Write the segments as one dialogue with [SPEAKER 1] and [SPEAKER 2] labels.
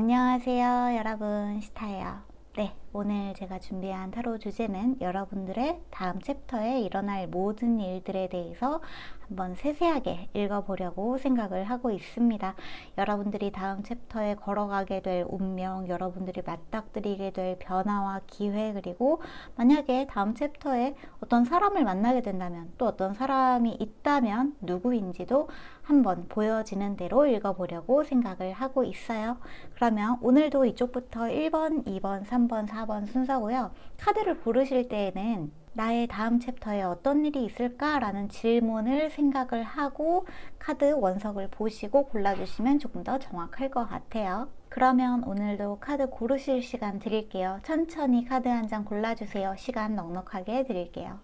[SPEAKER 1] 안녕하세요 여러분, 시타예요. 네, 오늘 제가 준비한 타로 주제는 여러분들의 다음 챕터에 일어날 모든 일들에 대해서 한번 세세하게 읽어보려고 생각을 하고 있습니다. 여러분들이 다음 챕터에 걸어가게 될 운명, 여러분들이 맞닥뜨리게 될 변화와 기회, 그리고 만약에 다음 챕터에 어떤 사람을 만나게 된다면, 또 어떤 사람이 있다면 누구인지도 한번 보여지는 대로 읽어보려고 생각을 하고 있어요. 그러면 오늘도 이쪽부터 1번, 2번, 3번, 4번 순서고요. 카드를 고르실 때에는 나의 다음 챕터에 어떤 일이 있을까라는 질문을 생각을 하고 카드 원석을 보시고 골라주시면 조금 더 정확할 것 같아요. 그러면 오늘도 카드 고르실 시간 드릴게요. 천천히 카드 한 장 골라주세요. 시간 넉넉하게 드릴게요.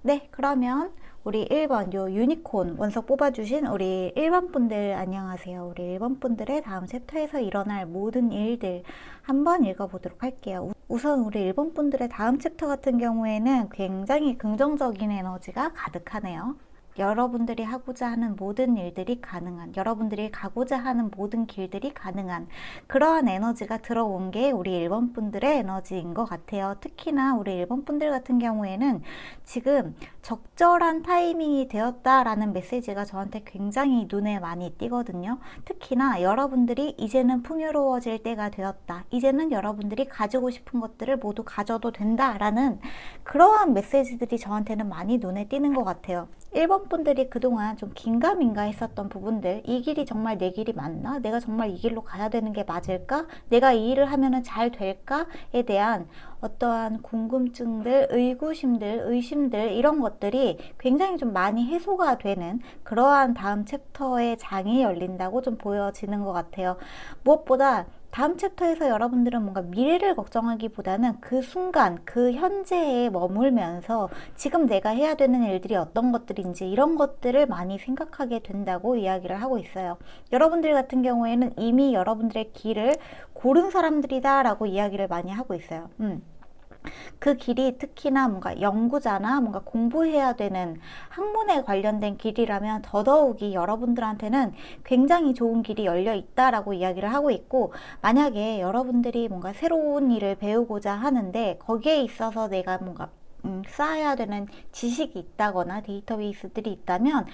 [SPEAKER 1] 네, 그러면 우리 1번 요 유니콘 원석 뽑아주신 우리 1번 분들 안녕하세요. 우리 1번 분들의 다음 챕터에서 일어날 모든 일들 한번 읽어보도록 할게요. 우선 우리 1번 분들의 다음 챕터 같은 경우에는 굉장히 긍정적인 에너지가 가득하네요. 여러분들이 하고자 하는 모든 일들이 가능한, 여러분들이 가고자 하는 모든 길들이 가능한 그러한 에너지가 들어온 게 우리 1번 분들의 에너지인 것 같아요. 특히나 우리 1번 분들 같은 경우에는 지금 적절한 타이밍이 되었다라는 메시지가 저한테 굉장히 눈에 많이 띄거든요. 특히나 여러분들이 이제는 풍요로워질 때가 되었다. 이제는 여러분들이 가지고 싶은 것들을 모두 가져도 된다라는 그러한 메시지들이 저한테는 많이 눈에 띄는 것 같아요. 1번 분들이 그동안 좀 긴가민가 했었던 부분들, 이 길이 정말 내 길이 맞나? 내가 정말 이 길로 가야 되는 게 맞을까? 내가 이 일을 하면은 잘 될까?에 대한 어떠한 궁금증들, 의구심들, 의심들 이런 것들이 굉장히 좀 많이 해소가 되는 그러한 다음 챕터의 장이 열린다고 좀 보여지는 것 같아요. 무엇보다 다음 챕터에서 여러분들은 뭔가 미래를 걱정하기보다는 그 순간, 그 현재에 머물면서 지금 내가 해야 되는 일들이 어떤 것들인지 이런 것들을 많이 생각하게 된다고 이야기를 하고 있어요. 여러분들 같은 경우에는 이미 여러분들의 길을 고른 사람들이다 라고 이야기를 많이 하고 있어요. 그 길이 특히나 뭔가 연구자나 뭔가 공부해야 되는 학문에 관련된 길이라면 더더욱이 여러분들한테는 굉장히 좋은 길이 열려 있다라고 이야기를 하고 있고, 만약에 여러분들이 뭔가 새로운 일을 배우고자 하는데 거기에 있어서 내가 뭔가 쌓아야 되는 지식이 있다거나 데이터베이스들이 있다면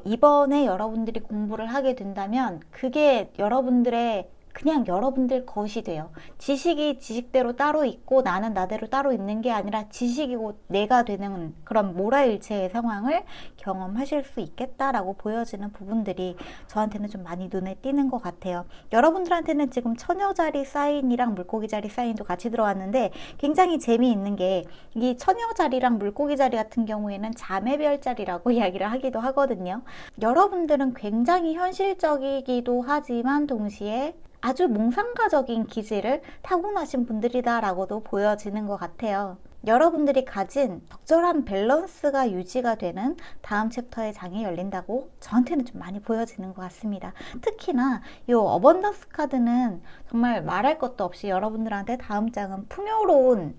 [SPEAKER 1] 이번에 여러분들이 공부를 하게 된다면 그게 여러분들의 그냥 여러분들 것이 돼요. 지식이 지식대로 따로 있고 나는 나대로 따로 있는 게 아니라 지식이고 내가 되는 그런 모라일체의 상황을 경험하실 수 있겠다라고 보여지는 부분들이 저한테는 좀 많이 눈에 띄는 것 같아요. 여러분들한테는 지금 처녀자리 사인이랑 물고기자리 사인도 같이 들어왔는데 굉장히 재미있는 게 이 처녀자리랑 물고기자리 같은 경우에는 자매별자리라고 이야기를 하기도 하거든요. 여러분들은 굉장히 현실적이기도 하지만 동시에 아주 몽상가적인 기질을 타고나신 분들이다라고도 보여지는 것 같아요. 여러분들이 가진 적절한 밸런스가 유지가 되는 다음 챕터의 장이 열린다고 저한테는 좀 많이 보여지는 것 같습니다. 특히나 이 어번던스 카드는 정말 말할 것도 없이 여러분들한테 다음 장은 풍요로운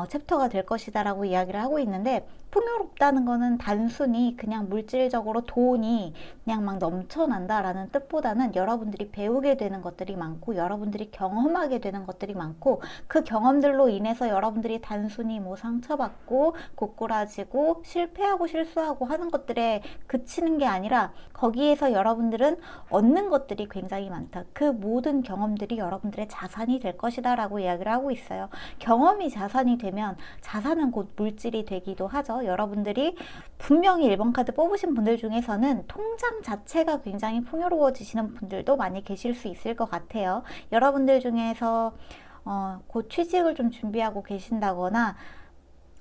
[SPEAKER 1] 챕터가 될 것이다 라고 이야기를 하고 있는데, 풍요롭다는 거는 단순히 그냥 물질적으로 돈이 그냥 막 넘쳐난다 라는 뜻보다는 여러분들이 배우게 되는 것들이 많고 여러분들이 경험하게 되는 것들이 많고, 그 경험들로 인해서 여러분들이 단순히 뭐 상처받고 고꾸라지고 실패하고 실수하고 하는 것들에 그치는 게 아니라 거기에서 여러분들은 얻는 것들이 굉장히 많다. 그 모든 경험들이 여러분들의 자산이 될 것이다 라고 이야기를 하고 있어요. 경험이 자산이 되면 자산은 곧 물질이 되기도 하죠. 여러분들이 분명히 1번 카드 뽑으신 분들 중에서는 통장 자체가 굉장히 풍요로워지시는 분들도 많이 계실 수 있을 것 같아요. 여러분들 중에서 곧 취직을 좀 준비하고 계신다거나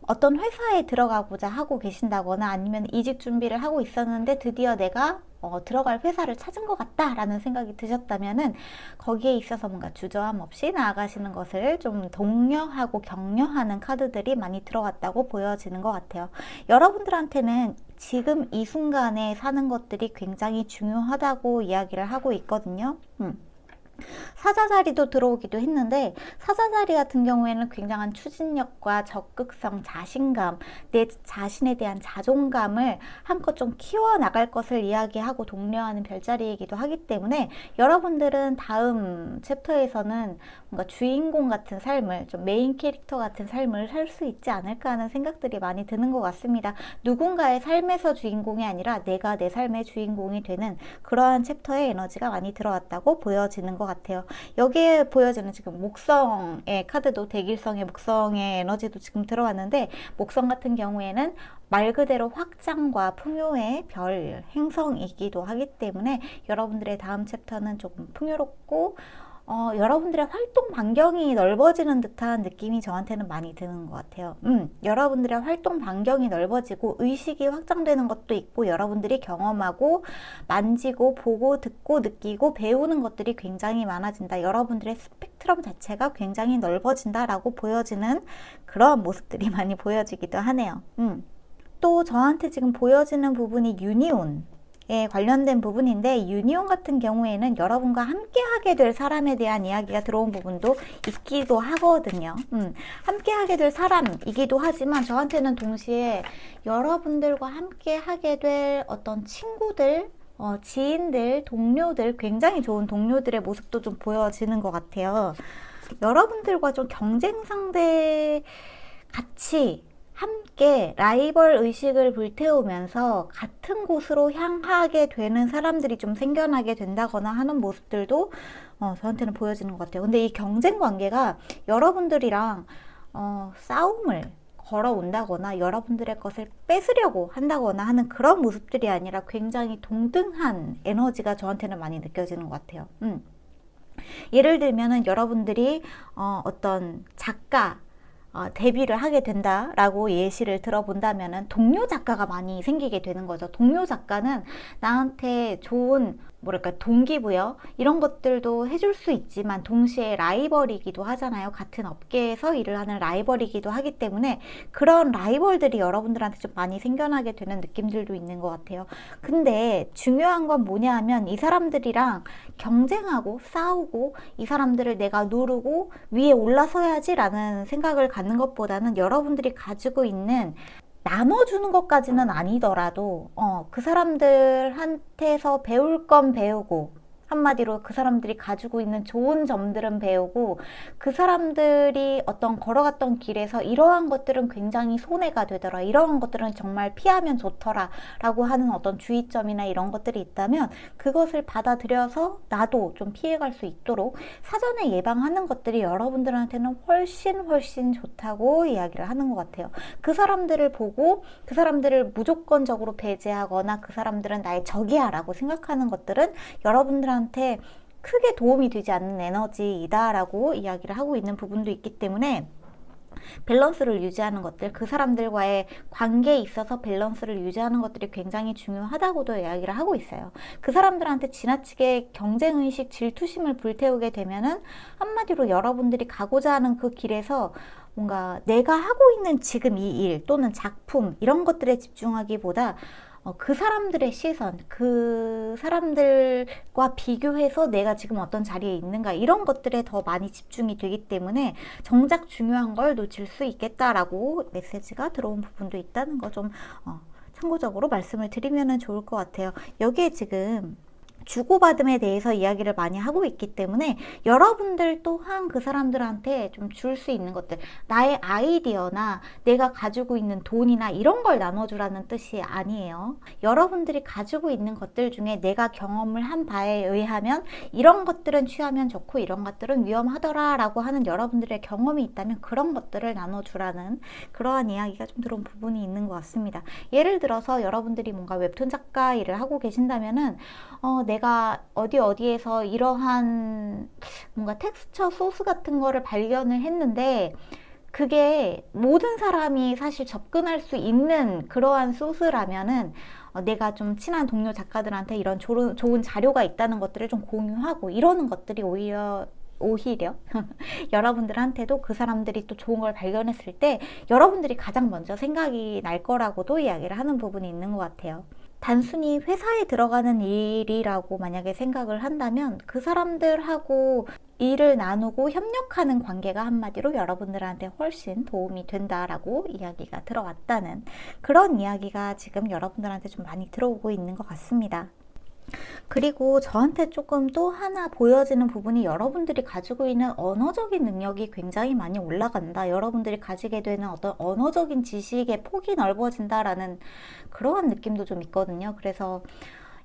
[SPEAKER 1] 어떤 회사에 들어가고자 하고 계신다거나 아니면 이직 준비를 하고 있었는데 드디어 내가 들어갈 회사를 찾은 것 같다라는 생각이 드셨다면은 거기에 있어서 뭔가 주저함 없이 나아가시는 것을 좀 독려하고 격려하는 카드들이 많이 들어왔다고 보여지는 것 같아요. 여러분들한테는 지금 이 순간에 사는 것들이 굉장히 중요하다고 이야기를 하고 있거든요. 사자 자리도 들어오기도 했는데, 사자 자리 같은 경우에는 굉장한 추진력과 적극성, 자신감, 내 자신에 대한 자존감을 한껏 좀 키워나갈 것을 이야기하고 독려하는 별자리이기도 하기 때문에 여러분들은 다음 챕터에서는 뭔가 주인공 같은 삶을, 좀 메인 캐릭터 같은 삶을 살 수 있지 않을까 하는 생각들이 많이 드는 것 같습니다. 누군가의 삶에서 주인공이 아니라 내가 내 삶의 주인공이 되는 그러한 챕터의 에너지가 많이 들어왔다고 보여지는 것 같아요. 여기에 보여지는 지금 목성의 카드도 대길성의 목성의 에너지도 지금 들어왔는데, 목성 같은 경우에는 말 그대로 확장과 풍요의 별 행성이기도 하기 때문에 여러분들의 다음 챕터는 조금 풍요롭고 여러분들의 활동 반경이 넓어지는 듯한 느낌이 저한테는 많이 드는 것 같아요. 여러분들의 활동 반경이 넓어지고 의식이 확장되는 것도 있고, 여러분들이 경험하고 만지고 보고 듣고 느끼고 배우는 것들이 굉장히 많아진다. 여러분들의 스펙트럼 자체가 굉장히 넓어진다라고 보여지는 그런 모습들이 많이 보여지기도 하네요. 또 저한테 지금 보여지는 부분이 유니온에 관련된 부분인데, 유니온 같은 경우에는 여러분과 함께 하게 될 사람에 대한 이야기가 들어온 부분도 있기도 하거든요. 함께 하게 될 사람이기도 하지만 저한테는 동시에 여러분들과 함께 하게 될 어떤 친구들, 지인들, 동료들, 굉장히 좋은 동료들의 모습도 좀 보여지는 것 같아요. 여러분들과 좀 경쟁 상대 같이 함께 라이벌 의식을 불태우면서 같은 곳으로 향하게 되는 사람들이 좀 생겨나게 된다거나 하는 모습들도 저한테는 보여지는 것 같아요. 근데 이 경쟁 관계가 여러분들이랑 싸움을 걸어온다거나 여러분들의 것을 뺏으려고 한다거나 하는 그런 모습들이 아니라 굉장히 동등한 에너지가 저한테는 많이 느껴지는 것 같아요. 예를 들면은 여러분들이 어떤 작가 데뷔를 하게 된다라고 예시를 들어본다면은 동료 작가가 많이 생기게 되는 거죠. 동료 작가는 나한테 좋은 동기부여 이런 것들도 해줄 수 있지만 동시에 라이벌이기도 하잖아요. 같은 업계에서 일을 하는 라이벌이기도 하기 때문에 그런 라이벌들이 여러분들한테 좀 많이 생겨나게 되는 느낌들도 있는 것 같아요. 근데 중요한 건 뭐냐 하면 이 사람들이랑 경쟁하고 싸우고 이 사람들을 내가 누르고 위에 올라서야지 라는 생각을 갖는 것보다는 여러분들이 가지고 있는 나눠주는 것까지는 아니더라도 그 사람들한테서 배울 건 배우고, 한마디로 그 사람들이 가지고 있는 좋은 점들은 배우고, 그 사람들이 어떤 걸어갔던 길에서 이러한 것들은 굉장히 손해가 되더라, 이러한 것들은 정말 피하면 좋더라 라고 하는 어떤 주의점이나 이런 것들이 있다면 그것을 받아들여서 나도 좀 피해갈 수 있도록 사전에 예방하는 것들이 여러분들한테는 훨씬 좋다고 이야기를 하는 것 같아요. 그 사람들을 보고 그 사람들을 무조건적으로 배제하거나 그 사람들은 나의 적이야 라고 생각하는 것들은 여러분들한테 크게 도움이 되지 않는 에너지이다 라고 이야기를 하고 있는 부분도 있기 때문에 밸런스를 유지하는 것들, 그 사람들과의 관계에 있어서 밸런스를 유지하는 것들이 굉장히 중요하다고도 이야기를 하고 있어요. 그 사람들한테 지나치게 경쟁의식, 질투심을 불태우게 되면은 한마디로 여러분들이 가고자 하는 그 길에서 뭔가 내가 하고 있는 지금 이 일 또는 작품 이런 것들에 집중하기보다 그 사람들의 시선, 그 사람들과 비교해서 내가 지금 어떤 자리에 있는가 이런 것들에 더 많이 집중이 되기 때문에 정작 중요한 걸 놓칠 수 있겠다라고 메시지가 들어온 부분도 있다는 거 좀 참고적으로 말씀을 드리면 좋을 것 같아요. 여기에 지금 주고받음에 대해서 이야기를 많이 하고 있기 때문에 여러분들 또한 그 사람들한테 좀 줄 수 있는 것들, 나의 아이디어나 내가 가지고 있는 돈이나 이런 걸 나눠주라는 뜻이 아니에요. 여러분들이 가지고 있는 것들 중에 내가 경험을 한 바에 의하면 이런 것들은 취하면 좋고 이런 것들은 위험하더라 라고 하는 여러분들의 경험이 있다면 그런 것들을 나눠주라는 그러한 이야기가 좀 들어온 부분이 있는 것 같습니다. 예를 들어서 여러분들이 뭔가 웹툰 작가 일을 하고 계신다면은 내가 어디에서 이러한 뭔가 텍스처 소스 같은 거를 발견을 했는데 그게 모든 사람이 사실 접근할 수 있는 그러한 소스라면은 내가 좀 친한 동료 작가들한테 이런 좋은 자료가 있다는 것들을 좀 공유하고 이러는 것들이 오히려 여러분들한테도 그 사람들이 또 좋은 걸 발견했을 때 여러분들이 가장 먼저 생각이 날 거라고도 이야기를 하는 부분이 있는 것 같아요. 단순히 회사에 들어가는 일이라고 만약에 생각을 한다면 그 사람들하고 일을 나누고 협력하는 관계가 한마디로 여러분들한테 훨씬 도움이 된다라고 이야기가 들어왔다는 그런 이야기가 지금 여러분들한테 좀 많이 들어오고 있는 것 같습니다. 그리고 저한테 조금 또 하나 보여지는 부분이 여러분들이 가지고 있는 언어적인 능력이 굉장히 많이 올라간다. 여러분들이 가지게 되는 어떤 언어적인 지식의 폭이 넓어진다라는 그러한 느낌도 좀 있거든요. 그래서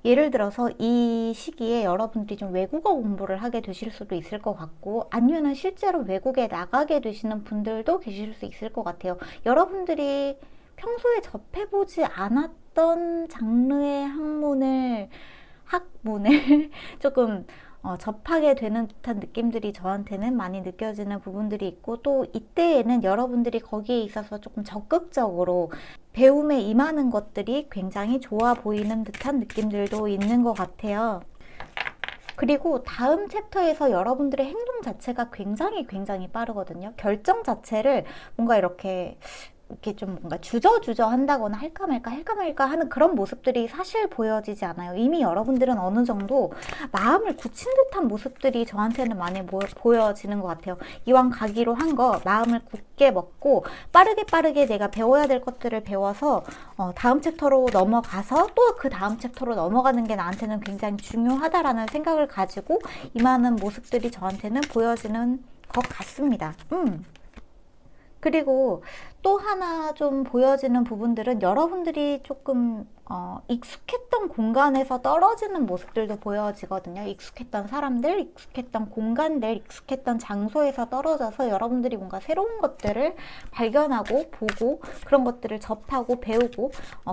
[SPEAKER 1] 예를 들어서 이 시기에 여러분들이 좀 외국어 공부를 하게 되실 수도 있을 것 같고 아니면 실제로 외국에 나가게 되시는 분들도 계실 수 있을 것 같아요. 여러분들이 평소에 접해보지 않았던 장르의 학문을 조금 접하게 되는 듯한 느낌들이 저한테는 많이 느껴지는 부분들이 있고 또 이때에는 여러분들이 거기에 있어서 조금 적극적으로 배움에 임하는 것들이 굉장히 좋아 보이는 듯한 느낌들도 있는 것 같아요. 그리고 다음 챕터에서 여러분들의 행동 자체가 굉장히 빠르거든요. 결정 자체를 뭔가 이렇게 좀 뭔가 주저주저 한다거나 할까 말까 하는 그런 모습들이 사실 보여지지 않아요. 이미 여러분들은 어느 정도 마음을 굳힌 듯한 모습들이 저한테는 많이 보여지는 것 같아요. 이왕 가기로 한 거 마음을 굳게 먹고 빠르게 내가 배워야 될 것들을 배워서 다음 챕터로 넘어가서 또 그 다음 챕터로 넘어가는 게 나한테는 굉장히 중요하다라는 생각을 가지고 임하는 모습들이 저한테는 보여지는 것 같습니다. 그리고 또 하나 좀 보여지는 부분들은 여러분들이 조금 익숙했던 공간에서 떨어지는 모습들도 보여지거든요. 익숙했던 사람들, 익숙했던 공간들, 익숙했던 장소에서 떨어져서 여러분들이 뭔가 새로운 것들을 발견하고 보고 그런 것들을 접하고 배우고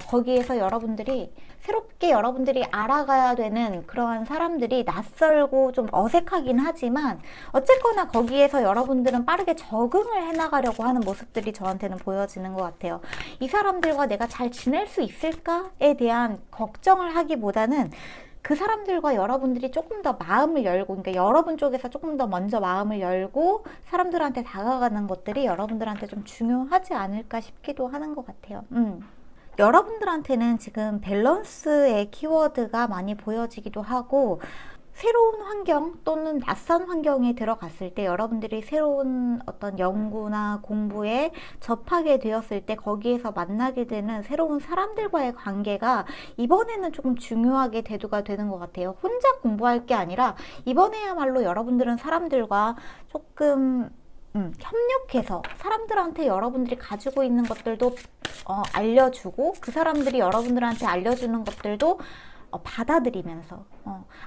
[SPEAKER 1] 거기에서 여러분들이 새롭게 여러분들이 알아가야 되는 그러한 사람들이 낯설고 좀 어색하긴 하지만 어쨌거나 거기에서 여러분들은 빠르게 적응을 해나가려고 하는 모습들이 저한테는 보여지는 것 같아요. 이 사람들과 내가 잘 지낼 수 있을까에 대한 걱정을 하기보다는 그 사람들과 여러분들이 조금 더 마음을 열고 그러니까 여러분 쪽에서 조금 더 먼저 마음을 열고 사람들한테 다가가는 것들이 여러분들한테 좀 중요하지 않을까 싶기도 하는 것 같아요. 여러분들한테는 지금 밸런스의 키워드가 많이 보여지기도 하고 새로운 환경 또는 낯선 환경에 들어갔을 때 여러분들이 새로운 어떤 연구나 공부에 접하게 되었을 때 거기에서 만나게 되는 새로운 사람들과의 관계가 이번에는 조금 중요하게 대두가 되는 것 같아요. 혼자 공부할 게 아니라 이번에야말로 여러분들은 사람들과 조금 협력해서 사람들한테 여러분들이 가지고 있는 것들도 알려주고 그 사람들이 여러분들한테 알려주는 것들도 받아들이면서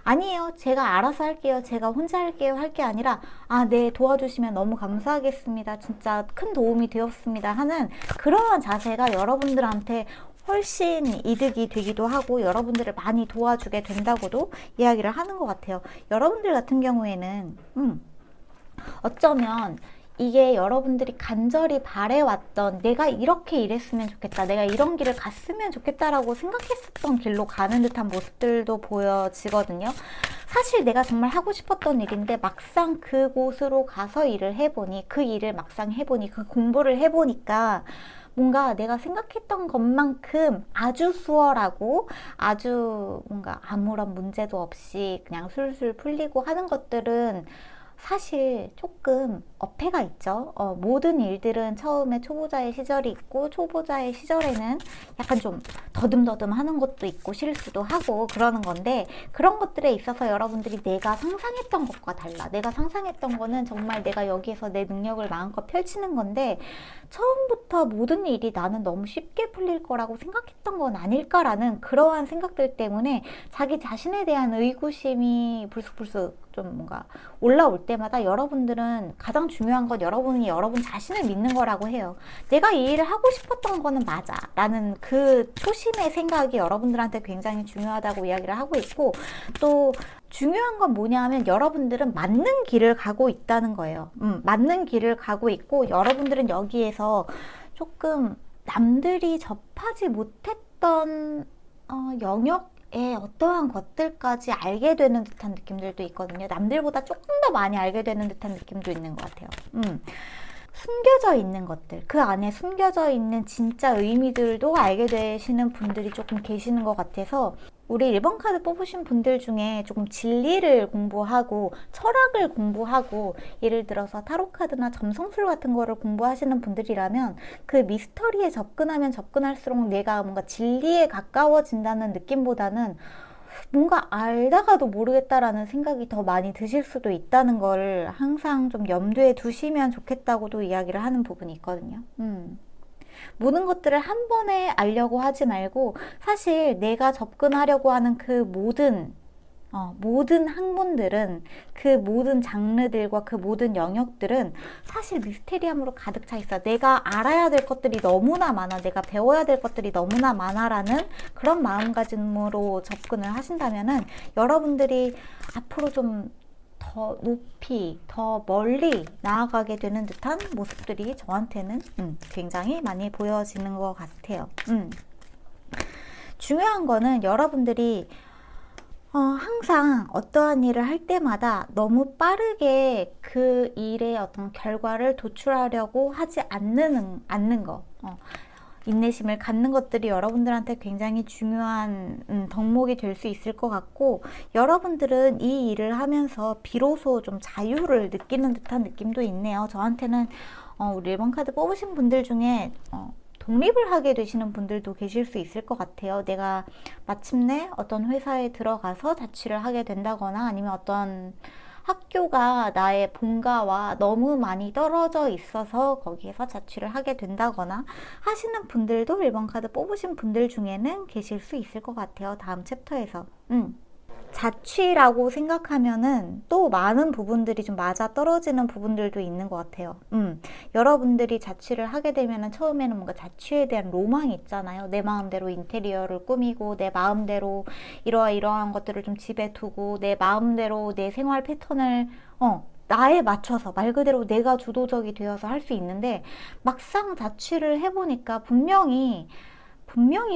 [SPEAKER 1] 아니에요 제가 알아서 할게요 제가 혼자 할게요 할 게 아니라 네 도와주시면 너무 감사하겠습니다 진짜 큰 도움이 되었습니다 하는 그러한 자세가 여러분들한테 훨씬 이득이 되기도 하고 여러분들을 많이 도와주게 된다고도 이야기를 하는 것 같아요. 여러분들 같은 경우에는 어쩌면 이게 여러분들이 간절히 바래왔던 내가 이렇게 일했으면 좋겠다, 내가 이런 길을 갔으면 좋겠다라고 생각했었던 길로 가는 듯한 모습들도 보여지거든요. 사실 내가 정말 하고 싶었던 일인데 막상 그곳으로 가서 일을 해보니, 그 일을 막상 해보니, 그 공부를 해보니까 뭔가 내가 생각했던 것만큼 아주 수월하고 아주 뭔가 아무런 문제도 없이 그냥 술술 풀리고 하는 것들은 사실 조금 어폐가 있죠. 모든 일들은 처음에 초보자의 시절이 있고, 초보자의 시절에는 약간 좀 더듬더듬 하는 것도 있고 실수도 하고 그러는 건데, 그런 것들에 있어서 여러분들이 내가 상상했던 것과 달라. 내가 상상했던 거는 정말 내가 여기에서 내 능력을 마음껏 펼치는 건데, 처음부터 모든 일이 나는 너무 쉽게 풀릴 거라고 생각했던 건 아닐까라는 그러한 생각들 때문에 자기 자신에 대한 의구심이 불쑥불쑥 좀 뭔가 올라올 때마다 여러분들은 가장 중요한 건 여러분이 여러분 자신을 믿는 거라고 해요. 내가 이 일을 하고 싶었던 거는 맞아 라는 그 초심의 생각이 여러분들한테 굉장히 중요하다고 이야기를 하고 있고, 또 중요한 건 뭐냐 하면 여러분들은 맞는 길을 가고 있다는 거예요. 맞는 길을 가고 있고, 여러분들은 여기에서 조금 남들이 접하지 못했던 영역의 어떠한 것들까지 알게 되는 듯한 느낌들도 있거든요. 남들보다 조금 더 많이 알게 되는 듯한 느낌도 있는 것 같아요. 숨겨져 있는 것들, 그 안에 숨겨져 있는 진짜 의미들도 알게 되시는 분들이 조금 계시는 것 같아서, 우리 1번 카드 뽑으신 분들 중에 조금 진리를 공부하고 철학을 공부하고, 예를 들어서 타로 카드나 점성술 같은 거를 공부하시는 분들이라면 그 미스터리에 접근하면 접근할수록 내가 뭔가 진리에 가까워진다는 느낌보다는 뭔가 알다가도 모르겠다라는 생각이 더 많이 드실 수도 있다는 걸 항상 좀 염두에 두시면 좋겠다고도 이야기를 하는 부분이 있거든요. 모든 것들을 한 번에 알려고 하지 말고, 사실 내가 접근하려고 하는 그 모든 학문들은, 그 모든 장르들과 그 모든 영역들은 사실 미스테리함으로 가득 차 있어. 내가 알아야 될 것들이 너무나 많아, 내가 배워야 될 것들이 너무나 많아라는 그런 마음가짐으로 접근을 하신다면은 여러분들이 앞으로 좀 더 높이, 더 멀리 나아가게 되는 듯한 모습들이 저한테는 굉장히 많이 보여지는 것 같아요. 중요한 거는 여러분들이 항상 어떠한 일을 할 때마다 너무 빠르게 그 일의 어떤 결과를 도출하려고 하지 않는 거. 인내심을 갖는 것들이 여러분들한테 굉장히 중요한 덕목이 될 수 있을 것 같고, 여러분들은 이 일을 하면서 비로소 좀 자유를 느끼는 듯한 느낌도 있네요. 저한테는 우리 1번 카드 뽑으신 분들 중에 독립을 하게 되시는 분들도 계실 수 있을 것 같아요. 내가 마침내 어떤 회사에 들어가서 자취를 하게 된다거나, 아니면 어떤 학교가 나의 본가와 너무 많이 떨어져 있어서 거기에서 자취를 하게 된다거나 하시는 분들도 1번 카드 뽑으신 분들 중에는 계실 수 있을 것 같아요. 다음 챕터에서. 자취라고 생각하면은 또 많은 부분들이 좀 맞아 떨어지는 부분들도 있는 것 같아요. 여러분들이 자취를 하게 되면은 처음에는 뭔가 자취에 대한 로망이 있잖아요. 내 마음대로 인테리어를 꾸미고, 내 마음대로 이러한 것들을 좀 집에 두고, 내 마음대로 내 생활 패턴을 나에 맞춰서 말 그대로 내가 주도적이 되어서 할 수 있는데, 막상 자취를 해보니까 분명히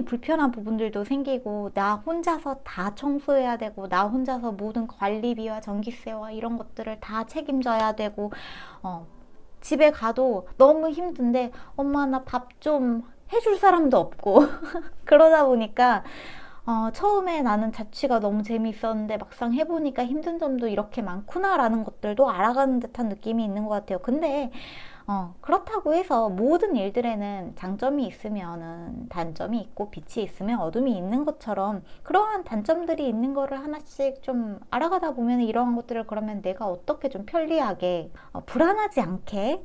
[SPEAKER 1] 불편한 부분들도 생기고, 나 혼자서 다 청소해야 되고, 나 혼자서 모든 관리비와 전기세와 이런 것들을 다 책임져야 되고, 집에 가도 너무 힘든데 엄마 나 밥 좀 해줄 사람도 없고 그러다 보니까 처음에 나는 자취가 너무 재미있었는데 막상 해보니까 힘든 점도 이렇게 많구나 라는 것들도 알아가는 듯한 느낌이 있는 것 같아요. 근데 그렇다고 해서 모든 일들에는 장점이 있으면은 단점이 있고, 빛이 있으면 어둠이 있는 것처럼 그러한 단점들이 있는 거를 하나씩 좀 알아가다 보면 이러한 것들을 그러면 내가 어떻게 좀 편리하게 불안하지 않게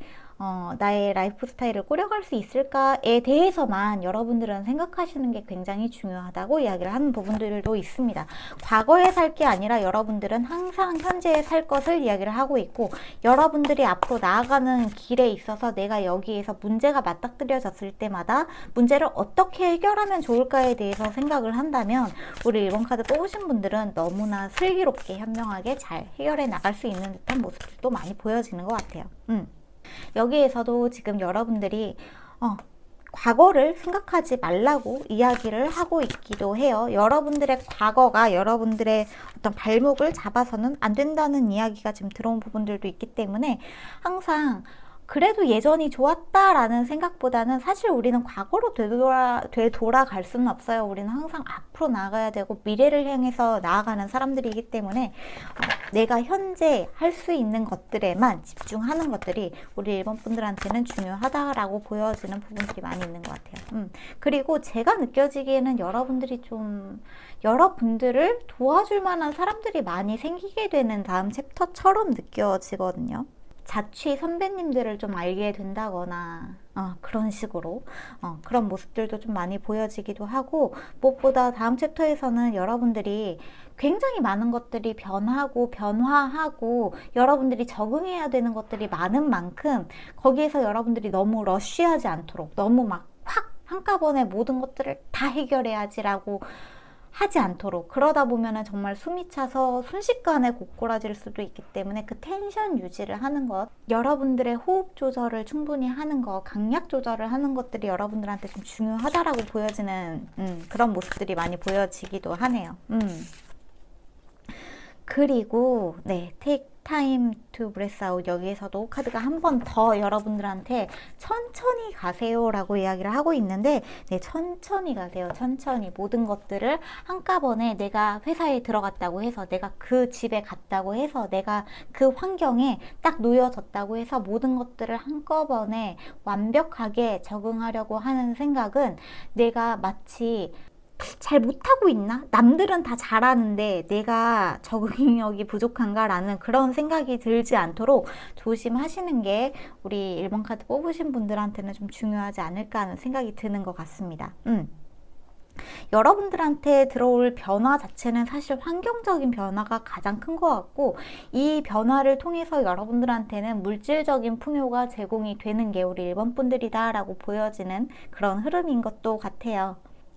[SPEAKER 1] 나의 라이프 스타일을 꾸려갈 수 있을까에 대해서만 여러분들은 생각하시는 게 굉장히 중요하다고 이야기를 하는 부분들도 있습니다. 과거에 살 게 아니라 여러분들은 항상 현재에 살 것을 이야기를 하고 있고, 여러분들이 앞으로 나아가는 길에 있어서 내가 여기에서 문제가 맞닥뜨려졌을 때마다 문제를 어떻게 해결하면 좋을까에 대해서 생각을 한다면, 우리 1번 카드 뽑으신 분들은 너무나 슬기롭게 현명하게 잘 해결해 나갈 수 있는 듯한 모습들도 많이 보여지는 것 같아요. 여기에서도 지금 여러분들이 과거를 생각하지 말라고 이야기를 하고 있기도 해요. 여러분들의 과거가 여러분들의 어떤 발목을 잡아서는 안 된다는 이야기가 지금 들어온 부분들도 있기 때문에 항상 그래도 예전이 좋았다라는 생각보다는 사실 우리는 과거로 되돌아갈 수는 없어요. 우리는 항상 앞으로 나가야 되고 미래를 향해서 나아가는 사람들이기 때문에 내가 현재 할 수 있는 것들에만 집중하는 것들이 우리 1번 분들한테는 중요하다라고 보여지는 부분들이 많이 있는 것 같아요. 그리고 제가 느껴지기에는 여러분들이 좀 여러분들을 도와줄 만한 사람들이 많이 생기게 되는 다음 챕터처럼 느껴지거든요. 자취 선배님들을 좀 알게 된다거나 그런 식으로 그런 모습들도 좀 많이 보여지기도 하고, 무엇보다 다음 챕터에서는 여러분들이 굉장히 많은 것들이 변화하고 여러분들이 적응해야 되는 것들이 많은 만큼 거기에서 여러분들이 너무 러쉬하지 않도록, 너무 막 확 한꺼번에 모든 것들을 다 해결해야지라고 하지 않도록, 그러다 보면은 정말 숨이 차서 순식간에 고꾸라질 수도 있기 때문에 그 텐션 유지를 하는 것, 여러분들의 호흡 조절을 충분히 하는 것, 강약 조절을 하는 것들이 여러분들한테 좀 중요하다라고 보여지는 그런 모습들이 많이 보여지기도 하네요. 그리고 take time to breath out, 여기에서도 카드가 한 번 더 여러분들한테 천천히 가세요 라고 이야기를 하고 있는데, 천천히 가세요. 천천히 모든 것들을 한꺼번에, 내가 회사에 들어갔다고 해서, 내가 그 집에 갔다고 해서, 내가 그 환경에 딱 놓여졌다고 해서 모든 것들을 한꺼번에 완벽하게 적응하려고 하는 생각은, 내가 마치 잘 못하고 있나? 남들은 다 잘하는데 내가 적응력이 부족한가? 라는 그런 생각이 들지 않도록 조심하시는 게 우리 1번 카드 뽑으신 분들한테는 좀 중요하지 않을까 하는 생각이 드는 것 같습니다. 여러분들한테 들어올 변화 자체는 사실 환경적인 변화가 가장 큰 것 같고, 이 변화를 통해서 여러분들한테는 물질적인 풍요가 제공이 되는 게 우리 1번 분들이다 라고 보여지는 그런 흐름인 것도 같아요.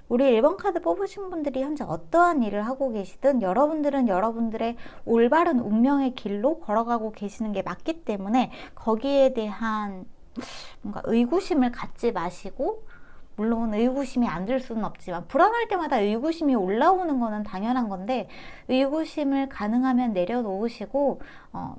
[SPEAKER 1] 우리 1번 카드 뽑으신 분들이 현재 어떠한 일을 하고 계시든 여러분들은 여러분들의 올바른 운명의 길로 걸어가고 계시는 게 맞기 때문에 거기에 대한 뭔가 의구심을 갖지 마시고, 물론 의구심이 안 들 수는 없지만 불안할 때마다 의구심이 올라오는 거는 당연한 건데, 의구심을 가능하면 내려놓으시고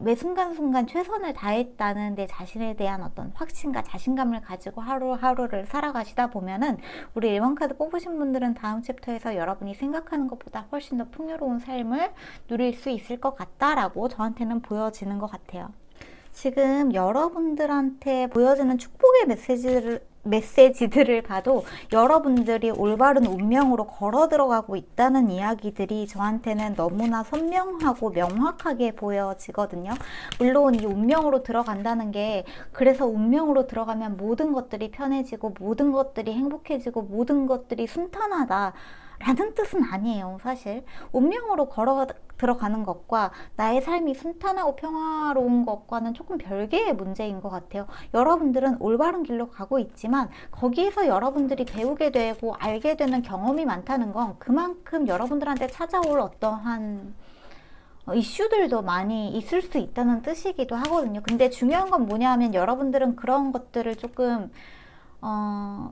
[SPEAKER 1] 매 순간순간 최선을 다했다는 내 자신에 대한 어떤 확신과 자신감을 가지고 하루하루를 살아가시다 보면은 우리 1번 카드 뽑으신 분들은 다음 챕터에서 여러분이 생각하는 것보다 훨씬 더 풍요로운 삶을 누릴 수 있을 것 같다라고 저한테는 보여지는 것 같아요. 지금 여러분들한테 보여지는 축복의 메시지들을 봐도 여러분들이 올바른 운명으로 걸어 들어가고 있다는 이야기들이 저한테는 너무나 선명하고 명확하게 보여지거든요. 물론 이 운명으로 들어간다는 게, 그래서 운명으로 들어가면 모든 것들이 편해지고 모든 것들이 행복해지고 모든 것들이 순탄하다 라는 뜻은 아니에요. 사실 운명으로 걸어 들어가는 것과 나의 삶이 순탄하고 평화로운 것과는 조금 별개의 문제인 것 같아요. 여러분들은 올바른 길로 가고 있지만 거기에서 여러분들이 배우게 되고 알게 되는 경험이 많다는 건 그만큼 여러분들한테 찾아올 어떠한 이슈들도 많이 있을 수 있다는 뜻이기도 하거든요. 근데 중요한 건 뭐냐 하면, 여러분들은 그런 것들을 조금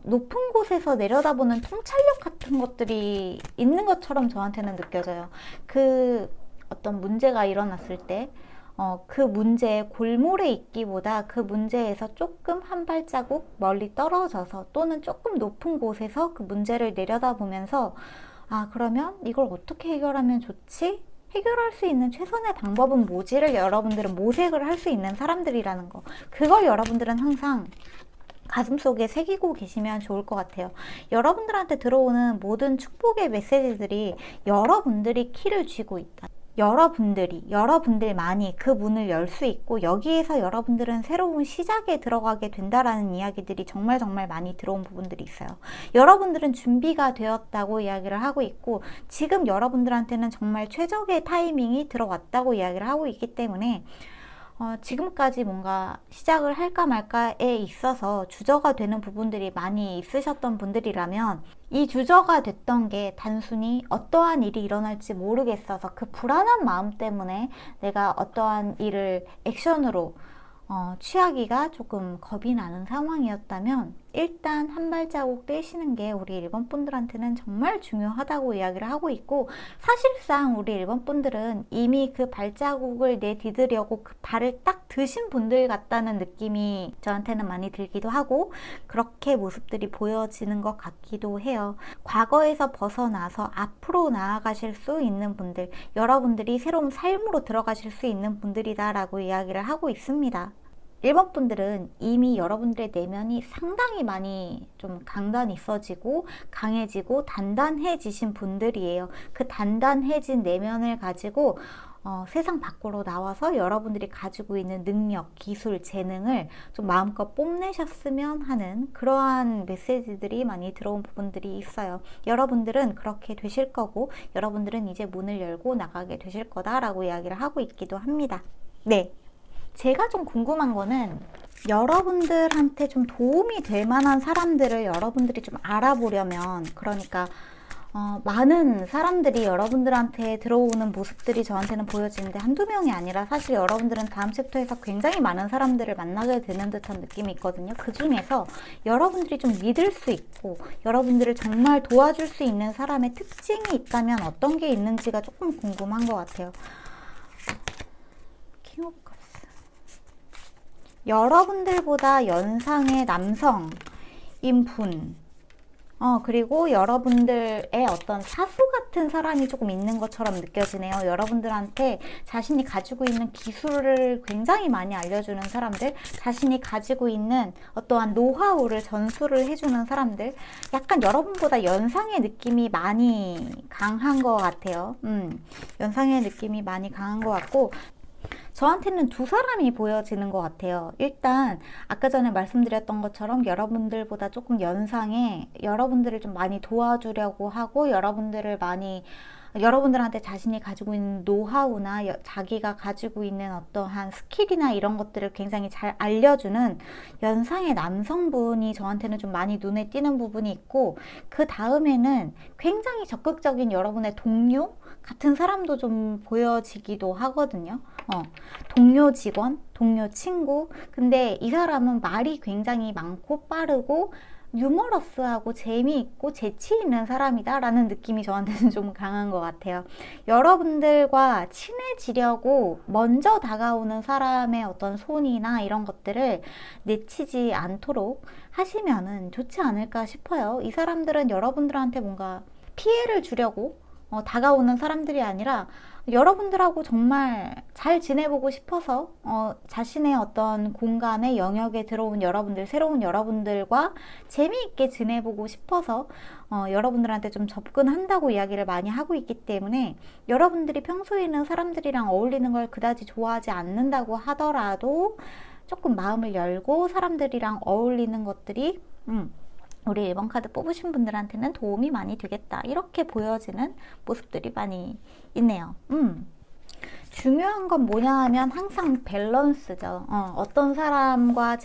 [SPEAKER 1] 높은 곳에서 내려다보는 통찰력 같은 것들이 있는 것처럼 저한테는 느껴져요. 그 어떤 문제가 일어났을 때 그 문제의 골몰에 있기보다 그 문제에서 조금 한 발자국 멀리 떨어져서, 또는 조금 높은 곳에서 그 문제를 내려다보면서, 그러면 이걸 어떻게 해결하면 좋지? 해결할 수 있는 최선의 방법은 뭐지를 여러분들은 모색을 할 수 있는 사람들이라는 거, 그걸 여러분들은 항상 가슴속에 새기고 계시면 좋을 것 같아요. 여러분들한테 들어오는 모든 축복의 메시지들이 여러분들이 키를 쥐고 있다. 여러분들만이 그 문을 열 수 있고, 여기에서 여러분들은 새로운 시작에 들어가게 된다라는 이야기들이 정말 많이 들어온 부분들이 있어요. 여러분들은 준비가 되었다고 이야기를 하고 있고, 지금 여러분들한테는 정말 최적의 타이밍이 들어왔다고 이야기를 하고 있기 때문에 지금까지 뭔가 시작을 할까 말까에 있어서 주저가 되는 부분들이 많이 있으셨던 분들이라면, 이 주저가 됐던 게 단순히 어떠한 일이 일어날지 모르겠어서 그 불안한 마음 때문에 내가 어떠한 일을 액션으로 취하기가 조금 겁이 나는 상황이었다면 일단 한 발자국 떼시는 게 우리 1번 분들한테는 정말 중요하다고 이야기를 하고 있고, 사실상 우리 1번 분들은 이미 그 발자국을 내디디려고 그 발을 딱 드신 분들 같다는 느낌이 저한테는 많이 들기도 하고, 그렇게 모습들이 보여지는 것 같기도 해요. 과거에서 벗어나서 앞으로 나아가실 수 있는 분들, 여러분들이 새로운 삶으로 들어가실 수 있는 분들이다라고 이야기를 하고 있습니다. 1번 분들은 이미 여러분들의 내면이 상당히 많이 좀 강단이 있어지고 강해지고 단단해지신 분들이에요. 그 단단해진 내면을 가지고 세상 밖으로 나와서 여러분들이 가지고 있는 능력, 기술, 재능을 좀 마음껏 뽐내셨으면 하는 그러한 메시지들이 많이 들어온 부분들이 있어요. 여러분들은 그렇게 되실 거고, 여러분들은 이제 문을 열고 나가게 되실 거다라고 이야기를 하고 있기도 합니다. 네. 제가 좀 궁금한 거는 여러분들한테 좀 도움이 될 만한 사람들을 여러분들이 좀 알아보려면, 그러니까 많은 사람들이 여러분들한테 들어오는 모습들이 저한테는 보여지는데 한두 명이 아니라 사실 여러분들은 다음 챕터에서 굉장히 많은 사람들을 만나게 되는 듯한 느낌이 있거든요. 그 중에서 여러분들이 좀 믿을 수 있고 여러분들을 정말 도와줄 수 있는 사람의 특징이 있다면 어떤 게 있는지가 조금 궁금한 것 같아요. 킹 오브 컵스. 여러분들보다 연상의 남성인 분, 그리고 여러분들의 어떤 사수 같은 사람이 조금 있는 것처럼 느껴지네요. 여러분들한테 자신이 가지고 있는 기술을 굉장히 많이 알려주는 사람들, 자신이 가지고 있는 어떠한 노하우를 전수를 해주는 사람들, 약간 여러분보다 연상의 느낌이 많이 강한 것 같아요. 연상의 느낌이 많이 강한 것 같고, 저한테는 두 사람이 보여지는 것 같아요. 일단 아까 전에 말씀드렸던 것처럼 여러분들보다 조금 연상에 여러분들을 좀 많이 도와주려고 하고, 여러분들한테 자신이 가지고 있는 노하우나 자기가 가지고 있는 어떠한 스킬이나 이런 것들을 굉장히 잘 알려주는 연상의 남성분이 저한테는 좀 많이 눈에 띄는 부분이 있고, 그 다음에는 굉장히 적극적인 여러분의 동료 같은 사람도 좀 보여지기도 하거든요. 동료 직원, 동료 친구. 근데 이 사람은 말이 굉장히 많고 빠르고 유머러스하고 재미있고 재치 있는 사람이다 라는 느낌이 저한테는 좀 강한 것 같아요. 여러분들과 친해지려고 먼저 다가오는 사람의 어떤 손이나 이런 것들을 내치지 않도록 하시면은 좋지 않을까 싶어요. 이 사람들은 여러분들한테 뭔가 피해를 주려고 다가오는 사람들이 아니라 여러분들하고 정말 잘 지내보고 싶어서 자신의 어떤 공간에 영역에 들어온 여러분들, 새로운 여러분들과 재미있게 지내보고 싶어서 여러분들한테 좀 접근한다고 이야기를 많이 하고 있기 때문에, 여러분들이 평소에는 사람들이랑 어울리는 걸 그다지 좋아하지 않는다고 하더라도 조금 마음을 열고 사람들이랑 어울리는 것들이 우리 1번 카드 뽑으신 분들한테는 도움이 많이 되겠다, 이렇게 보여지는 모습들이 많이 있네요. 중요한 건 뭐냐 하면 항상 밸런스죠. 어떤 사람과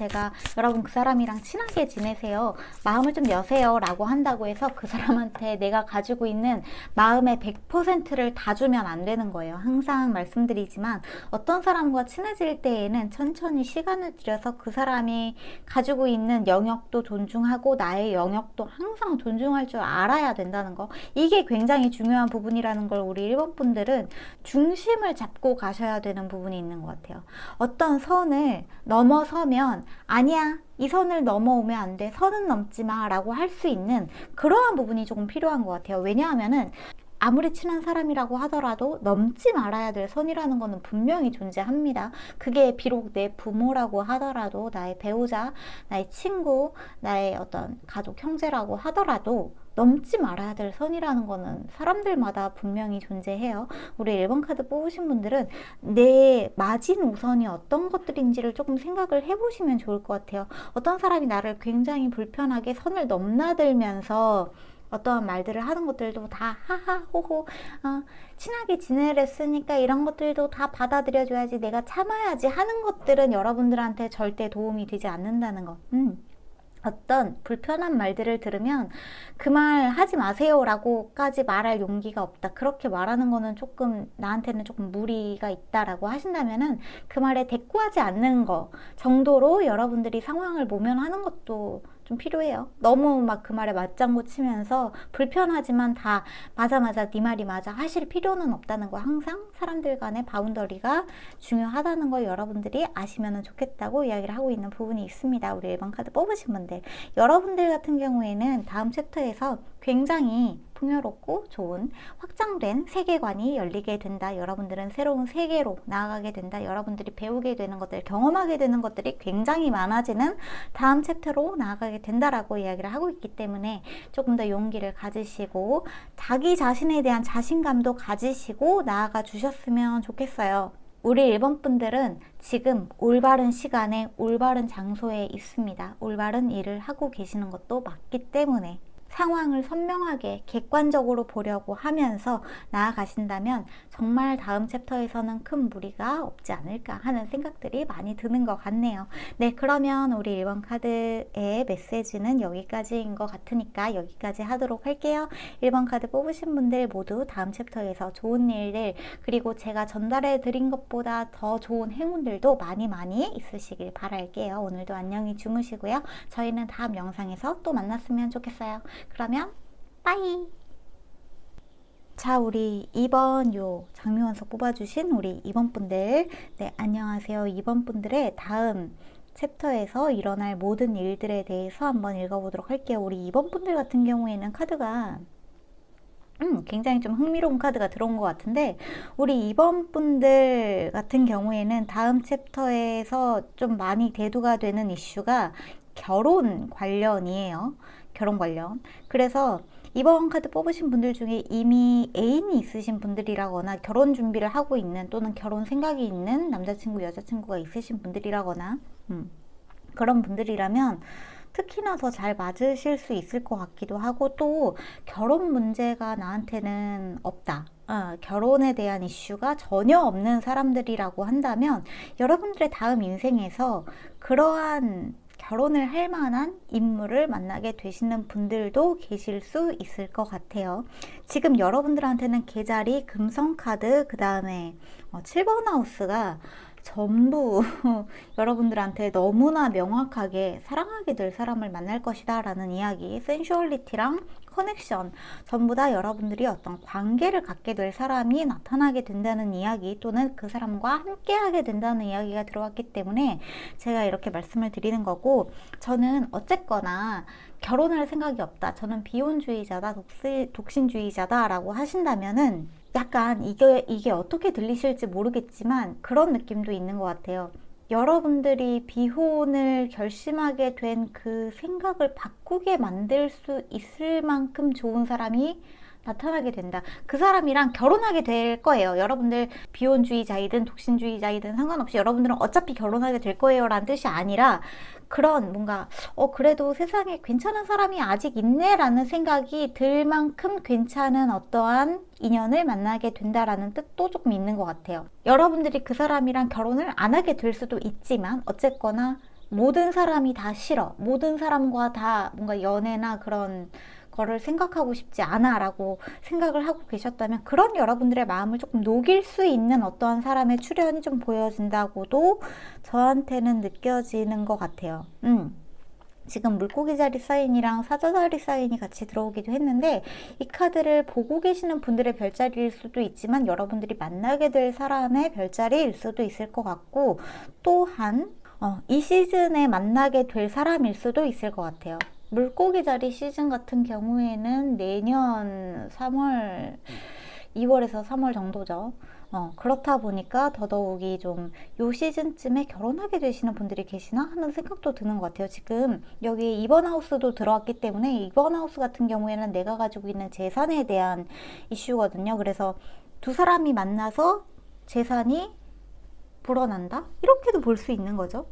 [SPEAKER 1] 여러분 그 사람이랑 친하게 지내세요, 마음을 좀 여세요 라고 한다고 해서 그 사람한테 내가 가지고 있는 마음의 100%를 다 주면 안 되는 거예요. 항상 말씀드리지만 어떤 사람과 친해질 때에는 천천히 시간을 들여서 그 사람이 가지고 있는 영역도 존중하고 나의 영역도 항상 존중할 줄 알아야 된다는 거, 이게 굉장히 중요한 부분이라는 걸 우리 1번 분들은 중심을 잡고 가셔야 되는 부분이 있는 것 같아요. 어떤 선을 넘어서면 아니야, 이 선을 넘어오면 안 돼, 선은 넘지 마 라고 할 수 있는 그러한 부분이 조금 필요한 것 같아요. 왜냐하면은 아무리 친한 사람이라고 하더라도 넘지 말아야 될 선이라는 것은 분명히 존재합니다. 그게 비록 내 부모라고 하더라도, 나의 배우자, 나의 친구, 나의 어떤 가족, 형제라고 하더라도 넘지 말아야 될 선이라는 거는 사람들마다 분명히 존재해요. 우리 1번 카드 뽑으신 분들은 내 마지노선이 어떤 것들인지를 조금 생각을 해보시면 좋을 것 같아요. 어떤 사람이 나를 굉장히 불편하게 선을 넘나들면서 어떠한 말들을 하는 것들도 다 하하호호 친하게 지내랬으니까 이런 것들도 다 받아들여줘야지, 내가 참아야지 하는 것들은 여러분들한테 절대 도움이 되지 않는다는 거. 어떤 불편한 말들을 들으면 그 말 하지 마세요 라고까지 말할 용기가 없다. 그렇게 말하는 거는 조금 나한테는 조금 무리가 있다라고 하신다면은 그 말에 대꾸하지 않는 거 정도로 여러분들이 상황을 모면하는 것도 좀 필요해요. 너무 막 그 말에 맞장구 치면서 불편하지만 다 맞아 네 말이 맞아 하실 필요는 없다는 거, 항상 사람들 간의 바운더리가 중요하다는 걸 여러분들이 아시면 좋겠다고 이야기를 하고 있는 부분이 있습니다. 우리 1번 카드 뽑으신 분들, 여러분들 같은 경우에는 다음 챕터에서 굉장히 풍요롭고 좋은 확장된 세계관이 열리게 된다. 여러분들은 새로운 세계로 나아가게 된다. 여러분들이 배우게 되는 것들, 경험하게 되는 것들이 굉장히 많아지는 다음 챕터로 나아가게 된다라고 이야기를 하고 있기 때문에 조금 더 용기를 가지시고 자기 자신에 대한 자신감도 가지시고 나아가 주셨으면 좋겠어요. 우리 1번 분들은 지금 올바른 시간에 올바른 장소에 있습니다. 올바른 일을 하고 계시는 것도 맞기 때문에 상황을 선명하게 객관적으로 보려고 하면서 나아가신다면 정말 다음 챕터에서는 큰 무리가 없지 않을까 하는 생각들이 많이 드는 것 같네요. 네, 그러면 우리 1번 카드의 메시지는 여기까지인 것 같으니까 여기까지 하도록 할게요. 1번 카드 뽑으신 분들 모두 다음 챕터에서 좋은 일들, 그리고 제가 전달해 드린 것보다 더 좋은 행운들도 많이 있으시길 바랄게요. 오늘도 안녕히 주무시고요. 저희는 다음 영상에서 또 만났으면 좋겠어요. 그러면 빠이. 자, 우리 2번 장미원석 뽑아주신 우리 2번 분들, 네, 안녕하세요. 2번 분들의 다음 챕터에서 일어날 모든 일들에 대해서 한번 읽어보도록 할게요. 우리 2번 분들 같은 경우에는 카드가 굉장히 좀 흥미로운 카드가 들어온 것 같은데, 우리 2번 분들 같은 경우에는 다음 챕터에서 좀 많이 대두가 되는 이슈가 결혼 관련이에요. 결혼 관련. 그래서 이번 카드 뽑으신 분들 중에 이미 애인이 있으신 분들이라거나 결혼 준비를 하고 있는, 또는 결혼 생각이 있는 남자친구, 여자친구가 있으신 분들이라거나 그런 분들이라면 특히나 더 잘 맞으실 수 있을 것 같기도 하고, 또 결혼 문제가 나한테는 없다, 결혼에 대한 이슈가 전혀 없는 사람들이라고 한다면 여러분들의 다음 인생에서 그러한 결혼을 할 만한 인물을 만나게 되시는 분들도 계실 수 있을 것 같아요. 지금 여러분들한테는 계자리, 금성카드, 그 다음에 7번 하우스가 전부 여러분들한테 너무나 명확하게 사랑하게 될 사람을 만날 것이다 라는 이야기, 센슈얼리티랑 커넥션, 전부 다 여러분들이 어떤 관계를 갖게 될 사람이 나타나게 된다는 이야기, 또는 그 사람과 함께 하게 된다는 이야기가 들어왔기 때문에 제가 이렇게 말씀을 드리는 거고, 저는 어쨌거나 결혼할 생각이 없다, 저는 비혼주의자다, 독신주의자다 라고 하신다면은 약간 이게 어떻게 들리실지 모르겠지만 그런 느낌도 있는 것 같아요. 여러분들이 비혼을 결심하게 된 그 생각을 바꾸게 만들 수 있을 만큼 좋은 사람이 나타나게 된다. 그 사람이랑 결혼하게 될 거예요. 여러분들 비혼주의자이든 독신주의자이든 상관없이 여러분들은 어차피 결혼하게 될 거예요 라는 뜻이 아니라, 그런 뭔가 그래도 세상에 괜찮은 사람이 아직 있네 라는 생각이 들 만큼 괜찮은 어떠한 인연을 만나게 된다라는 뜻도 조금 있는 것 같아요. 여러분들이 그 사람이랑 결혼을 안 하게 될 수도 있지만 어쨌거나 모든 사람이 다 싫어, 모든 사람과 다 뭔가 연애나 그런 거를 생각하고 싶지 않아 라고 생각을 하고 계셨다면, 그런 여러분들의 마음을 조금 녹일 수 있는 어떠한 사람의 출현이 좀 보여진다고도 저한테는 느껴지는 것 같아요. 지금 물고기 자리 사인이랑 사자 자리 사인이 같이 들어오기도 했는데, 이 카드를 보고 계시는 분들의 별자리일 수도 있지만 여러분들이 만나게 될 사람의 별자리일 수도 있을 것 같고, 또한 이 시즌에 만나게 될 사람일 수도 있을 것 같아요. 물고기 자리 시즌 같은 경우에는 내년 3월, 2월에서 3월 정도죠. 그렇다 보니까 더더욱이 좀 요 시즌쯤에 결혼하게 되시는 분들이 계시나 하는 생각도 드는 것 같아요. 지금 여기 2번 하우스도 들어왔기 때문에 2번 하우스 같은 경우에는 내가 가지고 있는 재산에 대한 이슈거든요. 그래서 두 사람이 만나서 재산이 불어난다? 이렇게도 볼 수 있는 거죠.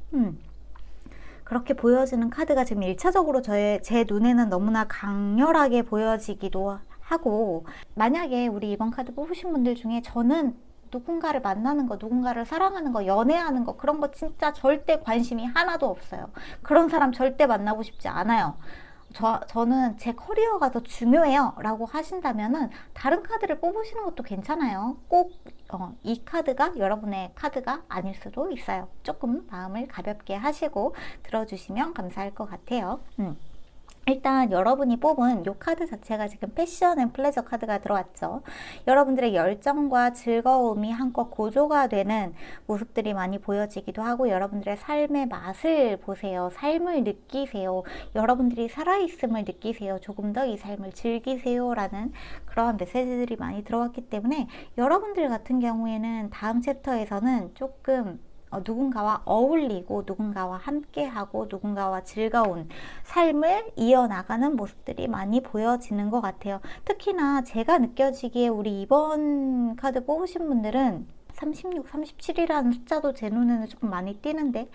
[SPEAKER 1] 그렇게 보여지는 카드가 지금 1차적으로 제 눈에는 너무나 강렬하게 보여지기도 하고, 만약에 우리 이번 카드 뽑으신 분들 중에 저는 누군가를 만나는 거, 누군가를 사랑하는 거, 연애하는 거, 그런 거 진짜 절대 관심이 하나도 없어요. 그런 사람 절대 만나고 싶지 않아요. 저는 제 커리어가 더 중요해요 라고 하신다면은 다른 카드를 뽑으시는 것도 괜찮아요. 꼭 이 카드가 여러분의 카드가 아닐 수도 있어요. 조금 마음을 가볍게 하시고 들어주시면 감사할 것 같아요. 일단 여러분이 뽑은 이 카드 자체가 지금 패션 앤 플레저 카드가 들어왔죠. 여러분들의 열정과 즐거움이 한껏 고조가 되는 모습들이 많이 보여지기도 하고, 여러분들의 삶의 맛을 보세요. 삶을 느끼세요. 여러분들이 살아있음을 느끼세요. 조금 더 이 삶을 즐기세요 라는 그러한 메시지들이 많이 들어왔기 때문에, 여러분들 같은 경우에는 다음 챕터에서는 조금 누군가와 어울리고 누군가와 함께하고 누군가와 즐거운 삶을 이어나가는 모습들이 많이 보여지는 것 같아요. 특히나 제가 느껴지기에 우리 이번 카드 뽑으신 분들은 36, 37이라는 숫자도 제 눈에는 조금 많이 띄는데,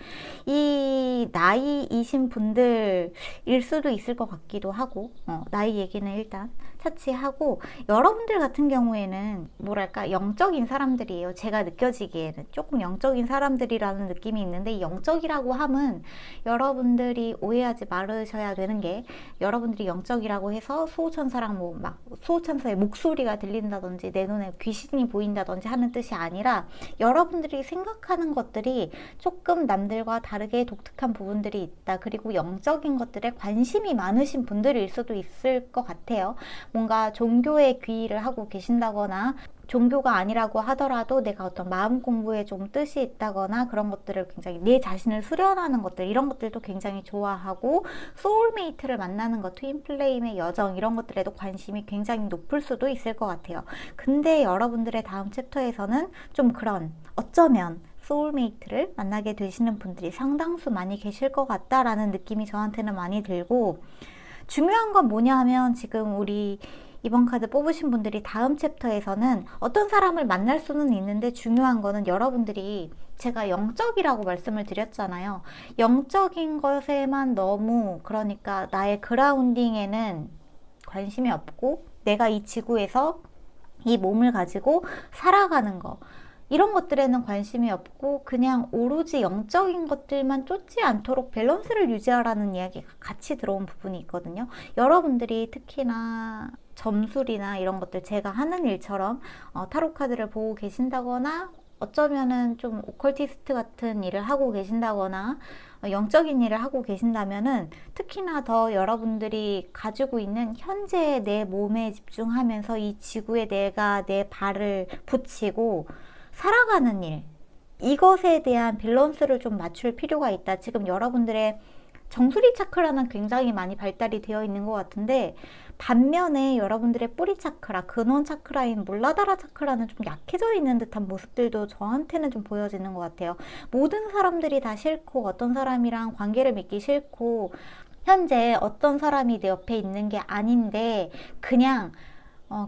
[SPEAKER 1] 이 나이이신 분들일 수도 있을 것 같기도 하고, 나이 얘기는 일단 차치하고, 여러분들 같은 경우에는 뭐랄까 영적인 사람들이에요. 제가 느껴지기에는 조금 영적인 사람들이라는 느낌이 있는데, 이 영적이라고 함은 여러분들이 오해하지 말으셔야 되는 게, 여러분들이 영적이라고 해서 수호천사랑 뭐 막 수호천사의 목소리가 들린다든지 내 눈에 귀신이 보인다든지 하는 뜻이 아니라, 여러분들이 생각하는 것들이 조금 남들과 다르게 독특한 부분들이 있다. 그리고 영적인 것들에 관심이 많으신 분들일 수도 있을 것 같아요. 뭔가 종교에 귀의를 하고 계신다거나, 종교가 아니라고 하더라도 내가 어떤 마음 공부에 좀 뜻이 있다거나, 그런 것들을 굉장히 내 자신을 수련하는 것들, 이런 것들도 굉장히 좋아하고, 소울메이트를 만나는 것, 트윈플레임의 여정, 이런 것들에도 관심이 굉장히 높을 수도 있을 것 같아요. 근데 여러분들의 다음 챕터에서는 좀 그런, 어쩌면 소울메이트를 만나게 되시는 분들이 상당수 많이 계실 것 같다라는 느낌이 저한테는 많이 들고, 중요한 건 뭐냐 하면, 지금 우리 이번 카드 뽑으신 분들이 다음 챕터에서는 어떤 사람을 만날 수는 있는데, 중요한 거는 여러분들이, 제가 영적이라고 말씀을 드렸잖아요. 영적인 것에만 너무, 그러니까 나의 그라운딩에는 관심이 없고, 내가 이 지구에서 이 몸을 가지고 살아가는 거, 이런 것들에는 관심이 없고 그냥 오로지 영적인 것들만 쫓지 않도록 밸런스를 유지하라는 이야기가 같이 들어온 부분이 있거든요. 여러분들이 특히나 점술이나 이런 것들, 제가 하는 일처럼 타로 카드를 보고 계신다거나, 어쩌면은 좀 오컬티스트 같은 일을 하고 계신다거나, 영적인 일을 하고 계신다면은 특히나 더 여러분들이 가지고 있는 현재의 내 몸에 집중하면서 이 지구에 내가 내 발을 붙이고 살아가는 일, 이것에 대한 밸런스를 좀 맞출 필요가 있다. 지금 여러분들의 정수리 차크라는 굉장히 많이 발달이 되어 있는 것 같은데, 반면에 여러분들의 뿌리 차크라, 근원 차크라인 물라다라 차크라는 좀 약해져 있는 듯한 모습들도 저한테는 좀 보여지는 것 같아요. 모든 사람들이 다 싫고, 어떤 사람이랑 관계를 맺기 싫고, 현재 어떤 사람이 내 옆에 있는 게 아닌데 그냥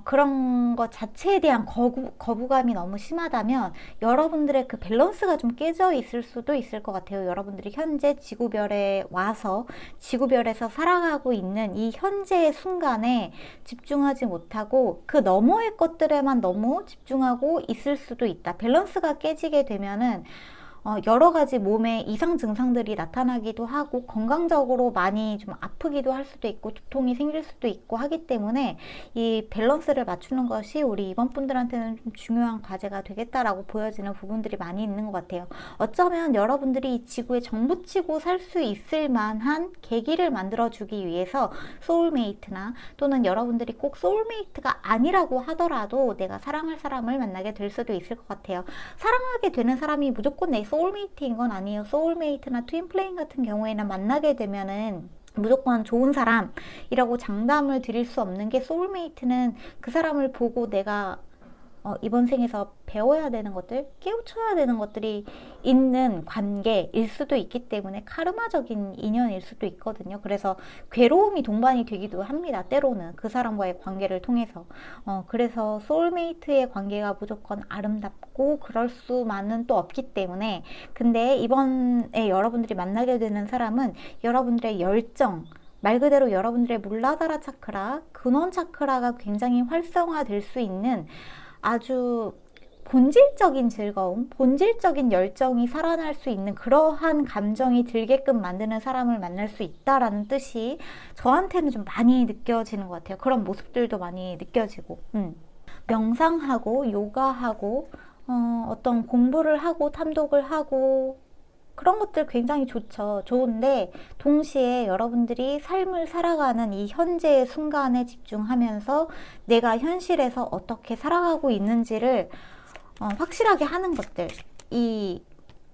[SPEAKER 1] 그런 것 자체에 대한 거부감이 너무 심하다면, 여러분들의 그 밸런스가 좀 깨져 있을 수도 있을 것 같아요. 여러분들이 현재 지구별에 와서 지구별에서 살아가고 있는 이 현재의 순간에 집중하지 못하고 그 너머의 것들에만 너무 집중하고 있을 수도 있다. 밸런스가 깨지게 되면은 여러 가지 몸의 이상 증상들이 나타나기도 하고, 건강적으로 많이 좀 아프기도 할 수도 있고, 두통이 생길 수도 있고 하기 때문에, 이 밸런스를 맞추는 것이 우리 이번 분들한테는 좀 중요한 과제가 되겠다라고 보여지는 부분들이 많이 있는 것 같아요. 어쩌면 여러분들이 이 지구에 정붙이고 살 수 있을 만한 계기를 만들어주기 위해서 소울메이트나, 또는 여러분들이 꼭 소울메이트가 아니라고 하더라도 내가 사랑할 사람을 만나게 될 수도 있을 것 같아요. 사랑하게 되는 사람이 무조건 내 소울메이트인 건 아니에요. 소울메이트나 트윈플레임 같은 경우에는 만나게 되면은 무조건 좋은 사람이라고 장담을 드릴 수 없는 게, 소울메이트는 그 사람을 보고 내가 이번 생에서 배워야 되는 것들, 깨우쳐야 되는 것들이 있는 관계일 수도 있기 때문에 카르마적인 인연일 수도 있거든요. 그래서 괴로움이 동반이 되기도 합니다. 때로는 그 사람과의 관계를 통해서. 그래서 소울메이트의 관계가 무조건 아름답고 그럴 수만은 또 없기 때문에, 근데 이번에 여러분들이 만나게 되는 사람은 여러분들의 열정, 말 그대로 여러분들의 물라다라 차크라, 근원 차크라가 굉장히 활성화될 수 있는 아주 본질적인 즐거움, 본질적인 열정이 살아날 수 있는 그러한 감정이 들게끔 만드는 사람을 만날 수 있다라는 뜻이 저한테는 좀 많이 느껴지는 것 같아요. 그런 모습들도 많이 느껴지고, 명상하고 요가하고 어떤 공부를 하고 탐독을 하고 그런 것들 굉장히 좋죠. 좋은데 동시에 여러분들이 삶을 살아가는 이 현재의 순간에 집중하면서 내가 현실에서 어떻게 살아가고 있는지를 확실하게 하는 것들, 이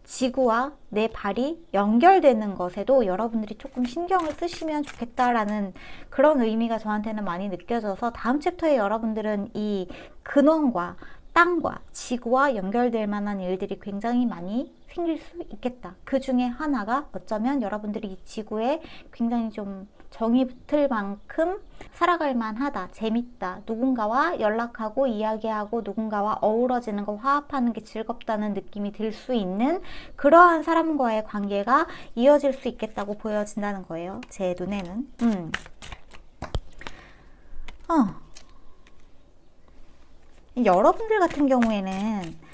[SPEAKER 1] 지구와 내 발이 연결되는 것에도 여러분들이 조금 신경을 쓰시면 좋겠다라는 그런 의미가 저한테는 많이 느껴져서 다음 챕터에 여러분들은 이 근원과 땅과 지구와 연결될 만한 일들이 굉장히 많이 생길 수 있겠다. 그 중에 하나가 어쩌면 여러분들이 이 지구에 굉장히 좀 정이 붙을 만큼 살아갈 만하다, 재밌다, 누군가와 연락하고 이야기하고 누군가와 어우러지는 거, 화합하는 게 즐겁다는 느낌이 들 수 있는 그러한 사람과의 관계가 이어질 수 있겠다고 보여진다는 거예요. 제 눈에는. 여러분들 같은 경우에는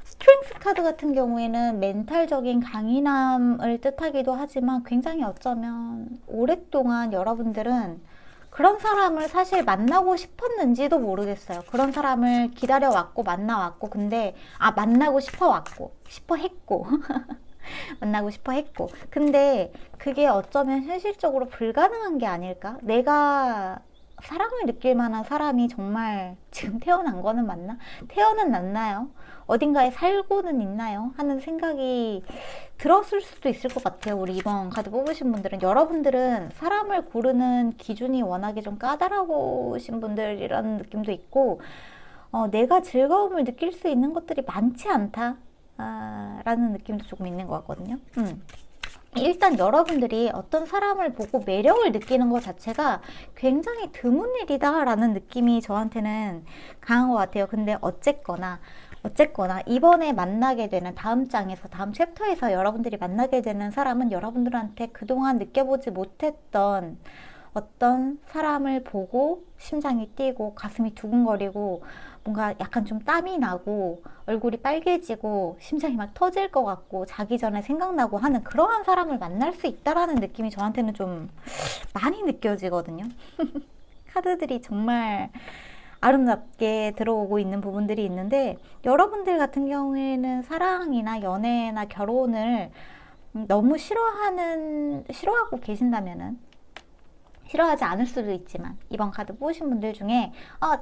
[SPEAKER 1] 스트렝스 카드 같은 경우에는 멘탈적인 강인함을 뜻하기도 하지만 굉장히 어쩌면 오랫동안 여러분들은 그런 사람을 사실 만나고 싶었는지도 모르겠어요. 그런 사람을 기다려왔고 만나왔고 근데 만나고 싶어 했고 만나고 싶어 했고 근데 그게 어쩌면 현실적으로 불가능한 게 아닐까? 내가 사랑을 느낄 만한 사람이 정말 지금 태어난 거는 맞나? 태어는 났나요? 어딘가에 살고는 있나요? 하는 생각이 들었을 수도 있을 것 같아요. 우리 이번 카드 뽑으신 분들은. 여러분들은 사람을 고르는 기준이 워낙에 좀 까다로우신 분들이라는 느낌도 있고 내가 즐거움을 느낄 수 있는 것들이 많지 않다 라는 느낌도 조금 있는 것 같거든요. 일단 여러분들이 어떤 사람을 보고 매력을 느끼는 것 자체가 굉장히 드문 일이다 라는 느낌이 저한테는 강한 것 같아요. 근데 어쨌거나 이번에 만나게 되는 다음 장에서 다음 챕터에서 여러분들이 만나게 되는 사람은 여러분들한테 그동안 느껴보지 못했던 어떤 사람을 보고 심장이 뛰고 가슴이 두근거리고 뭔가 약간 좀 땀이 나고 얼굴이 빨개지고 심장이 막 터질 것 같고 자기 전에 생각나고 하는 그러한 사람을 만날 수 있다라는 느낌이 저한테는 좀 많이 느껴지거든요. 카드들이 정말 아름답게 들어오고 있는 부분들이 있는데 여러분들 같은 경우에는 사랑이나 연애나 결혼을 너무 싫어하고 계신다면은 싫어하지 않을 수도 있지만 이번 카드 뽑으신 분들 중에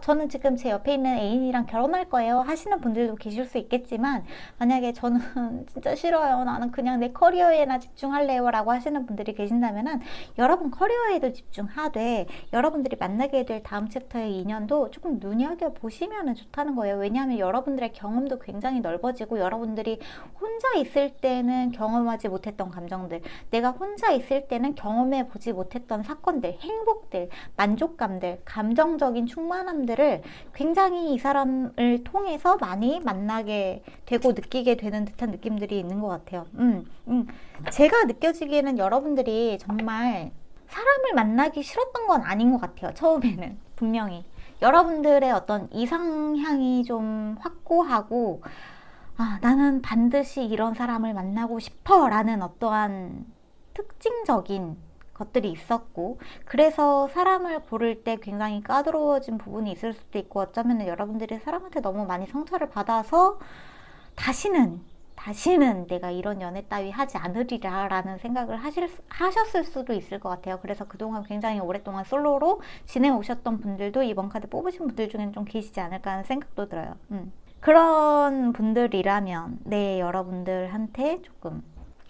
[SPEAKER 1] 저는 지금 제 옆에 있는 애인이랑 결혼할 거예요 하시는 분들도 계실 수 있겠지만 만약에 저는 진짜 싫어요 나는 그냥 내 커리어에나 집중할래요 라고 하시는 분들이 계신다면은 여러분 커리어에도 집중하되 여러분들이 만나게 될 다음 챕터의 인연도 조금 눈여겨보시면 좋다는 거예요. 왜냐하면 여러분들의 경험도 굉장히 넓어지고 여러분들이 혼자 있을 때는 경험하지 못했던 감정들, 내가 혼자 있을 때는 경험해보지 못했던 사건들, 행복들, 만족감들, 감정적인 충만함들을 굉장히 이 사람을 통해서 많이 만나게 되고 느끼게 되는 듯한 느낌들이 있는 것 같아요. 제가 느껴지기에는 여러분들이 정말 사람을 만나기 싫었던 건 아닌 것 같아요. 처음에는 분명히 여러분들의 어떤 이상향이 좀 확고하고 나는 반드시 이런 사람을 만나고 싶어 라는 어떠한 특징적인 것들이 있었고 그래서 사람을 고를 때 굉장히 까다로워진 부분이 있을 수도 있고 어쩌면 여러분들이 사람한테 너무 많이 상처를 받아서 다시는 내가 이런 연애 따위 하지 않으리라 라는 생각을 하셨을 수도 있을 것 같아요. 그래서 그동안 굉장히 오랫동안 솔로로 지내오셨던 분들도 이번 카드 뽑으신 분들 중에는 좀 계시지 않을까 하는 생각도 들어요. 그런 분들이라면 여러분들한테 조금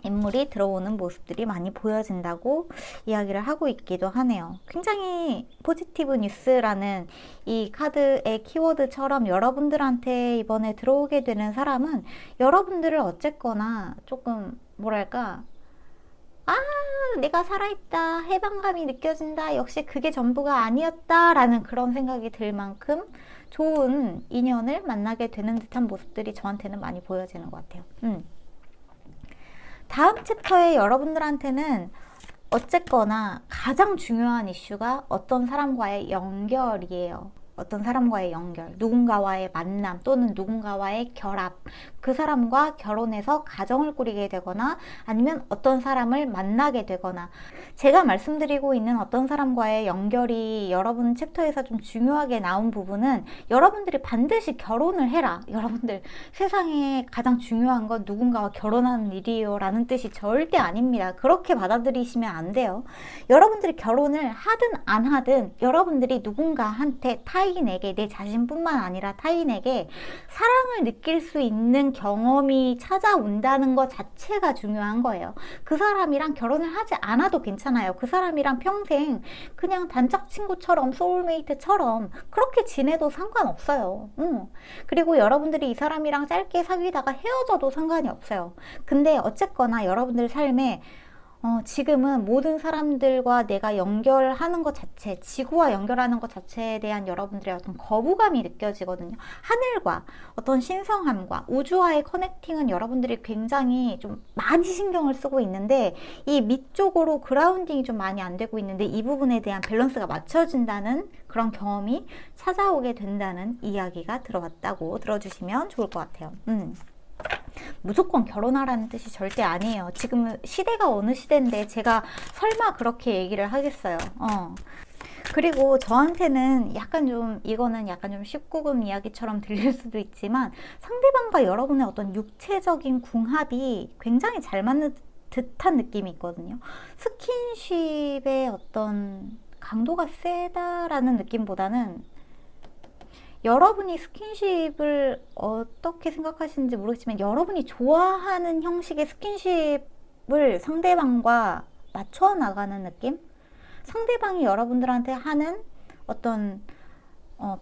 [SPEAKER 1] 인물이 들어오는 모습들이 많이 보여진다고 이야기를 하고 있기도 하네요. 굉장히 포지티브 뉴스라는 이 카드의 키워드처럼 여러분들한테 이번에 들어오게 되는 사람은 여러분들을 어쨌거나 조금 뭐랄까 내가 살아있다, 해방감이 느껴진다, 역시 그게 전부가 아니었다 라는 그런 생각이 들 만큼 좋은 인연을 만나게 되는 듯한 모습들이 저한테는 많이 보여지는 것 같아요. 다음 챕터에 여러분들한테는 어쨌거나 가장 중요한 이슈가 어떤 사람과의 연결이에요. 어떤 사람과의 연결, 누군가와의 만남 또는 누군가와의 결합, 그 사람과 결혼해서 가정을 꾸리게 되거나 아니면 어떤 사람을 만나게 되거나, 제가 말씀드리고 있는 어떤 사람과의 연결이 여러분 챕터에서 좀 중요하게 나온 부분은 여러분들이 반드시 결혼을 해라, 여러분들 세상에 가장 중요한 건 누군가와 결혼하는 일이에요 라는 뜻이 절대 아닙니다. 그렇게 받아들이시면 안 돼요. 여러분들이 결혼을 하든 안 하든 여러분들이 누군가한테, 타인에게, 내 자신뿐만 아니라 타인에게 사랑을 느낄 수 있는 경험이 찾아온다는 것 자체가 중요한 거예요. 그 사람이랑 결혼을 하지 않아도 괜찮아요. 그 사람이랑 평생 그냥 단짝 친구처럼, 소울메이트처럼 그렇게 지내도 상관없어요. 그리고 여러분들이 이 사람이랑 짧게 사귀다가 헤어져도 상관이 없어요. 근데 어쨌거나 여러분들 삶에 지금은 모든 사람들과 내가 연결하는 것 자체, 지구와 연결하는 것 자체에 대한 여러분들의 어떤 거부감이 느껴지거든요. 하늘과 어떤 신성함과 우주와의 커넥팅은 여러분들이 굉장히 좀 많이 신경을 쓰고 있는데, 이 밑쪽으로 그라운딩이 좀 많이 안 되고 있는데, 이 부분에 대한 밸런스가 맞춰진다는 그런 경험이 찾아오게 된다는 이야기가 들어왔다고 들어주시면 좋을 것 같아요. 무조건 결혼하라는 뜻이 절대 아니에요. 지금 시대가 어느 시대인데 제가 설마 그렇게 얘기를 하겠어요. 그리고 저한테는 약간 좀, 이거는 약간 좀 19금 이야기처럼 들릴 수도 있지만, 상대방과 여러분의 어떤 육체적인 궁합이 굉장히 잘 맞는 듯한 느낌이 있거든요. 스킨십의 어떤 강도가 세다라는 느낌보다는, 여러분이 스킨십을 어떻게 생각하시는지 모르겠지만 여러분이 좋아하는 형식의 스킨십을 상대방과 맞춰 나가는 느낌? 상대방이 여러분들한테 하는 어떤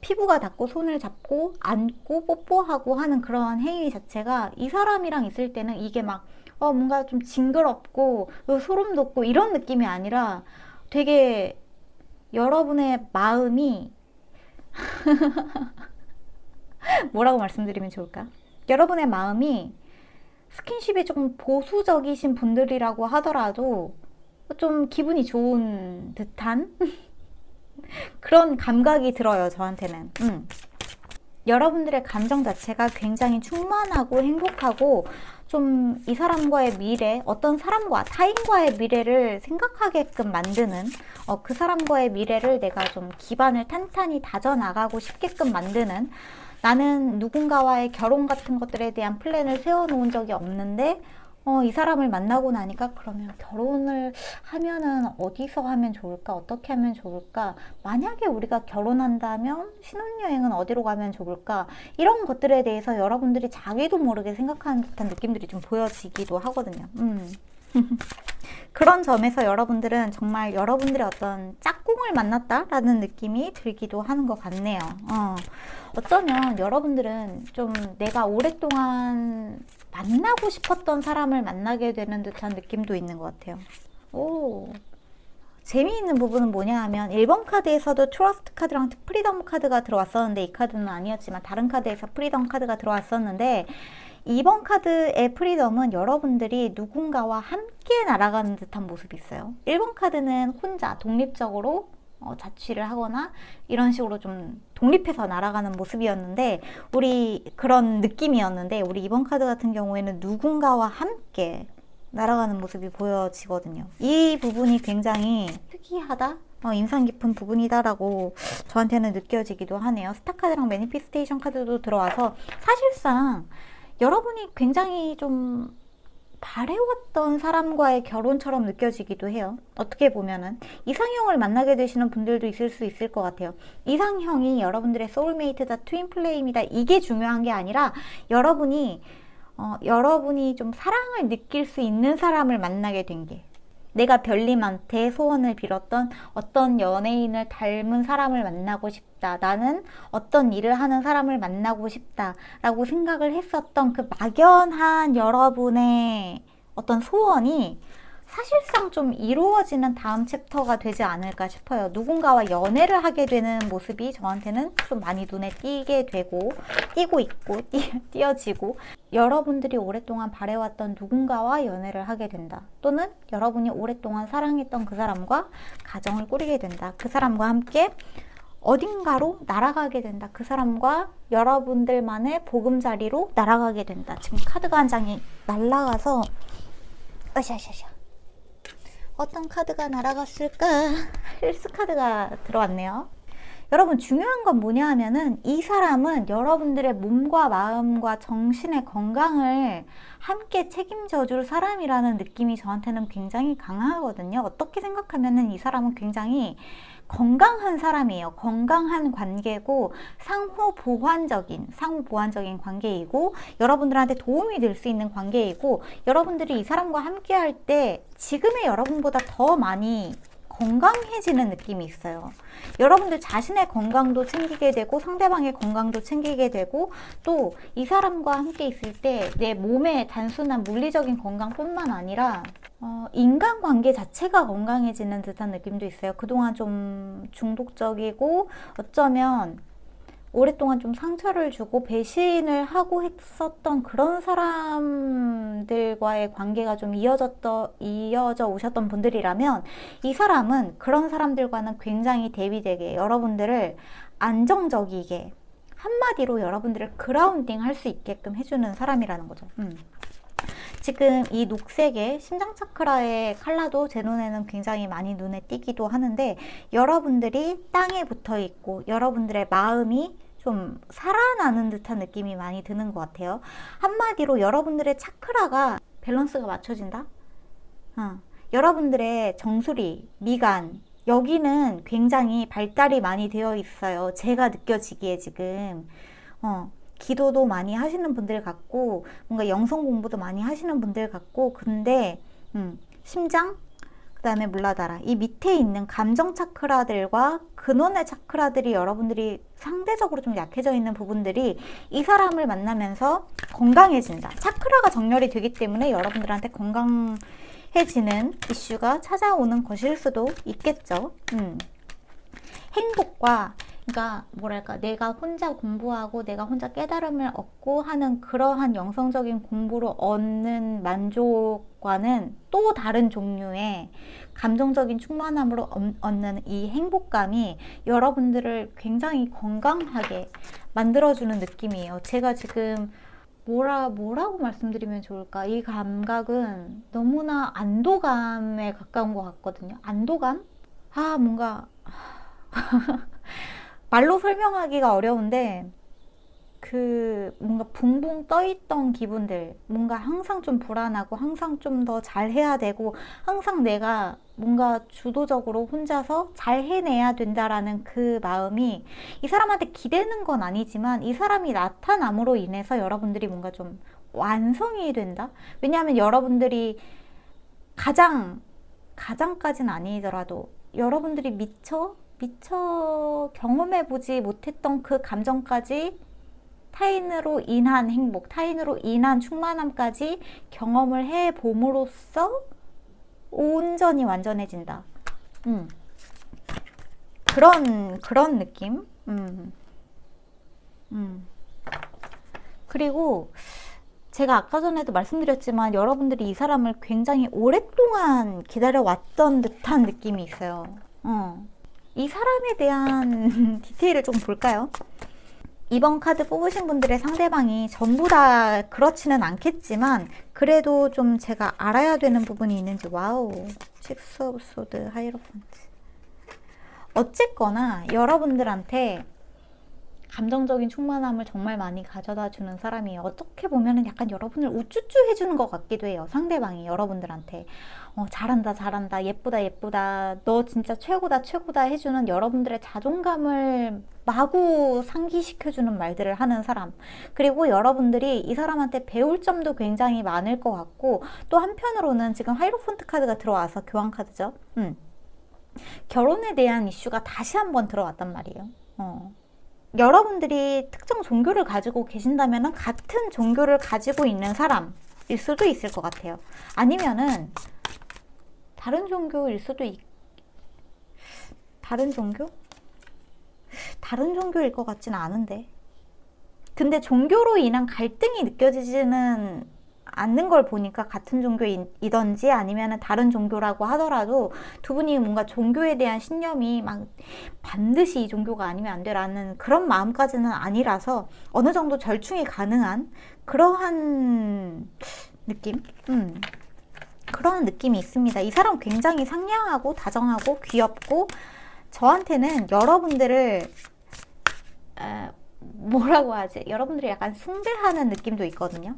[SPEAKER 1] 피부가 닿고 손을 잡고 안고 뽀뽀하고 하는 그런 행위 자체가 이 사람이랑 있을 때는 이게 막 뭔가 좀 징그럽고 소름 돋고 이런 느낌이 아니라, 되게 여러분의 마음이 뭐라고 말씀드리면 좋을까? 여러분의 마음이 스킨십이 조금 보수적이신 분들이라고 하더라도 좀 기분이 좋은 듯한 그런 감각이 들어요, 저한테는. 여러분들의 감정 자체가 굉장히 충만하고 행복하고, 좀 이 사람과의 미래, 어떤 사람과, 타인과의 미래를 생각하게끔 만드는, 그 사람과의 미래를 내가 좀 기반을 탄탄히 다져나가고 싶게끔 만드는, 나는 누군가와의 결혼 같은 것들에 대한 플랜을 세워놓은 적이 없는데 이 사람을 만나고 나니까, 그러면 결혼을 하면은 어디서 하면 좋을까? 어떻게 하면 좋을까? 만약에 우리가 결혼한다면 신혼여행은 어디로 가면 좋을까? 이런 것들에 대해서 여러분들이 자기도 모르게 생각하는 듯한 느낌들이 좀 보여지기도 하거든요. 그런 점에서 여러분들은 정말 여러분들의 어떤 짝꿍을 만났다라는 느낌이 들기도 하는 것 같네요. 어쩌면 여러분들은 좀 내가 오랫동안 만나고 싶었던 사람을 만나게 되는 듯한 느낌도 있는 것 같아요. 재미있는 부분은 뭐냐 하면, 1번 카드에서도 트러스트 카드랑 프리덤 카드가 들어왔었는데, 이 카드는 아니었지만 다른 카드에서 프리덤 카드가 들어왔었는데, 2번 카드의 프리덤은 여러분들이 누군가와 함께 날아가는 듯한 모습이 있어요. 1번 카드는 혼자 독립적으로 자취를 하거나 이런 식으로 좀 독립해서 날아가는 모습이었는데, 그런 느낌이었는데, 우리 2번 카드 같은 경우에는 누군가와 함께 날아가는 모습이 보여지거든요. 이 부분이 굉장히 특이하다? 인상 깊은 부분이다라고 저한테는 느껴지기도 하네요. 스타 카드랑 매니피스테이션 카드도 들어와서, 사실상 여러분이 굉장히 좀 바래왔던 사람과의 결혼처럼 느껴지기도 해요. 어떻게 보면은 이상형을 만나게 되시는 분들도 있을 수 있을 것 같아요. 이상형이 여러분들의 소울메이트다, 트윈 플레임이다, 이게 중요한 게 아니라, 여러분이 좀 사랑을 느낄 수 있는 사람을 만나게 된 게, 내가 별님한테 소원을 빌었던 어떤 연예인을 닮은 사람을 만나고 싶다, 나는 어떤 일을 하는 사람을 만나고 싶다 라고 생각을 했었던 그 막연한 여러분의 어떤 소원이 사실상 좀 이루어지는 다음 챕터가 되지 않을까 싶어요. 누군가와 연애를 하게 되는 모습이 저한테는 좀 많이 눈에 띄고 있고 띄어지고, 여러분들이 오랫동안 바래왔던 누군가와 연애를 하게 된다, 또는 여러분이 오랫동안 사랑했던 그 사람과 가정을 꾸리게 된다, 그 사람과 함께 어딘가로 날아가게 된다. 그 사람과 여러분들만의 보금자리로 날아가게 된다. 지금 카드가 한 장이 날아가서 으쌰으쌰. 어떤 카드가 날아갔을까? 힐스 카드가 들어왔네요. 여러분 중요한 건 뭐냐 하면은 이 사람은 여러분들의 몸과 마음과 정신의 건강을 함께 책임져 줄 사람이라는 느낌이 저한테는 굉장히 강하거든요. 어떻게 생각하면은 이 사람은 굉장히 건강한 사람이에요. 건강한 관계고 상호 보완적인 관계이고 여러분들한테 도움이 될 수 있는 관계이고 여러분들이 이 사람과 함께 할 때 지금의 여러분보다 더 많이 건강해지는 느낌이 있어요. 여러분들 자신의 건강도 챙기게 되고 상대방의 건강도 챙기게 되고 또 이 사람과 함께 있을 때 내 몸의 단순한 물리적인 건강뿐만 아니라 인간관계 자체가 건강해지는 듯한 느낌도 있어요. 그동안 좀 중독적이고 어쩌면 오랫동안 좀 상처를 주고 배신을 하고 했었던 그런 사람들과의 관계가 좀 이어져 오셨던 분들이라면 이 사람은 그런 사람들과는 굉장히 대비되게 여러분들을 안정적이게 한마디로 여러분들을 그라운딩 할 수 있게끔 해주는 사람이라는 거죠. 지금 이 녹색의 심장차크라의 컬러도 제 눈에는 굉장히 많이 눈에 띄기도 하는데 여러분들이 땅에 붙어 있고 여러분들의 마음이 좀 살아나는 듯한 느낌이 많이 드는 것 같아요. 한마디로 여러분들의 차크라가 밸런스가 맞춰진다? 여러분들의 정수리, 미간 여기는 굉장히 발달이 많이 되어 있어요. 제가 느껴지기에 지금 기도도 많이 하시는 분들 같고 뭔가 영성 공부도 많이 하시는 분들 같고 근데 심장 그 다음에 물라다라 이 밑에 있는 감정 차크라들과 근원의 차크라들이 여러분들이 상대적으로 좀 약해져 있는 부분들이 이 사람을 만나면서 건강해진다. 차크라가 정렬이 되기 때문에 여러분들한테 건강해지는 이슈가 찾아오는 것일 수도 있겠죠. 행복과 그러니까 뭐랄까 내가 혼자 공부하고 내가 혼자 깨달음을 얻고 하는 그러한 영성적인 공부로 얻는 만족과는 또 다른 종류의 감정적인 충만함으로 얻는 이 행복감이 여러분들을 굉장히 건강하게 만들어주는 느낌이에요. 제가 지금 뭐라고 말씀드리면 좋을까? 이 감각은 너무나 안도감에 가까운 것 같거든요. 안도감? 뭔가 말로 설명하기가 어려운데 뭔가 붕붕 떠있던 기분들 뭔가 항상 좀 불안하고 항상 좀 더 잘해야 되고 항상 내가 뭔가 주도적으로 혼자서 잘 해내야 된다라는 그 마음이 이 사람한테 기대는 건 아니지만 이 사람이 나타남으로 인해서 여러분들이 뭔가 좀 완성이 된다? 왜냐하면 여러분들이 가장까지는 아니더라도 여러분들이 미처 경험해보지 못했던 그 감정까지 타인으로 인한 행복, 타인으로 인한 충만함까지 경험을 해봄으로써 온전히 완전해진다. 그런 느낌? 그리고 제가 아까 전에도 말씀드렸지만 여러분들이 이 사람을 굉장히 오랫동안 기다려왔던 듯한 느낌이 있어요. 이 사람에 대한 디테일을 좀 볼까요? 이번 카드 뽑으신 분들의 상대방이 전부 다 그렇지는 않겠지만 그래도 좀 제가 알아야 되는 부분이 있는지 와우 식스 오브 소드 하이로펀트 어쨌거나 여러분들한테 감정적인 충만함을 정말 많이 가져다 주는 사람이에요. 어떻게 보면은 약간 여러분을 우쭈쭈 해주는 것 같기도 해요. 상대방이 여러분들한테 잘한다 예쁘다 너 진짜 최고다 해주는 여러분들의 자존감을 마구 상기시켜주는 말들을 하는 사람. 그리고 여러분들이 이 사람한테 배울 점도 굉장히 많을 것 같고 또 한편으로는 지금 하이로폰트 카드가 들어와서 교환 카드죠. 결혼에 대한 이슈가 다시 한번 들어왔단 말이에요. 여러분들이 특정 종교를 가지고 계신다면 같은 종교를 가지고 있는 사람일 수도 있을 것 같아요. 아니면은 다른 종교일 수도 다른 종교? 다른 종교일 것 같지는 않은데 근데 종교로 인한 갈등이 느껴지지는 않는 걸 보니까 같은 종교이던지 아니면 다른 종교라고 하더라도 두 분이 뭔가 종교에 대한 신념이 막 반드시 이 종교가 아니면 안 돼라는 그런 마음까지는 아니라서 어느 정도 절충이 가능한 그러한 느낌? 그런 느낌이 있습니다. 이 사람 굉장히 상냥하고 다정하고 귀엽고 저한테는 여러분들을 뭐라고 하지? 여러분들이 약간 숭배하는 느낌도 있거든요.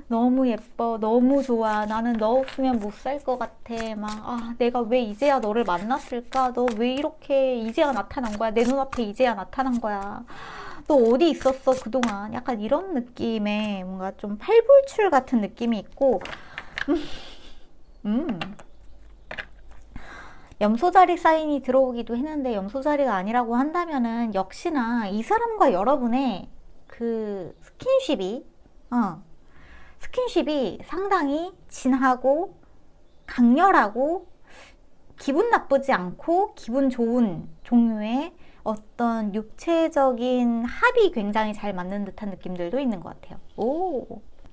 [SPEAKER 1] 너무 예뻐, 너무 좋아, 나는 너 없으면 못 살 것 같아, 막, 내가 왜 이제야 너를 만났을까? 너 왜 이렇게 이제야 나타난 거야? 내 눈앞에 이제야 나타난 거야? 너 어디 있었어, 그동안? 약간 이런 느낌의 뭔가 좀 팔불출 같은 느낌이 있고, 염소자리 사인이 들어오기도 했는데 염소자리가 아니라고 한다면은 역시나 이 사람과 여러분의 그 스킨십이 상당히 진하고 강렬하고 기분 나쁘지 않고 기분 좋은 종류의 어떤 육체적인 합이 굉장히 잘 맞는 듯한 느낌들도 있는 것 같아요.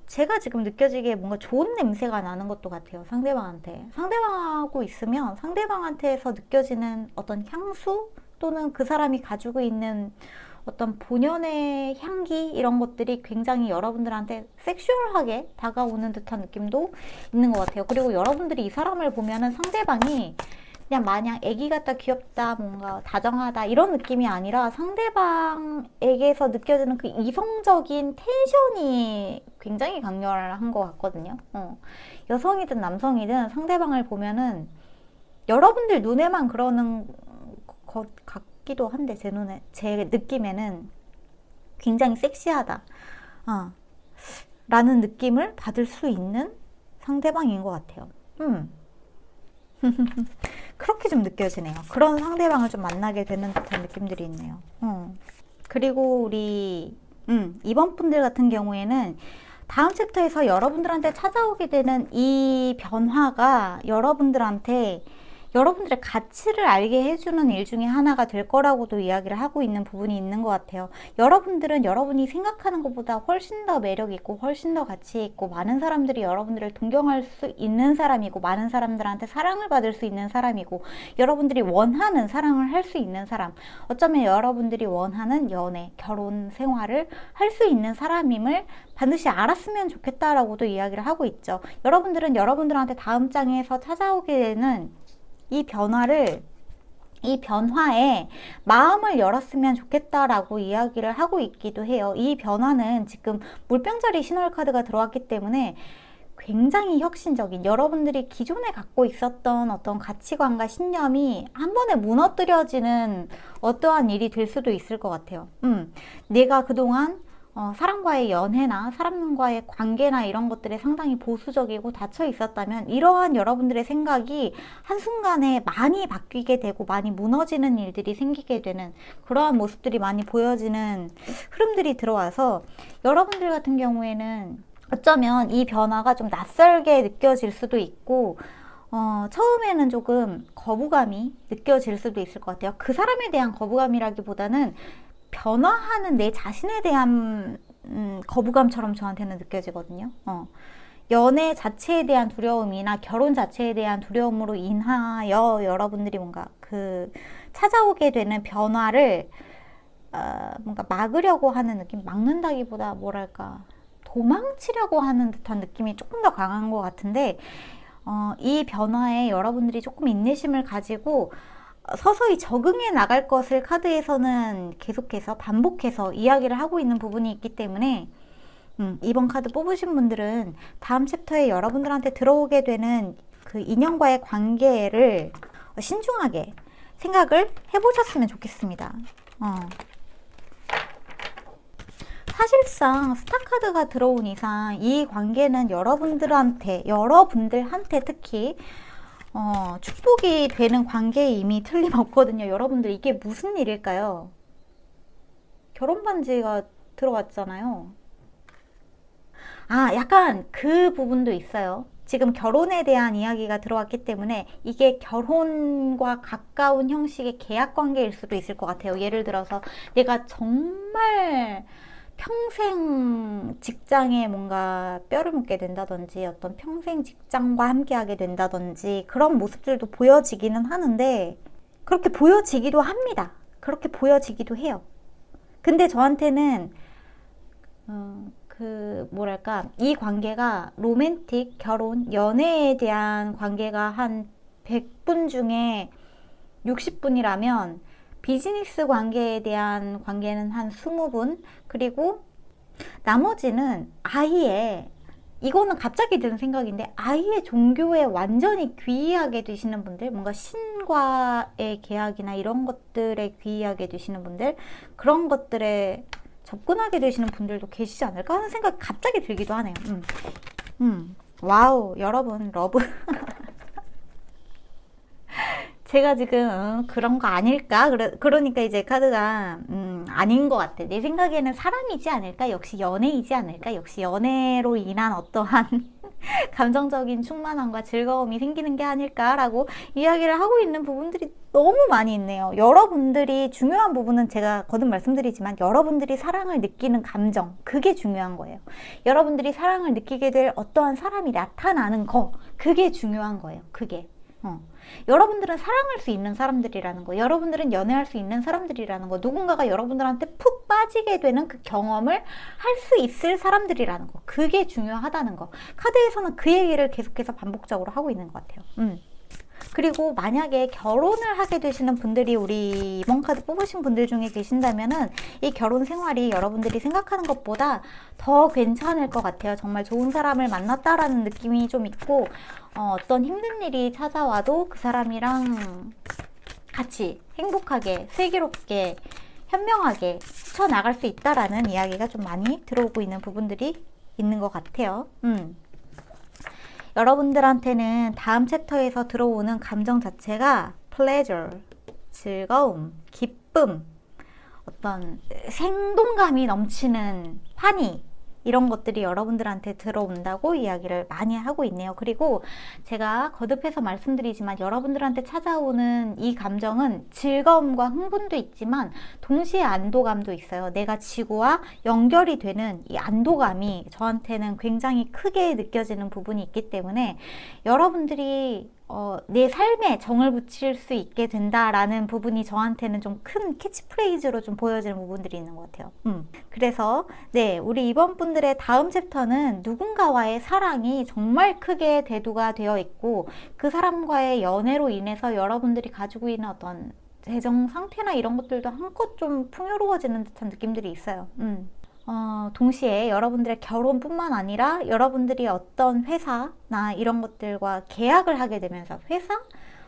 [SPEAKER 1] 제가 지금 느껴지기에 뭔가 좋은 냄새가 나는 것도 같아요. 상대방하고 있으면 상대방한테서 느껴지는 어떤 향수 또는 그 사람이 가지고 있는 어떤 본연의 향기 이런 것들이 굉장히 여러분들한테 섹슈얼하게 다가오는 듯한 느낌도 있는 것 같아요. 그리고 여러분들이 이 사람을 보면은 상대방이 그냥 마냥 애기 같다, 귀엽다, 뭔가 다정하다 이런 느낌이 아니라 상대방에게서 느껴지는 그 이성적인 텐션이 굉장히 강렬한 것 같거든요. 여성이든 남성이든 상대방을 보면은 여러분들 눈에만 그러는 것 같기도 한데 제 느낌에는 굉장히 섹시하다 라는 느낌을 받을 수 있는 상대방인 것 같아요. 그렇게 좀 느껴지네요. 그런 상대방을 좀 만나게 되는 듯한 느낌들이 있네요. 그리고 우리 이번 분들 같은 경우에는 다음 챕터에서 여러분들한테 찾아오게 되는 이 변화가 여러분들의 가치를 알게 해주는 일 중에 하나가 될 거라고도 이야기를 하고 있는 부분이 있는 것 같아요. 여러분들은 여러분이 생각하는 것보다 훨씬 더 매력 있고 훨씬 더 가치 있고 많은 사람들이 여러분들을 동경할 수 있는 사람이고 많은 사람들한테 사랑을 받을 수 있는 사람이고 여러분들이 원하는 사랑을 할 수 있는 사람, 어쩌면 여러분들이 원하는 연애, 결혼 생활을 할 수 있는 사람임을 반드시 알았으면 좋겠다라고도 이야기를 하고 있죠. 여러분들은 여러분들한테 다음 장에서 찾아오게 되는 이 변화에 마음을 열었으면 좋겠다라고 이야기를 하고 있기도 해요. 이 변화는 지금 물병자리 신월 카드가 들어왔기 때문에 굉장히 혁신적인, 여러분들이 기존에 갖고 있었던 어떤 가치관과 신념이 한 번에 무너뜨려지는 어떠한 일이 될 수도 있을 것 같아요. 내가 그동안 사람과의 연애나 사람과의 관계나 이런 것들에 상당히 보수적이고 닫혀 있었다면 이러한 여러분들의 생각이 한순간에 많이 바뀌게 되고 많이 무너지는 일들이 생기게 되는 그러한 모습들이 많이 보여지는 흐름들이 들어와서 여러분들 같은 경우에는 어쩌면 이 변화가 좀 낯설게 느껴질 수도 있고 처음에는 조금 거부감이 느껴질 수도 있을 것 같아요. 그 사람에 대한 거부감이라기보다는 변화하는 내 자신에 대한 거부감처럼 저한테는 느껴지거든요. 연애 자체에 대한 두려움이나 결혼 자체에 대한 두려움으로 인하여 여러분들이 뭔가 그 찾아오게 되는 변화를 뭔가 막으려고 하는 느낌, 막는다기보다 뭐랄까 도망치려고 하는 듯한 느낌이 조금 더 강한 것 같은데 이 변화에 여러분들이 조금 인내심을 가지고 서서히 적응해 나갈 것을 카드에서는 계속해서 반복해서 이야기를 하고 있는 부분이 있기 때문에 이번 카드 뽑으신 분들은 다음 챕터에 여러분들한테 들어오게 되는 그 인연과의 관계를 신중하게 생각을 해보셨으면 좋겠습니다. 사실상 스타카드가 들어온 이상 이 관계는 여러분들한테 특히 축복이 되는 관계에 이미 틀림없거든요. 여러분들 이게 무슨 일일까요? 결혼 반지가 들어왔잖아요. 약간 그 부분도 있어요. 지금 결혼에 대한 이야기가 들어왔기 때문에 이게 결혼과 가까운 형식의 계약 관계일 수도 있을 것 같아요. 예를 들어서 내가 정말 평생 직장에 뭔가 뼈를 묻게 된다든지 어떤 평생 직장과 함께 하게 된다든지 그런 모습들도 보여지기는 하는데 그렇게 보여지기도 합니다. 그렇게 보여지기도 해요. 근데 저한테는 뭐랄까 이 관계가 로맨틱, 결혼, 연애에 대한 관계가 한 100분 중에 60분이라면 비즈니스 관계에 대한 관계는 한 20분, 그리고 나머지는 아예, 이거는 갑자기 드는 생각인데, 아예 종교에 완전히 귀의하게 되시는 분들, 뭔가 신과의 계약이나 이런 것들에 귀의하게 되시는 분들, 그런 것들에 접근하게 되시는 분들도 계시지 않을까 하는 생각이 갑자기 들기도 하네요. 와우, 여러분, 러브. 제가 지금 그런 거 아닐까? 그러니까 이제 카드가 아닌 것 같아. 내 생각에는 사람이지 않을까? 역시 연애이지 않을까? 역시 연애로 인한 어떠한 감정적인 충만함과 즐거움이 생기는 게 아닐까라고 이야기를 하고 있는 부분들이 너무 많이 있네요. 여러분들이 중요한 부분은 제가 거듭 말씀드리지만 여러분들이 사랑을 느끼는 감정, 그게 중요한 거예요. 여러분들이 사랑을 느끼게 될 어떠한 사람이 나타나는 거, 그게 중요한 거예요. 그게. 여러분들은 사랑할 수 있는 사람들이라는 거, 여러분들은 연애할 수 있는 사람들이라는 거, 누군가가 여러분들한테 푹 빠지게 되는 그 경험을 할 수 있을 사람들이라는 거, 그게 중요하다는 거. 카드에서는 그 얘기를 계속해서 반복적으로 하고 있는 것 같아요. 그리고 만약에 결혼을 하게 되시는 분들이 우리 이번 카드 뽑으신 분들 중에 계신다면은 이 결혼 생활이 여러분들이 생각하는 것보다 더 괜찮을 것 같아요. 정말 좋은 사람을 만났다라는 느낌이 좀 있고 어떤 힘든 일이 찾아와도 그 사람이랑 같이 행복하게 슬기롭게 현명하게 헤쳐나갈 수 있다라는 이야기가 좀 많이 들어오고 있는 부분들이 있는 것 같아요. 여러분들한테는 다음 챕터에서 들어오는 감정 자체가 pleasure, 즐거움, 기쁨, 어떤 생동감이 넘치는 환희, 이런 것들이 여러분들한테 들어온다고 이야기를 많이 하고 있네요. 그리고 제가 거듭해서 말씀드리지만 여러분들한테 찾아오는 이 감정은 즐거움과 흥분도 있지만 동시에 안도감도 있어요. 내가 지구와 연결이 되는 이 안도감이 저한테는 굉장히 크게 느껴지는 부분이 있기 때문에 여러분들이 내 삶에 정을 붙일 수 있게 된다라는 부분이 저한테는 좀 큰 캐치프레이즈로 좀 보여지는 부분들이 있는 것 같아요. 그래서 네, 우리 이번 분들의 다음 챕터는 누군가와의 사랑이 정말 크게 대두가 되어 있고 그 사람과의 연애로 인해서 여러분들이 가지고 있는 어떤 재정 상태나 이런 것들도 한껏 좀 풍요로워지는 듯한 느낌들이 있어요. 동시에 여러분들의 결혼뿐만 아니라 여러분들이 어떤 회사나 이런 것들과 계약을 하게 되면서 회사?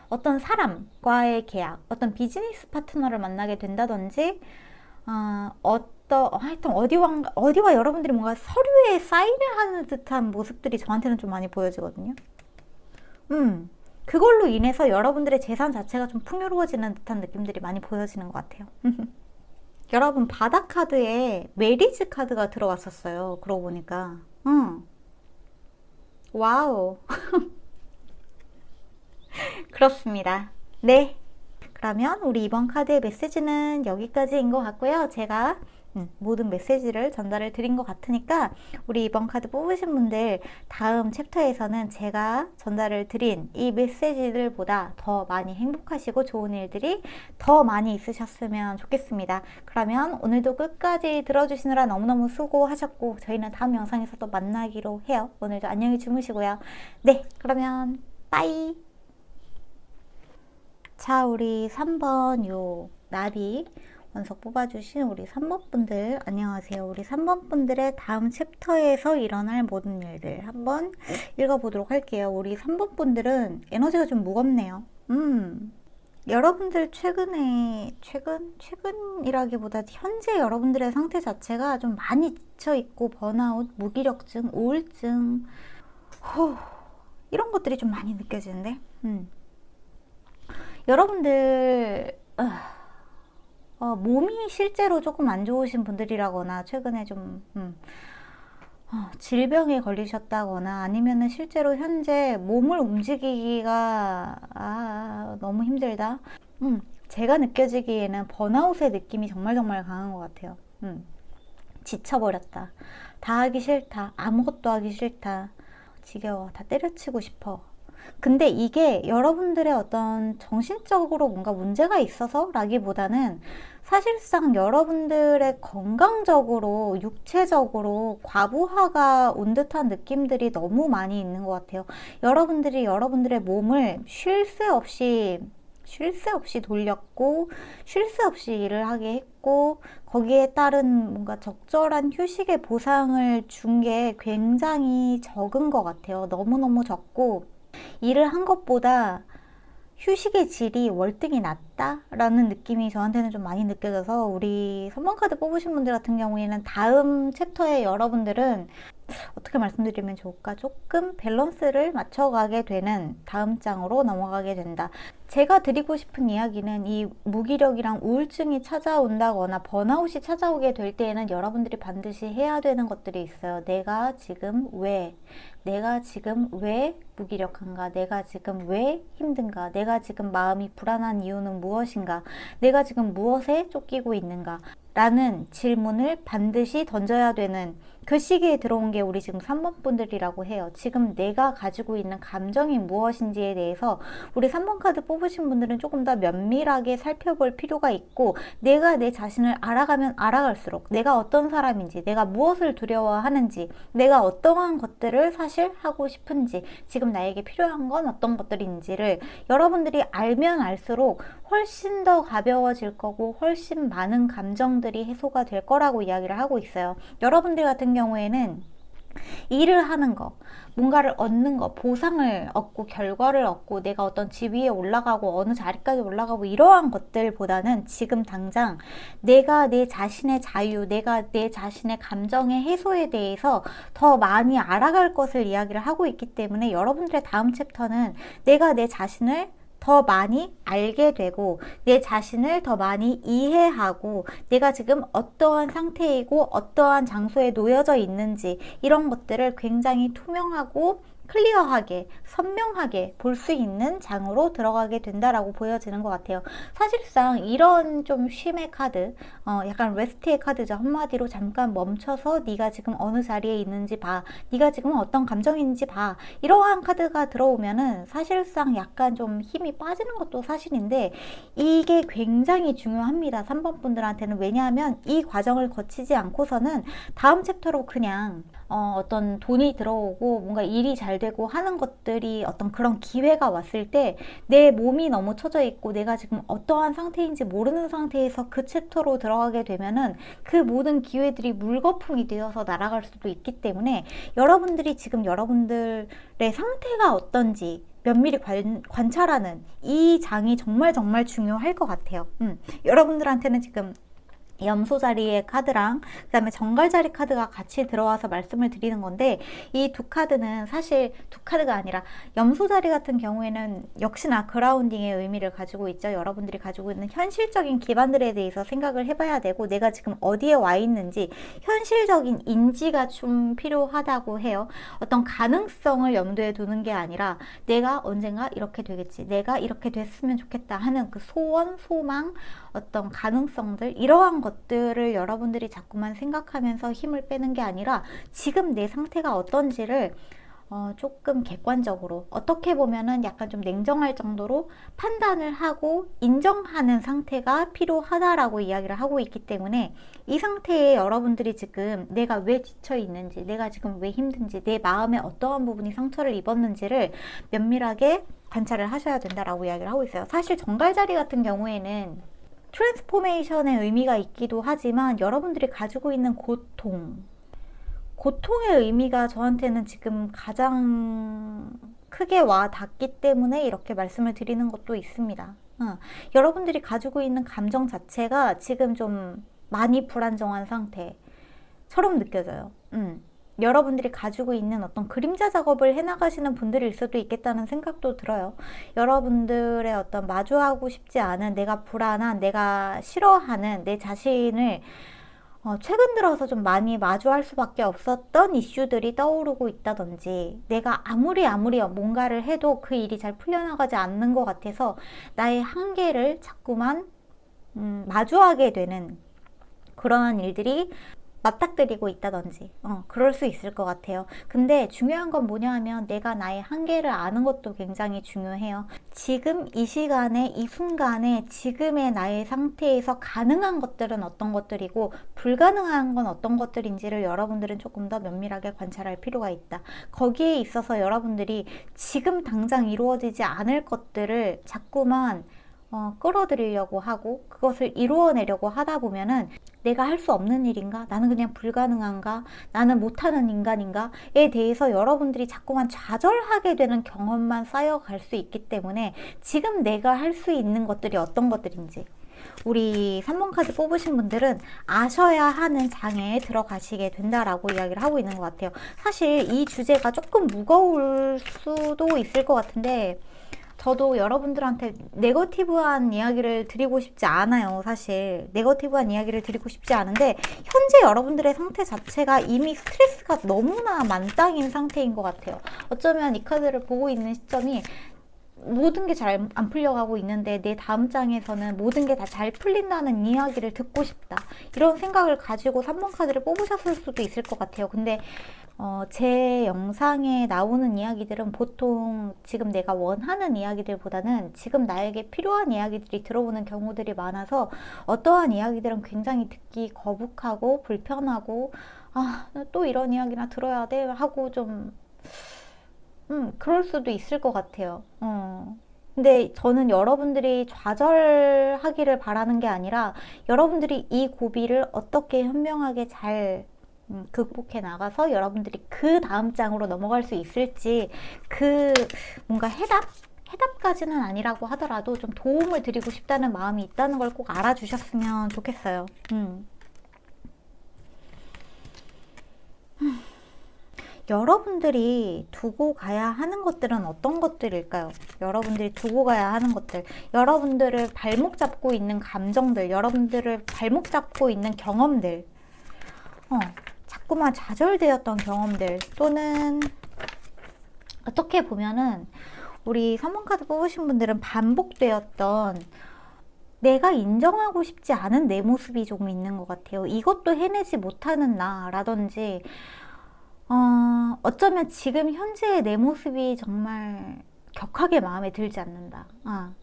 [SPEAKER 1] 어떤 사람과의 계약, 어떤 비즈니스 파트너를 만나게 된다든지 하여튼 어디와 여러분들이 뭔가 서류에 사인을 하는 듯한 모습들이 저한테는 좀 많이 보여지거든요. 그걸로 인해서 여러분들의 재산 자체가 좀 풍요로워지는 듯한 느낌들이 많이 보여지는 것 같아요. 여러분 바다 카드에 메리지 카드가 들어왔었어요. 그러고 보니까 와우. 그렇습니다. 네, 그러면 우리 이번 카드의 메시지는 여기까지인 것 같고요. 제가 모든 메시지를 전달을 드린 것 같으니까 우리 이번 카드 뽑으신 분들 다음 챕터에서는 제가 전달을 드린 이 메시지들보다 더 많이 행복하시고 좋은 일들이 더 많이 있으셨으면 좋겠습니다. 그러면 오늘도 끝까지 들어주시느라 너무너무 수고하셨고 저희는 다음 영상에서 또 만나기로 해요. 오늘도 안녕히 주무시고요. 네, 그러면 빠이. 자, 우리 3번 요 나비 원석 뽑아주신 우리 3번 분들 안녕하세요. 우리 3번 분들의 다음 챕터에서 일어날 모든 일들 한번 읽어보도록 할게요. 우리 3번 분들은 에너지가 좀 무겁네요. 여러분들 최근이라기보다 현재 여러분들의 상태 자체가 좀 많이 지쳐있고 번아웃, 무기력증, 우울증 이런 것들이 좀 많이 느껴지는데 여러분들 몸이 실제로 조금 안 좋으신 분들이라거나 최근에 좀 질병에 걸리셨다거나 아니면은 실제로 현재 몸을 움직이기가 너무 힘들다. 제가 느껴지기에는 번아웃의 느낌이 정말 강한 것 같아요. 지쳐버렸다. 다 하기 싫다. 아무것도 하기 싫다. 지겨워. 다 때려치고 싶어. 근데 이게 여러분들의 어떤 정신적으로 뭔가 문제가 있어서 라기보다는 사실상 여러분들의 건강적으로, 육체적으로 과부하가 온 듯한 느낌들이 너무 많이 있는 것 같아요. 여러분들이 여러분들의 몸을 쉴 새 없이 돌렸고, 쉴 새 없이 일을 하게 했고, 거기에 따른 뭔가 적절한 휴식의 보상을 준 게 굉장히 적은 것 같아요. 너무너무 적고, 일을 한 것보다 휴식의 질이 월등히 낮다라는 느낌이 저한테는 좀 많이 느껴져서, 우리 선물카드 뽑으신 분들 같은 경우에는 다음 챕터에 여러분들은 어떻게 말씀드리면 좋을까? 조금 밸런스를 맞춰가게 되는 다음 장으로 넘어가게 된다. 제가 드리고 싶은 이야기는 이 무기력이랑 우울증이 찾아온다거나 번아웃이 찾아오게 될 때에는 여러분들이 반드시 해야 되는 것들이 있어요. 내가 지금 왜 무기력한가? 내가 지금 왜 힘든가? 내가 지금 마음이 불안한 이유는 무엇인가? 내가 지금 무엇에 쫓기고 있는가? 라는 질문을 반드시 던져야 되는 그 시기에 들어온 게 우리 지금 3번 분들이라고 해요. 지금 내가 가지고 있는 감정이 무엇인지에 대해서 우리 3번 카드 뽑으신 분들은 조금 더 면밀하게 살펴볼 필요가 있고, 내가 내 자신을 알아가면 알아갈수록 내가 어떤 사람인지, 내가 무엇을 두려워하는지, 내가 어떠한 것들을 사실 하고 싶은지, 지금 나에게 필요한 건 어떤 것들인지를 여러분들이 알면 알수록 훨씬 더 가벼워질 거고, 훨씬 많은 감정들이 해소가 될 거라고 이야기를 하고 있어요. 여러분들 같은 경우에는 일을 하는 거, 뭔가를 얻는 거, 보상을 얻고 결과를 얻고 내가 어떤 지위에 올라가고 어느 자리까지 올라가고 이러한 것들보다는 지금 당장 내가 내 자신의 자유, 내가 내 자신의 감정의 해소에 대해서 더 많이 알아갈 것을 이야기를 하고 있기 때문에, 여러분들의 다음 챕터는 내가 내 자신을 더 많이 알게 되고, 내 자신을 더 많이 이해하고, 내가 지금 어떠한 상태이고 어떠한 장소에 놓여져 있는지, 이런 것들을 굉장히 투명하고 클리어하게, 선명하게 볼 수 있는 장으로 들어가게 된다라고 보여지는 것 같아요. 사실상 이런 좀 쉼의 카드, 약간 레스트의 카드죠. 한마디로 잠깐 멈춰서 네가 지금 어느 자리에 있는지 봐, 네가 지금 어떤 감정인지 봐, 이러한 카드가 들어오면은 사실상 약간 좀 힘이 빠지는 것도 사실인데, 이게 굉장히 중요합니다. 3번 분들한테는. 왜냐하면 이 과정을 거치지 않고서는 다음 챕터로 그냥 어떤 돈이 들어오고 뭔가 일이 잘 되고 하는 것들이, 어떤 그런 기회가 왔을 때 내 몸이 너무 처져 있고 내가 지금 어떠한 상태인지 모르는 상태에서 그 챕터로 들어가게 되면은 그 모든 기회들이 물거품이 되어서 날아갈 수도 있기 때문에, 여러분들이 지금 여러분들의 상태가 어떤지 면밀히 관찰하는 이 장이 정말 정말 중요할 것 같아요. 여러분들한테는 지금 염소 자리의 카드랑 그 다음에 정갈 자리 카드가 같이 들어와서 말씀을 드리는 건데, 이 두 카드는 사실 두 카드가 아니라, 염소 자리 같은 경우에는 역시나 그라운딩의 의미를 가지고 있죠. 여러분들이 가지고 있는 현실적인 기반들에 대해서 생각을 해봐야 되고, 내가 지금 어디에 와 있는지 현실적인 인지가 좀 필요하다고 해요. 어떤 가능성을 염두에 두는 게 아니라 내가 언젠가 이렇게 되겠지, 내가 이렇게 됐으면 좋겠다 하는 그 소원, 소망, 어떤 가능성들, 이러한 것들을 여러분들이 자꾸만 생각하면서 힘을 빼는 게 아니라, 지금 내 상태가 어떤지를 조금 객관적으로, 어떻게 보면은 약간 좀 냉정할 정도로 판단을 하고 인정하는 상태가 필요하다라고 이야기를 하고 있기 때문에, 이 상태에 여러분들이 지금 내가 왜 지쳐 있는지, 내가 지금 왜 힘든지, 내 마음에 어떠한 부분이 상처를 입었는지를 면밀하게 관찰을 하셔야 된다라고 이야기를 하고 있어요. 사실 정갈자리 같은 경우에는 트랜스포메이션의 의미가 있기도 하지만, 여러분들이 가지고 있는 고통의 의미가 저한테는 지금 가장 크게 와 닿기 때문에 이렇게 말씀을 드리는 것도 있습니다. 여러분들이 가지고 있는 감정 자체가 지금 좀 많이 불안정한 상태처럼 느껴져요. 여러분들이 가지고 있는 어떤 그림자 작업을 해나가시는 분들일 수도 있겠다는 생각도 들어요. 여러분들의 어떤 마주하고 싶지 않은, 내가 불안한, 내가 싫어하는 내 자신을 최근 들어서 좀 많이 마주할 수밖에 없었던 이슈들이 떠오르고 있다든지, 내가 아무리 뭔가를 해도 그 일이 잘 풀려나가지 않는 것 같아서 나의 한계를 자꾸만 마주하게 되는 그러한 일들이 맞닥뜨리고 있다든지 그럴 수 있을 것 같아요. 근데 중요한 건 뭐냐 하면 내가 나의 한계를 아는 것도 굉장히 중요해요. 지금 이 시간에 이 순간에 지금의 나의 상태에서 가능한 것들은 어떤 것들이고 불가능한 건 어떤 것들인지를 여러분들은 조금 더 면밀하게 관찰할 필요가 있다. 거기에 있어서 여러분들이 지금 당장 이루어지지 않을 것들을 자꾸만 끌어들이려고 하고 그것을 이루어내려고 하다 보면은 내가 할 수 없는 일인가? 나는 그냥 불가능한가? 나는 못하는 인간인가?에 대해서 여러분들이 자꾸만 좌절하게 되는 경험만 쌓여갈 수 있기 때문에 지금 내가 할 수 있는 것들이 어떤 것들인지 우리 3번 카드 뽑으신 분들은 아셔야 하는 장에 들어가시게 된다라고 이야기를 하고 있는 것 같아요. 사실 이 주제가 조금 무거울 수도 있을 것 같은데 저도 여러분들한테 네거티브한 이야기를 드리고 싶지 않아요. 사실 네거티브한 이야기를 드리고 싶지 않은데 현재 여러분들의 상태 자체가 이미 스트레스가 너무나 만땅인 상태인 것 같아요. 어쩌면 이 카드를 보고 있는 시점이 모든 게 잘 안 풀려가고 있는데 내 다음 장에서는 모든 게 다 잘 풀린다는 이야기를 듣고 싶다. 이런 생각을 가지고 3번 카드를 뽑으셨을 수도 있을 것 같아요. 근데 제 영상에 나오는 이야기들은 보통 지금 내가 원하는 이야기들보다는 지금 나에게 필요한 이야기들이 들어오는 경우들이 많아서 어떠한 이야기들은 굉장히 듣기 거북하고 불편하고 또 이런 이야기나 들어야 돼 하고 좀 그럴 수도 있을 것 같아요. 근데 저는 여러분들이 좌절하기를 바라는 게 아니라 여러분들이 이 고비를 어떻게 현명하게 잘 극복해 나가서 여러분들이 그 다음 장으로 넘어갈 수 있을지 그 뭔가 해답까지는 아니라고 하더라도 좀 도움을 드리고 싶다는 마음이 있다는 걸 꼭 알아주셨으면 좋겠어요. 여러분들이 두고 가야 하는 것들은 어떤 것들일까요? 여러분들이 두고 가야 하는 것들, 여러분들을 발목 잡고 있는 감정들, 여러분들을 발목 잡고 있는 경험들, 자꾸만 좌절되었던 경험들, 또는 어떻게 보면은 우리 3번 카드 뽑으신 분들은 반복되었던 내가 인정하고 싶지 않은 내 모습이 조금 있는 것 같아요. 이것도 해내지 못하는 나라든지 어쩌면 지금 현재의 내 모습이 정말 격하게 마음에 들지 않는다.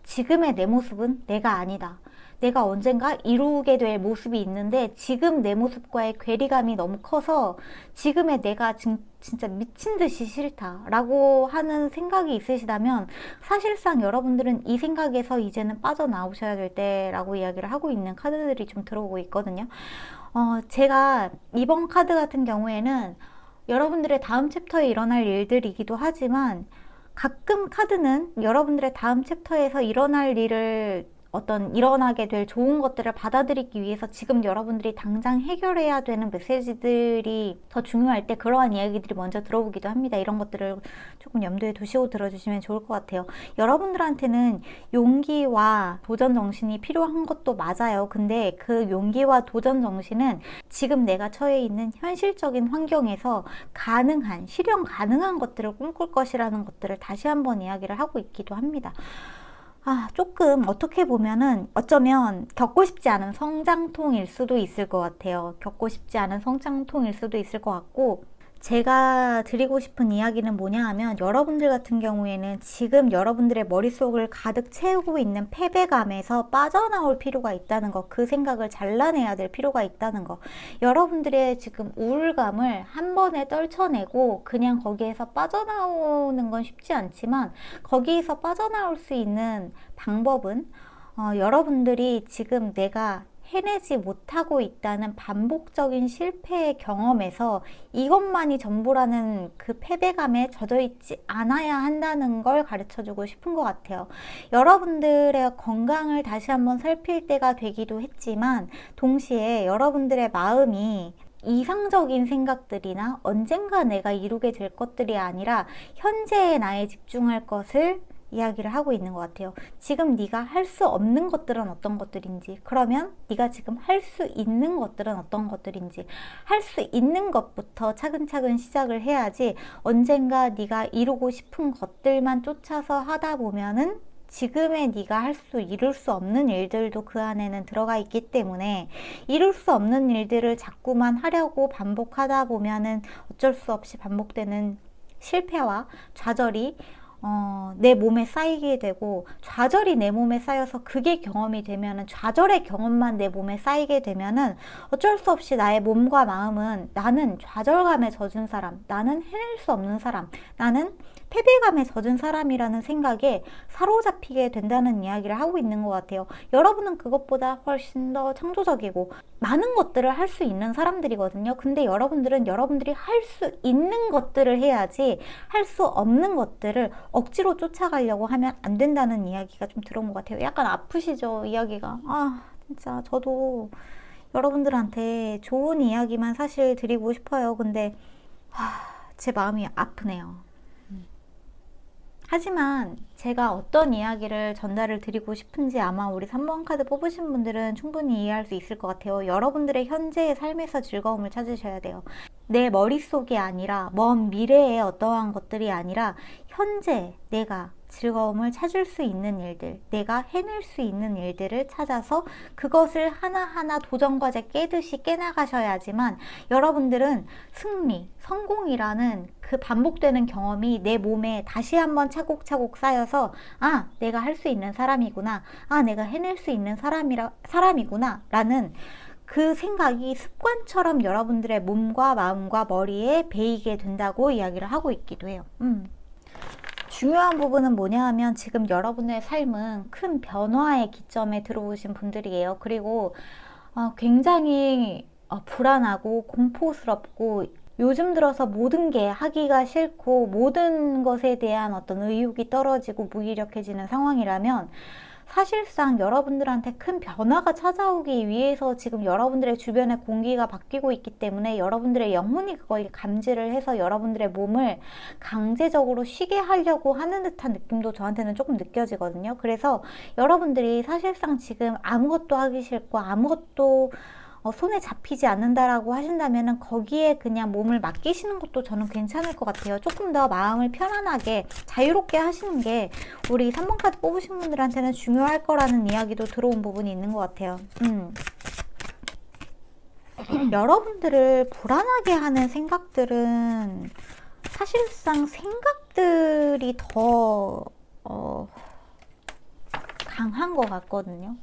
[SPEAKER 1] 지금의 내 모습은 내가 아니다. 내가 언젠가 이루게 될 모습이 있는데 지금 내 모습과의 괴리감이 너무 커서 지금의 내가 진짜 미친 듯이 싫다라고 하는 생각이 있으시다면 사실상 여러분들은 이 생각에서 이제는 빠져나오셔야 될 때라고 이야기를 하고 있는 카드들이 좀 들어오고 있거든요. 제가 이번 카드 같은 경우에는 여러분들의 다음 챕터에 일어날 일들이기도 하지만 가끔 카드는 여러분들의 다음 챕터에서 일어날 일을 일어나게 될 좋은 것들을 받아들이기 위해서 지금 여러분들이 당장 해결해야 되는 메시지들이 더 중요할 때 그러한 이야기들이 먼저 들어오기도 합니다. 이런 것들을 조금 염두에 두시고 들어주시면 좋을 것 같아요. 여러분들한테는 용기와 도전 정신이 필요한 것도 맞아요. 근데 그 용기와 도전 정신은 지금 내가 처해 있는 현실적인 환경에서 실현 가능한 것들을 꿈꿀 것이라는 것들을 다시 한번 이야기를 하고 있기도 합니다. 조금 어떻게 보면은 어쩌면 겪고 싶지 않은 성장통일 수도 있을 것 같아요. 겪고 싶지 않은 성장통일 수도 있을 것 같고 제가 드리고 싶은 이야기는 뭐냐 하면 여러분들 같은 경우에는 지금 여러분들의 머릿속을 가득 채우고 있는 패배감에서 빠져나올 필요가 있다는 거, 그 생각을 잘라내야 될 필요가 있다는 거, 여러분들의 지금 우울감을 한 번에 떨쳐내고 그냥 거기에서 빠져나오는 건 쉽지 않지만 거기에서 빠져나올 수 있는 방법은 여러분들이 지금 내가 해내지 못하고 있다는 반복적인 실패의 경험에서 이것만이 전부라는 그 패배감에 젖어 있지 않아야 한다는 걸 가르쳐 주고 싶은 것 같아요. 여러분들의 건강을 다시 한번 살필 때가 되기도 했지만 동시에 여러분들의 마음이 이상적인 생각들이나 언젠가 내가 이루게 될 것들이 아니라 현재의 나에 집중할 것을 이야기를 하고 있는 것 같아요. 지금 네가 할 수 없는 것들은 어떤 것들인지, 그러면 네가 지금 할 수 있는 것들은 어떤 것들인지, 할 수 있는 것부터 차근차근 시작을 해야지 언젠가 네가 이루고 싶은 것들만 쫓아서 하다 보면은 지금의 네가 이룰 수 없는 일들도 그 안에는 들어가 있기 때문에 이룰 수 없는 일들을 자꾸만 하려고 반복하다 보면은 어쩔 수 없이 반복되는 실패와 좌절이 내 몸에 쌓이게 되고, 좌절이 내 몸에 쌓여서 그게 경험이 되면은, 좌절의 경험만 내 몸에 쌓이게 되면은 어쩔 수 없이 나의 몸과 마음은 나는 좌절감에 젖은 사람, 나는 해낼 수 없는 사람, 나는 패배감에 젖은 사람이라는 생각에 사로잡히게 된다는 이야기를 하고 있는 것 같아요. 여러분은 그것보다 훨씬 더 창조적이고 많은 것들을 할 수 있는 사람들이거든요. 근데 여러분들은 여러분들이 할 수 있는 것들을 해야지 할 수 없는 것들을 억지로 쫓아가려고 하면 안 된다는 이야기가 좀 들어온 것 같아요. 약간 아프시죠, 이야기가. 진짜 저도 여러분들한테 좋은 이야기만 사실 드리고 싶어요. 근데 제 마음이 아프네요. 하지만 제가 어떤 이야기를 전달을 드리고 싶은지 아마 우리 3번 카드 뽑으신 분들은 충분히 이해할 수 있을 것 같아요. 여러분들의 현재의 삶에서 즐거움을 찾으셔야 돼요. 내 머릿속이 아니라 먼 미래의 어떠한 것들이 아니라 현재 내가 즐거움을 찾을 수 있는 일들, 내가 해낼 수 있는 일들을 찾아서 그것을 하나하나 도전과제 깨듯이 깨나가셔야지만 여러분들은 승리, 성공이라는 그 반복되는 경험이 내 몸에 다시 한번 차곡차곡 쌓여서 내가 할 수 있는 사람이구나, 내가 해낼 수 있는 사람이구나 라는 그 생각이 습관처럼 여러분들의 몸과 마음과 머리에 배이게 된다고 이야기를 하고 있기도 해요. 중요한 부분은 뭐냐 하면 지금 여러분의 삶은 큰 변화의 기점에 들어오신 분들이에요. 그리고 굉장히 불안하고 공포스럽고 요즘 들어서 모든 게 하기가 싫고 모든 것에 대한 어떤 의욕이 떨어지고 무기력해지는 상황이라면 사실상 여러분들한테 큰 변화가 찾아오기 위해서 지금 여러분들의 주변의 공기가 바뀌고 있기 때문에 여러분들의 영혼이 그걸 감지를 해서 여러분들의 몸을 강제적으로 쉬게 하려고 하는 듯한 느낌도 저한테는 조금 느껴지거든요. 그래서 여러분들이 사실상 지금 아무것도 하기 싫고 아무것도 손에 잡히지 않는다라고 하신다면 거기에 그냥 몸을 맡기시는 것도 저는 괜찮을 것 같아요. 조금 더 마음을 편안하게 자유롭게 하시는 게 우리 3번 카드 뽑으신 분들한테는 중요할 거라는 이야기도 들어온 부분이 있는 것 같아요. 여러분들을 불안하게 하는 생각들은 사실상 생각들이 더 강한 것 같거든요.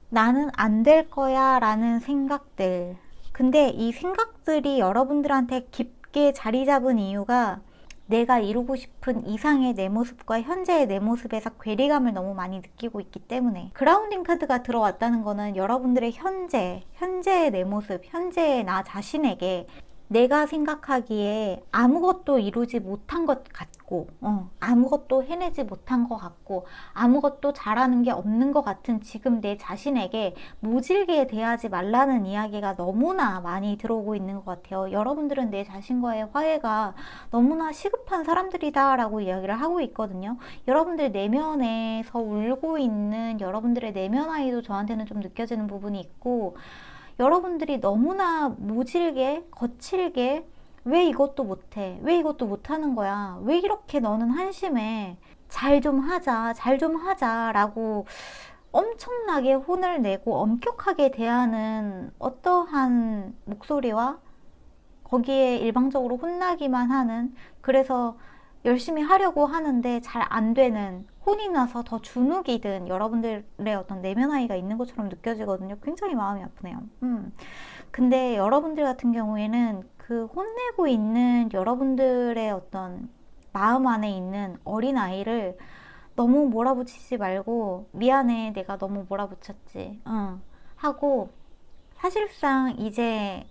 [SPEAKER 1] 나는 안 될 거야 라는 생각들. 근데 이 생각들이 여러분들한테 깊게 자리 잡은 이유가 내가 이루고 싶은 이상의 내 모습과 현재의 내 모습에서 괴리감을 너무 많이 느끼고 있기 때문에 그라운딩 카드가 들어왔다는 거는 여러분들의 현재의 내 모습, 현재의 나 자신에게 내가 생각하기에 아무것도 이루지 못한 것 같고 아무것도 해내지 못한 것 같고 아무것도 잘하는 게 없는 것 같은 지금 내 자신에게 모질게 대하지 말라는 이야기가 너무나 많이 들어오고 있는 것 같아요. 여러분들은 내 자신과의 화해가 너무나 시급한 사람들이다 라고 이야기를 하고 있거든요. 여러분들 내면에서 울고 있는 여러분들의 내면 아이도 저한테는 좀 느껴지는 부분이 있고, 여러분들이 너무나 모질게 거칠게 왜 이것도 못해? 왜 이것도 못하는 거야? 왜 이렇게 너는 한심해? 잘 좀 하자 라고 엄청나게 혼을 내고 엄격하게 대하는 어떠한 목소리와 거기에 일방적으로 혼나기만 하는, 그래서 열심히 하려고 하는데 잘 안 되는, 혼이 나서 더 주눅이 든 여러분들의 어떤 내면 아이가 있는 것처럼 느껴지거든요. 굉장히 마음이 아프네요. 근데 여러분들 같은 경우에는 그 혼내고 있는 여러분들의 어떤 마음 안에 있는 어린 아이를 너무 몰아붙이지 말고 미안해, 내가 너무 몰아붙였지 하고 사실상 이제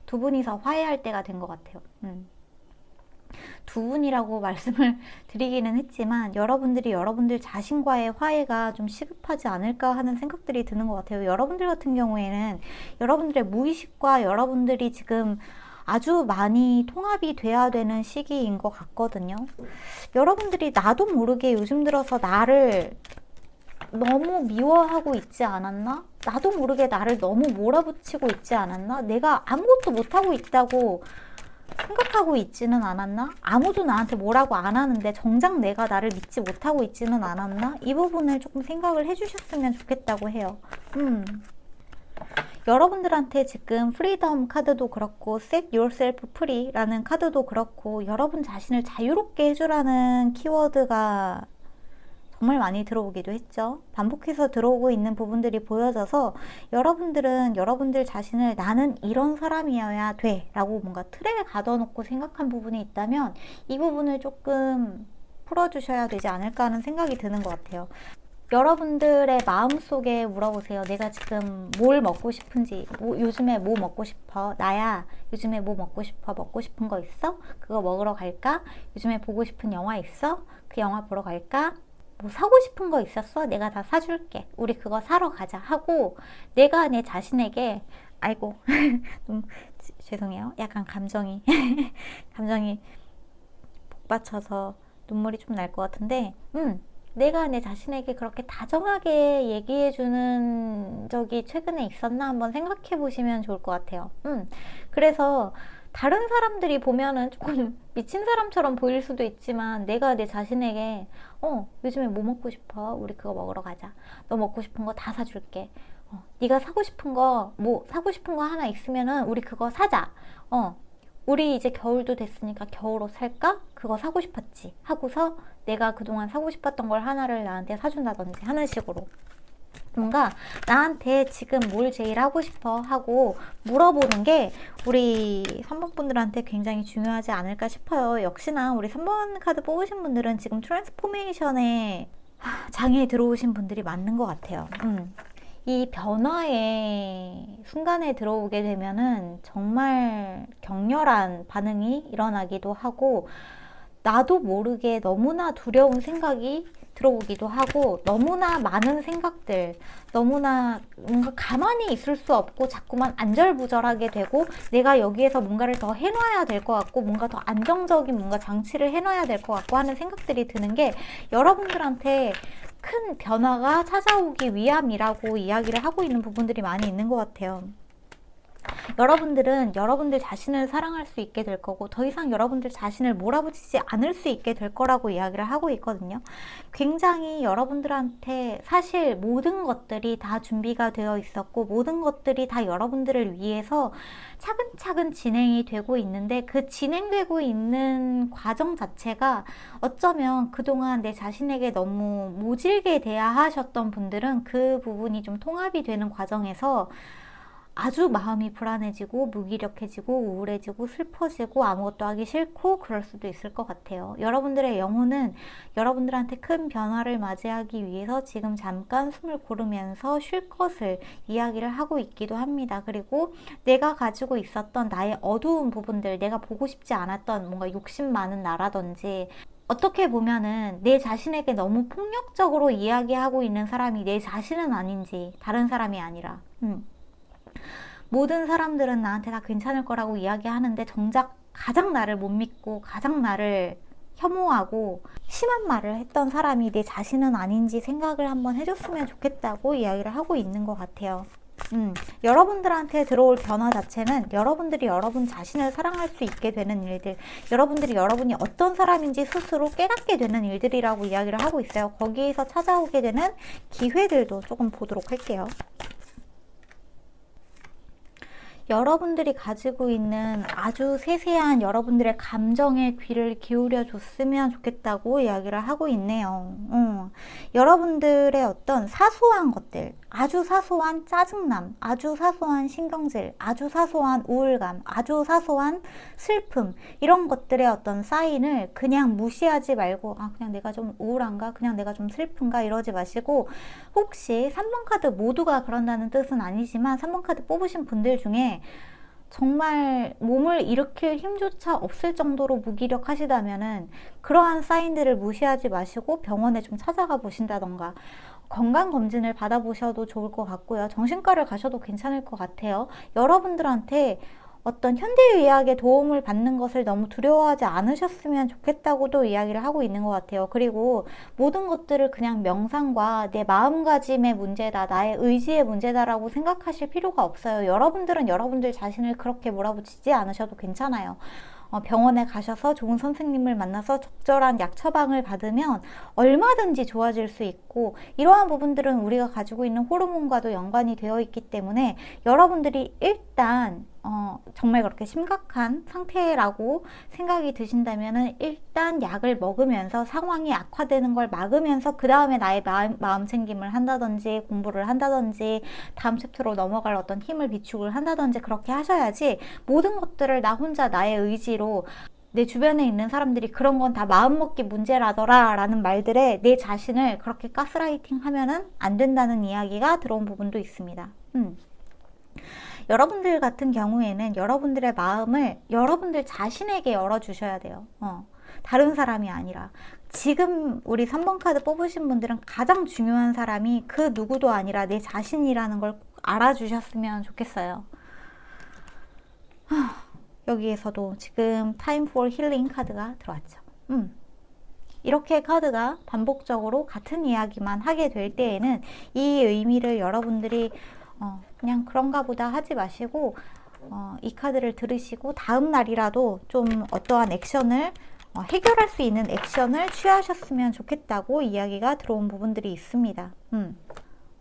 [SPEAKER 1] 두 분이서 화해할 때가 된 것 같아요. 두 분이라고 말씀을 드리기는 했지만 여러분들이 여러분들 자신과의 화해가 좀 시급하지 않을까 하는 생각들이 드는 것 같아요. 여러분들 같은 경우에는 여러분들의 무의식과 여러분들이 지금 아주 많이 통합이 돼야 되는 시기인 것 같거든요. 여러분들이 나도 모르게 요즘 들어서 나를 너무 미워하고 있지 않았나? 나도 모르게 나를 너무 몰아붙이고 있지 않았나? 내가 아무것도 못하고 있다고 생각하고 있지는 않았나? 아무도 나한테 뭐라고 안 하는데 정작 내가 나를 믿지 못하고 있지는 않았나? 이 부분을 조금 생각을 해주셨으면 좋겠다고 해요. 여러분들한테 지금 프리덤 카드도 그렇고 Set Yourself Free라는 카드도 그렇고 여러분 자신을 자유롭게 해주라는 키워드가 정말 많이 들어오기도 했죠. 반복해서 들어오고 있는 부분들이 보여져서 여러분들은 여러분들 자신을 나는 이런 사람이어야 돼 라고 뭔가 틀에 가둬놓고 생각한 부분이 있다면 이 부분을 조금 풀어주셔야 되지 않을까 하는 생각이 드는 것 같아요. 여러분들의 마음속에 물어보세요. 내가 지금 뭘 먹고 싶은지, 요즘에 뭐 먹고 싶어? 나야, 요즘에 뭐 먹고 싶어? 먹고 싶은 거 있어? 그거 먹으러 갈까? 요즘에 보고 싶은 영화 있어? 그 영화 보러 갈까? 뭐 사고 싶은 거 있었어? 내가 다 사줄게. 우리 그거 사러 가자 하고 내가 내 자신에게 아이고 죄송해요. 약간 감정이 복받쳐서 눈물이 좀 날 것 같은데 내가 내 자신에게 그렇게 다정하게 얘기해주는 적이 최근에 있었나 한번 생각해 보시면 좋을 것 같아요. 그래서 다른 사람들이 보면은 조금 미친 사람처럼 보일 수도 있지만 내가 내 자신에게 요즘에 뭐 먹고 싶어? 우리 그거 먹으러 가자. 너 먹고 싶은 거 다 사줄게. 네가 사고 싶은 거 사고 싶은 거 하나 있으면은 우리 그거 사자. 우리 이제 겨울도 됐으니까 겨울옷 살까? 그거 사고 싶었지 하고서 내가 그동안 사고 싶었던 걸 하나를 나한테 사준다든지 하는 식으로 뭔가 나한테 지금 뭘 제일 하고 싶어 하고 물어보는 게 우리 3번 분들한테 굉장히 중요하지 않을까 싶어요. 역시나 우리 3번 카드 뽑으신 분들은 지금 트랜스포메이션에 장애에 들어오신 분들이 맞는 것 같아요. 이 변화의 순간에 들어오게 되면은 정말 격렬한 반응이 일어나기도 하고 나도 모르게 너무나 두려운 생각이 들어오기도 하고 너무나 많은 생각들, 너무나 뭔가 가만히 있을 수 없고 자꾸만 안절부절하게 되고 내가 여기에서 뭔가를 더 해놔야 될 것 같고 뭔가 더 안정적인 뭔가 장치를 해놔야 될 것 같고 하는 생각들이 드는 게 여러분들한테 큰 변화가 찾아오기 위함이라고 이야기를 하고 있는 부분들이 많이 있는 것 같아요. 여러분들은 여러분들 자신을 사랑할 수 있게 될 거고 더 이상 여러분들 자신을 몰아붙이지 않을 수 있게 될 거라고 이야기를 하고 있거든요. 굉장히 여러분들한테 사실 모든 것들이 다 준비가 되어 있었고 모든 것들이 다 여러분들을 위해서 차근차근 진행이 되고 있는데 그 진행되고 있는 과정 자체가 어쩌면 그동안 내 자신에게 너무 모질게 대하하셨던 분들은 그 부분이 좀 통합이 되는 과정에서 아주 마음이 불안해지고 무기력해지고 우울해지고 슬퍼지고 아무것도 하기 싫고 그럴 수도 있을 것 같아요. 여러분들의 영혼은 여러분들한테 큰 변화를 맞이하기 위해서 지금 잠깐 숨을 고르면서 쉴 것을 이야기를 하고 있기도 합니다. 그리고 내가 가지고 있었던 나의 어두운 부분들, 내가 보고 싶지 않았던 뭔가 욕심 많은 나라든지 어떻게 보면은 내 자신에게 너무 폭력적으로 이야기하고 있는 사람이 내 자신은 아닌지 다른 사람이 아니라 모든 사람들은 나한테 다 괜찮을 거라고 이야기하는데 정작 가장 나를 못 믿고 가장 나를 혐오하고 심한 말을 했던 사람이 내 자신은 아닌지 생각을 한번 해줬으면 좋겠다고 이야기를 하고 있는 것 같아요. 여러분들한테 들어올 변화 자체는 여러분들이 여러분 자신을 사랑할 수 있게 되는 일들, 여러분들이 여러분이 어떤 사람인지 스스로 깨닫게 되는 일들이라고 이야기를 하고 있어요. 거기에서 찾아오게 되는 기회들도 조금 보도록 할게요. 여러분들이 가지고 있는 아주 세세한 여러분들의 감정에 귀를 기울여 줬으면 좋겠다고 이야기를 하고 있네요. 여러분들의 어떤 사소한 것들, 아주 사소한 짜증남, 아주 사소한 신경질, 아주 사소한 우울감, 아주 사소한 슬픔 이런 것들의 어떤 사인을 그냥 무시하지 말고 그냥 내가 좀 우울한가? 그냥 내가 좀 슬픈가? 이러지 마시고 혹시 3번 카드 모두가 그런다는 뜻은 아니지만 3번 카드 뽑으신 분들 중에 정말 몸을 일으킬 힘조차 없을 정도로 무기력하시다면은 그러한 사인들을 무시하지 마시고 병원에 좀 찾아가 보신다던가 건강검진을 받아보셔도 좋을 것 같고요. 정신과를 가셔도 괜찮을 것 같아요. 여러분들한테 어떤 현대의학의 도움을 받는 것을 너무 두려워하지 않으셨으면 좋겠다고도 이야기를 하고 있는 것 같아요. 그리고 모든 것들을 그냥 명상과 내 마음가짐의 문제다, 나의 의지의 문제다라고 생각하실 필요가 없어요. 여러분들은 여러분들 자신을 그렇게 몰아붙이지 않으셔도 괜찮아요. 병원에 가셔서 좋은 선생님을 만나서 적절한 약 처방을 받으면 얼마든지 좋아질 수 있고, 이러한 부분들은 우리가 가지고 있는 호르몬과도 연관이 되어 있기 때문에 여러분들이 일단 정말 그렇게 심각한 상태라고 생각이 드신다면은 일단 약을 먹으면서 상황이 악화되는 걸 막으면서 그 다음에 나의 마음 챙김을 한다든지 공부를 한다든지 다음 챕터로 넘어갈 어떤 힘을 비축을 한다든지 그렇게 하셔야지, 모든 것들을 나 혼자 나의 의지로, 내 주변에 있는 사람들이 그런 건 다 마음먹기 문제라더라 라는 말들에 내 자신을 그렇게 가스라이팅 하면은 안 된다는 이야기가 들어온 부분도 있습니다. 여러분들 같은 경우에는 여러분들의 마음을 여러분들 자신에게 열어주셔야 돼요. 다른 사람이 아니라. 지금 우리 3번 카드 뽑으신 분들은 가장 중요한 사람이 그 누구도 아니라 내 자신이라는 걸 꼭 알아주셨으면 좋겠어요. 여기에서도 지금 Time for Healing 카드가 들어왔죠. 이렇게 카드가 반복적으로 같은 이야기만 하게 될 때에는 이 의미를 여러분들이 그냥 그런가 보다 하지 마시고 이 카드를 들으시고 다음 날이라도 좀 어떠한 액션을 해결할 수 있는 액션을 취하셨으면 좋겠다고 이야기가 들어온 부분들이 있습니다.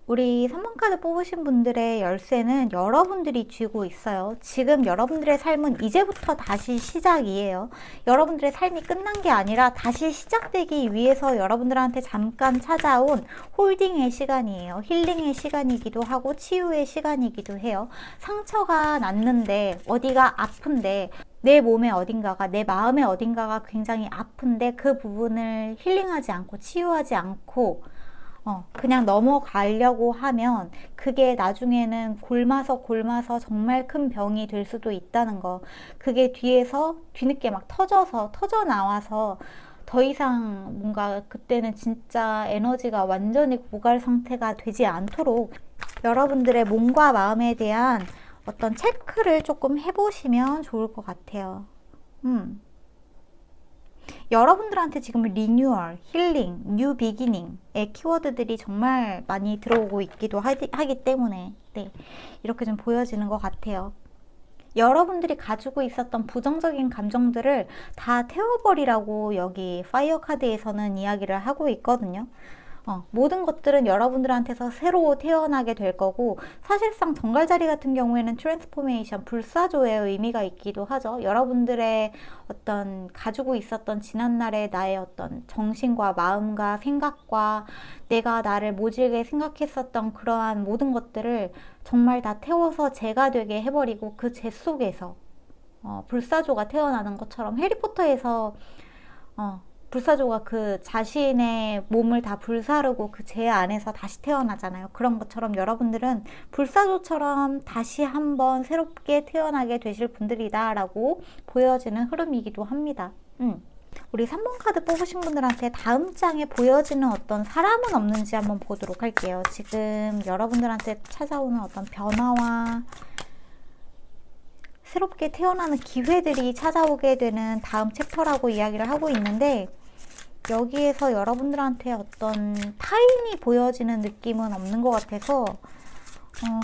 [SPEAKER 1] 우리 3번 카드 뽑으신 분들의 열쇠는 여러분들이 쥐고 있어요. 지금 여러분들의 삶은 이제부터 다시 시작이에요. 여러분들의 삶이 끝난 게 아니라 다시 시작되기 위해서 여러분들한테 잠깐 찾아온 홀딩의 시간이에요. 힐링의 시간이기도 하고 치유의 시간이기도 해요. 상처가 났는데, 어디가 아픈데, 내 몸의 어딘가가, 내 마음의 어딘가가 굉장히 아픈데 그 부분을 힐링하지 않고 치유하지 않고 그냥 넘어가려고 하면 그게 나중에는 골마서 정말 큰 병이 될 수도 있다는 거. 그게 뒤늦게 막 터져 나와서 더 이상 뭔가 그때는 진짜 에너지가 완전히 고갈 상태가 되지 않도록 여러분들의 몸과 마음에 대한 어떤 체크를 조금 해보시면 좋을 것 같아요. 여러분들한테 지금 리뉴얼, 힐링, 뉴 비기닝의 키워드들이 정말 많이 들어오고 있기도 하기 때문에 이렇게 좀 보여지는 것 같아요. 여러분들이 가지고 있었던 부정적인 감정들을 다 태워버리라고 여기 파이어 카드에서는 이야기를 하고 있거든요. 모든 것들은 여러분들한테서 새로 태어나게 될 거고, 사실상 정갈자리 같은 경우에는 트랜스포메이션, 불사조의 의미가 있기도 하죠. 여러분들의 어떤 가지고 있었던 지난날의 나의 어떤 정신과 마음과 생각과 내가 나를 모질게 생각했었던 그러한 모든 것들을 정말 다 태워서 재가 되게 해버리고, 그 재 속에서 불사조가 태어나는 것처럼 해리포터에서 불사조가 그 자신의 몸을 다 불사르고 그 재 안에서 다시 태어나잖아요. 그런 것처럼 여러분들은 불사조처럼 다시 한번 새롭게 태어나게 되실 분들이다 라고 보여지는 흐름이기도 합니다. 우리 3번 카드 뽑으신 분들한테 다음 장에 보여지는 어떤 사람은 없는지 한번 보도록 할게요. 지금 여러분들한테 찾아오는 어떤 변화와 새롭게 태어나는 기회들이 찾아오게 되는 다음 챕터라고 이야기를 하고 있는데, 여기에서 여러분들한테 어떤 타인이 보여지는 느낌은 없는 것 같아서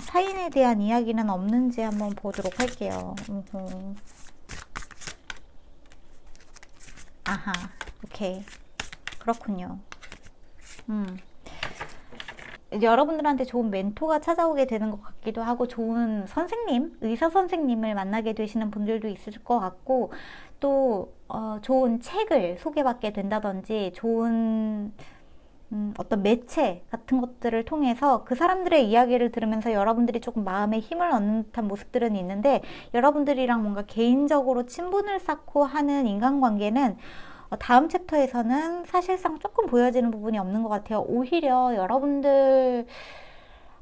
[SPEAKER 1] 타인에 대한 이야기는 없는지 한번 보도록 할게요. 아하, 오케이. 그렇군요. 여러분들한테 좋은 멘토가 찾아오게 되는 것 같기도 하고, 좋은 선생님, 의사 선생님을 만나게 되시는 분들도 있을 것 같고, 또 좋은 책을 소개받게 된다든지 좋은 어떤 매체 같은 것들을 통해서 그 사람들의 이야기를 들으면서 여러분들이 조금 마음에 힘을 얻는 듯한 모습들은 있는데, 여러분들이랑 뭔가 개인적으로 친분을 쌓고 하는 인간관계는 다음 챕터에서는 사실상 조금 보여지는 부분이 없는 것 같아요. 오히려 여러분들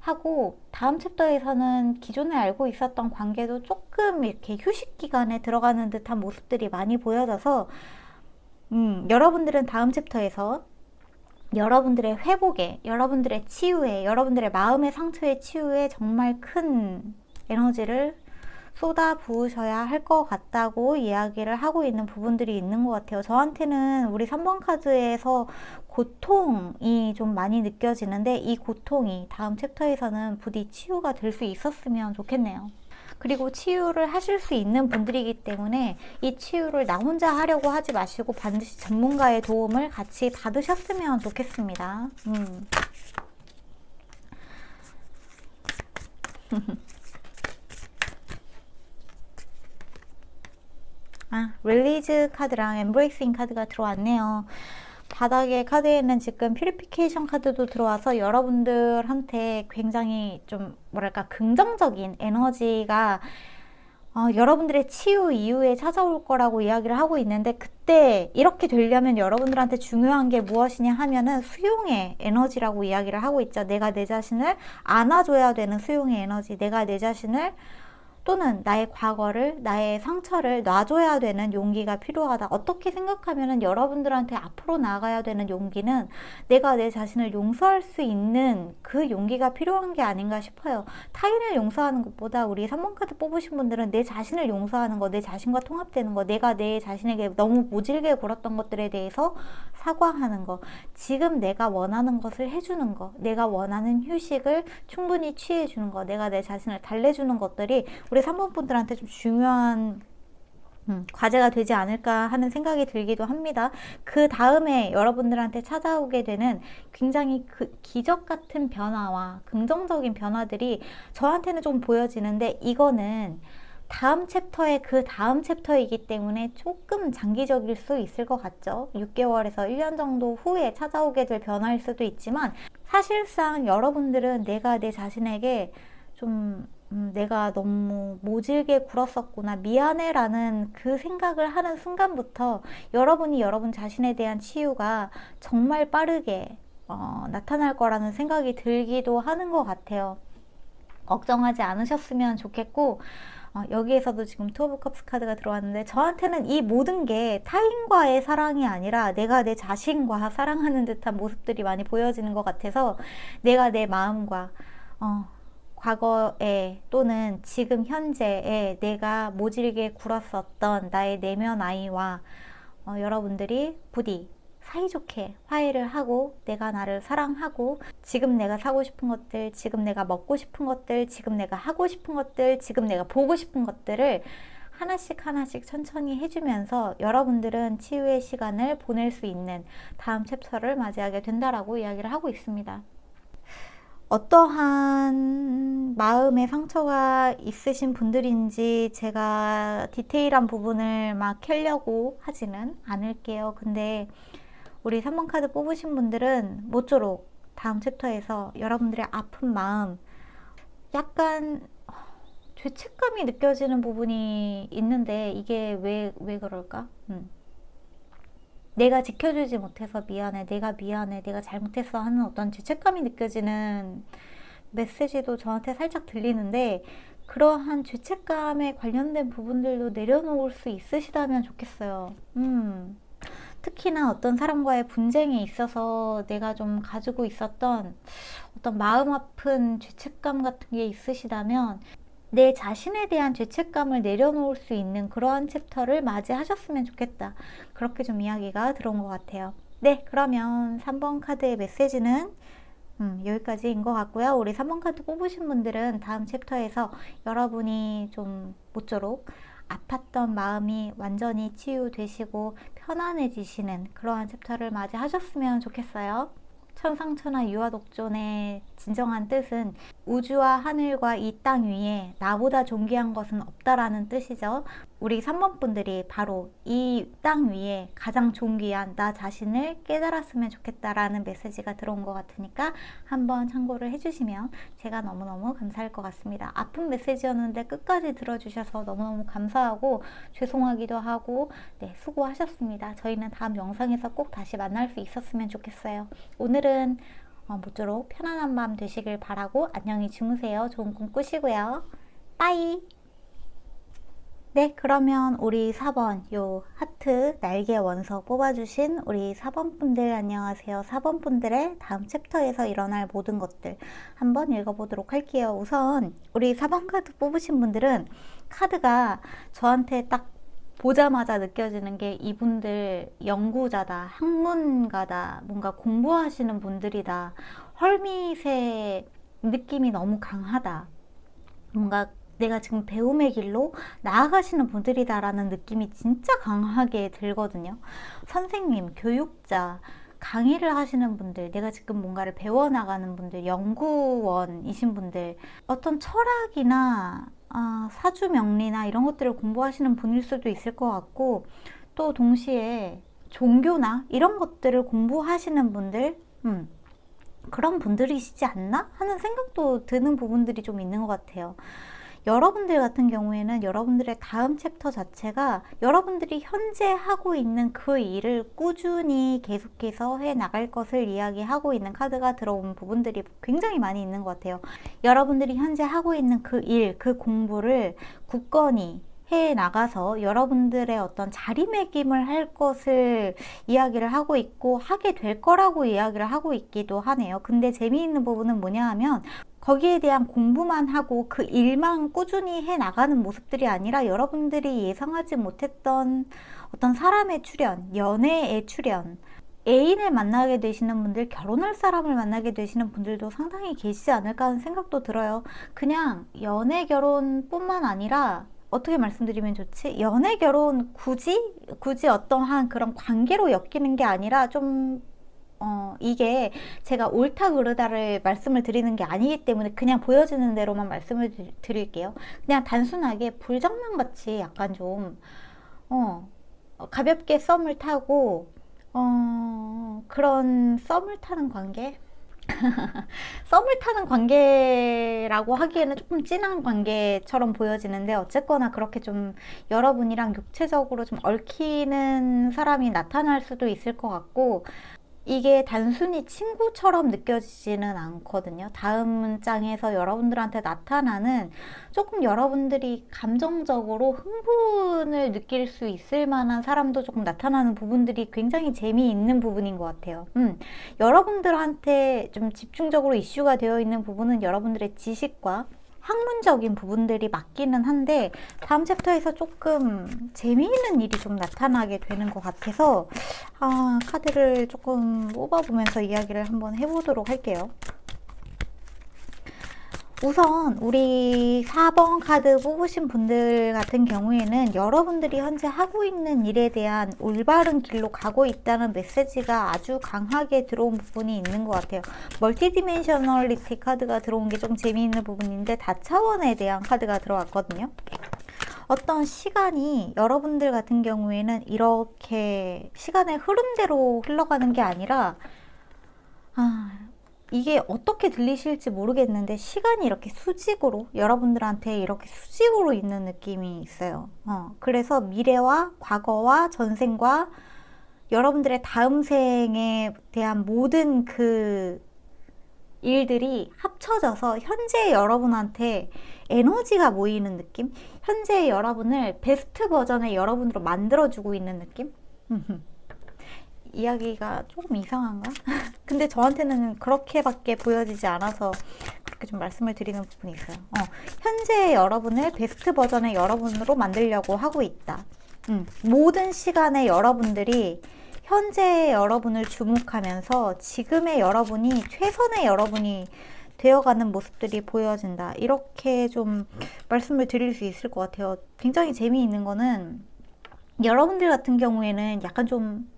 [SPEAKER 1] 하고 다음 챕터에서는 기존에 알고 있었던 관계도 조금 이렇게 휴식 기간에 들어가는 듯한 모습들이 많이 보여져서 여러분들은 다음 챕터에서 여러분들의 회복에, 여러분들의 치유에, 여러분들의 마음의 상처의 치유에 정말 큰 에너지를 쏟아 부으셔야 할 것 같다고 이야기를 하고 있는 부분들이 있는 것 같아요. 저한테는 우리 3번 카드에서 고통이 좀 많이 느껴지는데, 이 고통이 다음 챕터에서는 부디 치유가 될 수 있었으면 좋겠네요. 그리고 치유를 하실 수 있는 분들이기 때문에 이 치유를 나 혼자 하려고 하지 마시고 반드시 전문가의 도움을 같이 받으셨으면 좋겠습니다. 릴리즈 카드랑 엠브레이싱 카드가 들어왔네요. 바닥에 카드에는 지금 퓨리피케이션 카드도 들어와서 여러분들한테 굉장히 좀 뭐랄까 긍정적인 에너지가 여러분들의 치유 이후에 찾아올 거라고 이야기를 하고 있는데, 그때 이렇게 되려면 여러분들한테 중요한 게 무엇이냐 하면은 수용의 에너지라고 이야기를 하고 있죠. 내가 내 자신을 안아줘야 되는 수용의 에너지, 내가 내 자신을 또는 나의 과거를, 나의 상처를 놔줘야 되는 용기가 필요하다. 어떻게 생각하면은 여러분들한테 앞으로 나아가야 되는 용기는 내가 내 자신을 용서할 수 있는 그 용기가 필요한 게 아닌가 싶어요. 타인을 용서하는 것보다 우리 3번 카드 뽑으신 분들은 내 자신을 용서하는 거, 내 자신과 통합되는 거, 내가 내 자신에게 너무 모질게 굴었던 것들에 대해서 사과하는 거, 지금 내가 원하는 것을 해주는 거, 내가 원하는 휴식을 충분히 취해주는 거, 내가 내 자신을 달래주는 것들이 우리 3번 분들한테 좀 중요한 과제가 되지 않을까 하는 생각이 들기도 합니다. 그 다음에 여러분들한테 찾아오게 되는 굉장히 기적 같은 변화와 긍정적인 변화들이 저한테는 좀 보여지는데, 이거는 다음 챕터의 그 다음 챕터이기 때문에 조금 장기적일 수 있을 것 같죠. 6개월에서 1년 정도 후에 찾아오게 될 변화일 수도 있지만, 사실상 여러분들은 내가 내 자신에게 좀 내가 너무 모질게 굴었었구나, 미안해 라는 그 생각을 하는 순간부터 여러분이 여러분 자신에 대한 치유가 정말 빠르게 나타날 거라는 생각이 들기도 하는 것 같아요. 걱정하지 않으셨으면 좋겠고, 여기에서도 지금 투 오브 컵스 카드가 들어왔는데, 저한테는 이 모든 게 타인과의 사랑이 아니라 내가 내 자신과 사랑하는 듯한 모습들이 많이 보여지는 것 같아서, 내가 내 마음과 과거에 또는 지금 현재에 내가 모질게 굴었었던 나의 내면 아이와 여러분들이 부디 사이좋게 화해를 하고, 내가 나를 사랑하고, 지금 내가 사고 싶은 것들, 지금 내가 먹고 싶은 것들, 지금 내가 하고 싶은 것들, 지금 내가 보고 싶은 것들을 하나씩 하나씩 천천히 해주면서 여러분들은 치유의 시간을 보낼 수 있는 다음 챕터를 맞이하게 된다라고 이야기를 하고 있습니다. 어떠한 마음의 상처가 있으신 분들인지 제가 디테일한 부분을 막 캐려고 하지는 않을게요. 근데 우리 3번 카드 뽑으신 분들은 모쪼록 다음 챕터에서 여러분들의 아픈 마음, 약간 죄책감이 느껴지는 부분이 있는데, 이게 왜 그럴까? 내가 지켜주지 못해서 미안해, 내가 미안해, 내가 잘못했어 하는 어떤 죄책감이 느껴지는 메시지도 저한테 살짝 들리는데, 그러한 죄책감에 관련된 부분들도 내려놓을 수 있으시다면 좋겠어요. 특히나 어떤 사람과의 분쟁에 있어서 내가 좀 가지고 있었던 어떤 마음 아픈 죄책감 같은 게 있으시다면, 내 자신에 대한 죄책감을 내려놓을 수 있는 그러한 챕터를 맞이하셨으면 좋겠다. 그렇게 좀 이야기가 들어온 것 같아요. 네, 그러면 3번 카드의 메시지는 여기까지인 것 같고요. 우리 3번 카드 뽑으신 분들은 다음 챕터에서 여러분이 좀 모쪼록 아팠던 마음이 완전히 치유되시고 편안해지시는 그러한 챕터를 맞이하셨으면 좋겠어요. 천상천하 유아독존의 진정한 뜻은 우주와 하늘과 이 땅 위에 나보다 존귀한 것은 없다라는 뜻이죠. 우리 3번 분들이 바로 이 땅 위에 가장 존귀한 나 자신을 깨달았으면 좋겠다라는 메시지가 들어온 것 같으니까 한번 참고를 해주시면 제가 너무너무 감사할 것 같습니다. 아픈 메시지였는데 끝까지 들어주셔서 너무너무 감사하고 죄송하기도 하고, 네, 수고하셨습니다. 저희는 다음 영상에서 꼭 다시 만날 수 있었으면 좋겠어요. 오늘은 모쪼록 편안한 밤 되시길 바라고 안녕히 주무세요. 좋은 꿈 꾸시고요. 빠이. 네, 그러면 우리 4번 요 하트 날개 원석 뽑아주신 우리 4번 분들 안녕하세요. 4번 분들의 다음 챕터에서 일어날 모든 것들 한번 읽어보도록 할게요. 우선 우리 4번 카드 뽑으신 분들은 카드가 저한테 딱 보자마자 느껴지는 게, 이분들 연구자다, 학문가다, 뭔가 공부하시는 분들이다, 헐밋의 느낌이 너무 강하다, 뭔가 내가 지금 배움의 길로 나아가시는 분들이다라는 느낌이 진짜 강하게 들거든요. 선생님, 교육자, 강의를 하시는 분들, 내가 지금 뭔가를 배워나가는 분들, 연구원이신 분들, 어떤 철학이나 사주명리나 이런 것들을 공부하시는 분일 수도 있을 것 같고, 또 동시에 종교나 이런 것들을 공부하시는 분들, 그런 분들이시지 않나 하는 생각도 드는 부분들이 좀 있는 것 같아요. 여러분들 같은 경우에는 여러분들의 다음 챕터 자체가 여러분들이 현재 하고 있는 그 일을 꾸준히 계속해서 해 나갈 것을 이야기하고 있는 카드가 들어온 부분들이 굉장히 많이 있는 것 같아요. 여러분들이 현재 하고 있는 그 일, 그 공부를 굳건히 해 나가서 여러분들의 어떤 자리매김을 할 것을 이야기를 하고 있고 하게 될 거라고 이야기를 하고 있기도 하네요. 근데 재미있는 부분은 뭐냐 하면 거기에 대한 공부만 하고 그 일만 꾸준히 해 나가는 모습들이 아니라 여러분들이 예상하지 못했던 어떤 사람의 출현, 연애의 출현, 애인을 만나게 되시는 분들, 결혼할 사람을 만나게 되시는 분들도 상당히 계시지 않을까 하는 생각도 들어요. 그냥 연애 결혼뿐만 아니라 어떻게 말씀드리면 좋지? 연애 결혼 굳이 어떠한 그런 관계로 엮이는 게 아니라 좀 이게 제가 옳다 그르다를 말씀을 드리는 게 아니기 때문에 그냥 보여지는 대로만 말씀을 드릴게요. 그냥 단순하게 불장난같이 약간 좀 가볍게 썸을 타고 그런 썸을 타는 관계? 썸을 타는 관계라고 하기에는 조금 진한 관계처럼 보여지는데 어쨌거나 그렇게 좀 여러분이랑 육체적으로 좀 얽히는 사람이 나타날 수도 있을 것 같고, 이게 단순히 친구처럼 느껴지지는 않거든요. 다음 문장에서 여러분들한테 나타나는 조금 여러분들이 감정적으로 흥분을 느낄 수 있을 만한 사람도 조금 나타나는 부분들이 굉장히 재미있는 부분인 것 같아요. 여러분들한테 좀 집중적으로 이슈가 되어 있는 부분은 여러분들의 지식과 학문적인 부분들이 맞기는 한데 다음 챕터에서 조금 재미있는 일이 좀 나타나게 되는 것 같아서 카드를 조금 뽑아보면서 이야기를 한번 해보도록 할게요. 우선 우리 4번 카드 뽑으신 분들 같은 경우에는 여러분들이 현재 하고 있는 일에 대한 올바른 길로 가고 있다는 메시지가 아주 강하게 들어온 부분이 있는 것 같아요. 멀티디멘셔널리티 카드가 들어온 게 좀 재미있는 부분인데 다차원에 대한 카드가 들어왔거든요. 어떤 시간이 여러분들 같은 경우에는 이렇게 시간의 흐름대로 흘러가는 게 아니라 이게 어떻게 들리실지 모르겠는데 시간이 이렇게 수직으로 여러분들한테 이렇게 수직으로 있는 느낌이 있어요. 그래서 미래와 과거와 전생과 여러분들의 다음 생에 대한 모든 그 일들이 합쳐져서 현재 여러분한테 에너지가 모이는 느낌? 현재 여러분을 베스트 버전의 여러분으로 만들어주고 있는 느낌? 이야기가 조금 이상한가? 근데 저한테는 그렇게밖에 보여지지 않아서 그렇게 좀 말씀을 드리는 부분이 있어요. 현재 여러분을 베스트 버전의 여러분으로 만들려고 하고 있다. 모든 시간에 여러분들이 현재의 여러분을 주목하면서 지금의 여러분이 최선의 여러분이 되어가는 모습들이 보여진다. 이렇게 좀 말씀을 드릴 수 있을 것 같아요. 굉장히 재미있는 거는 여러분들 같은 경우에는 약간 좀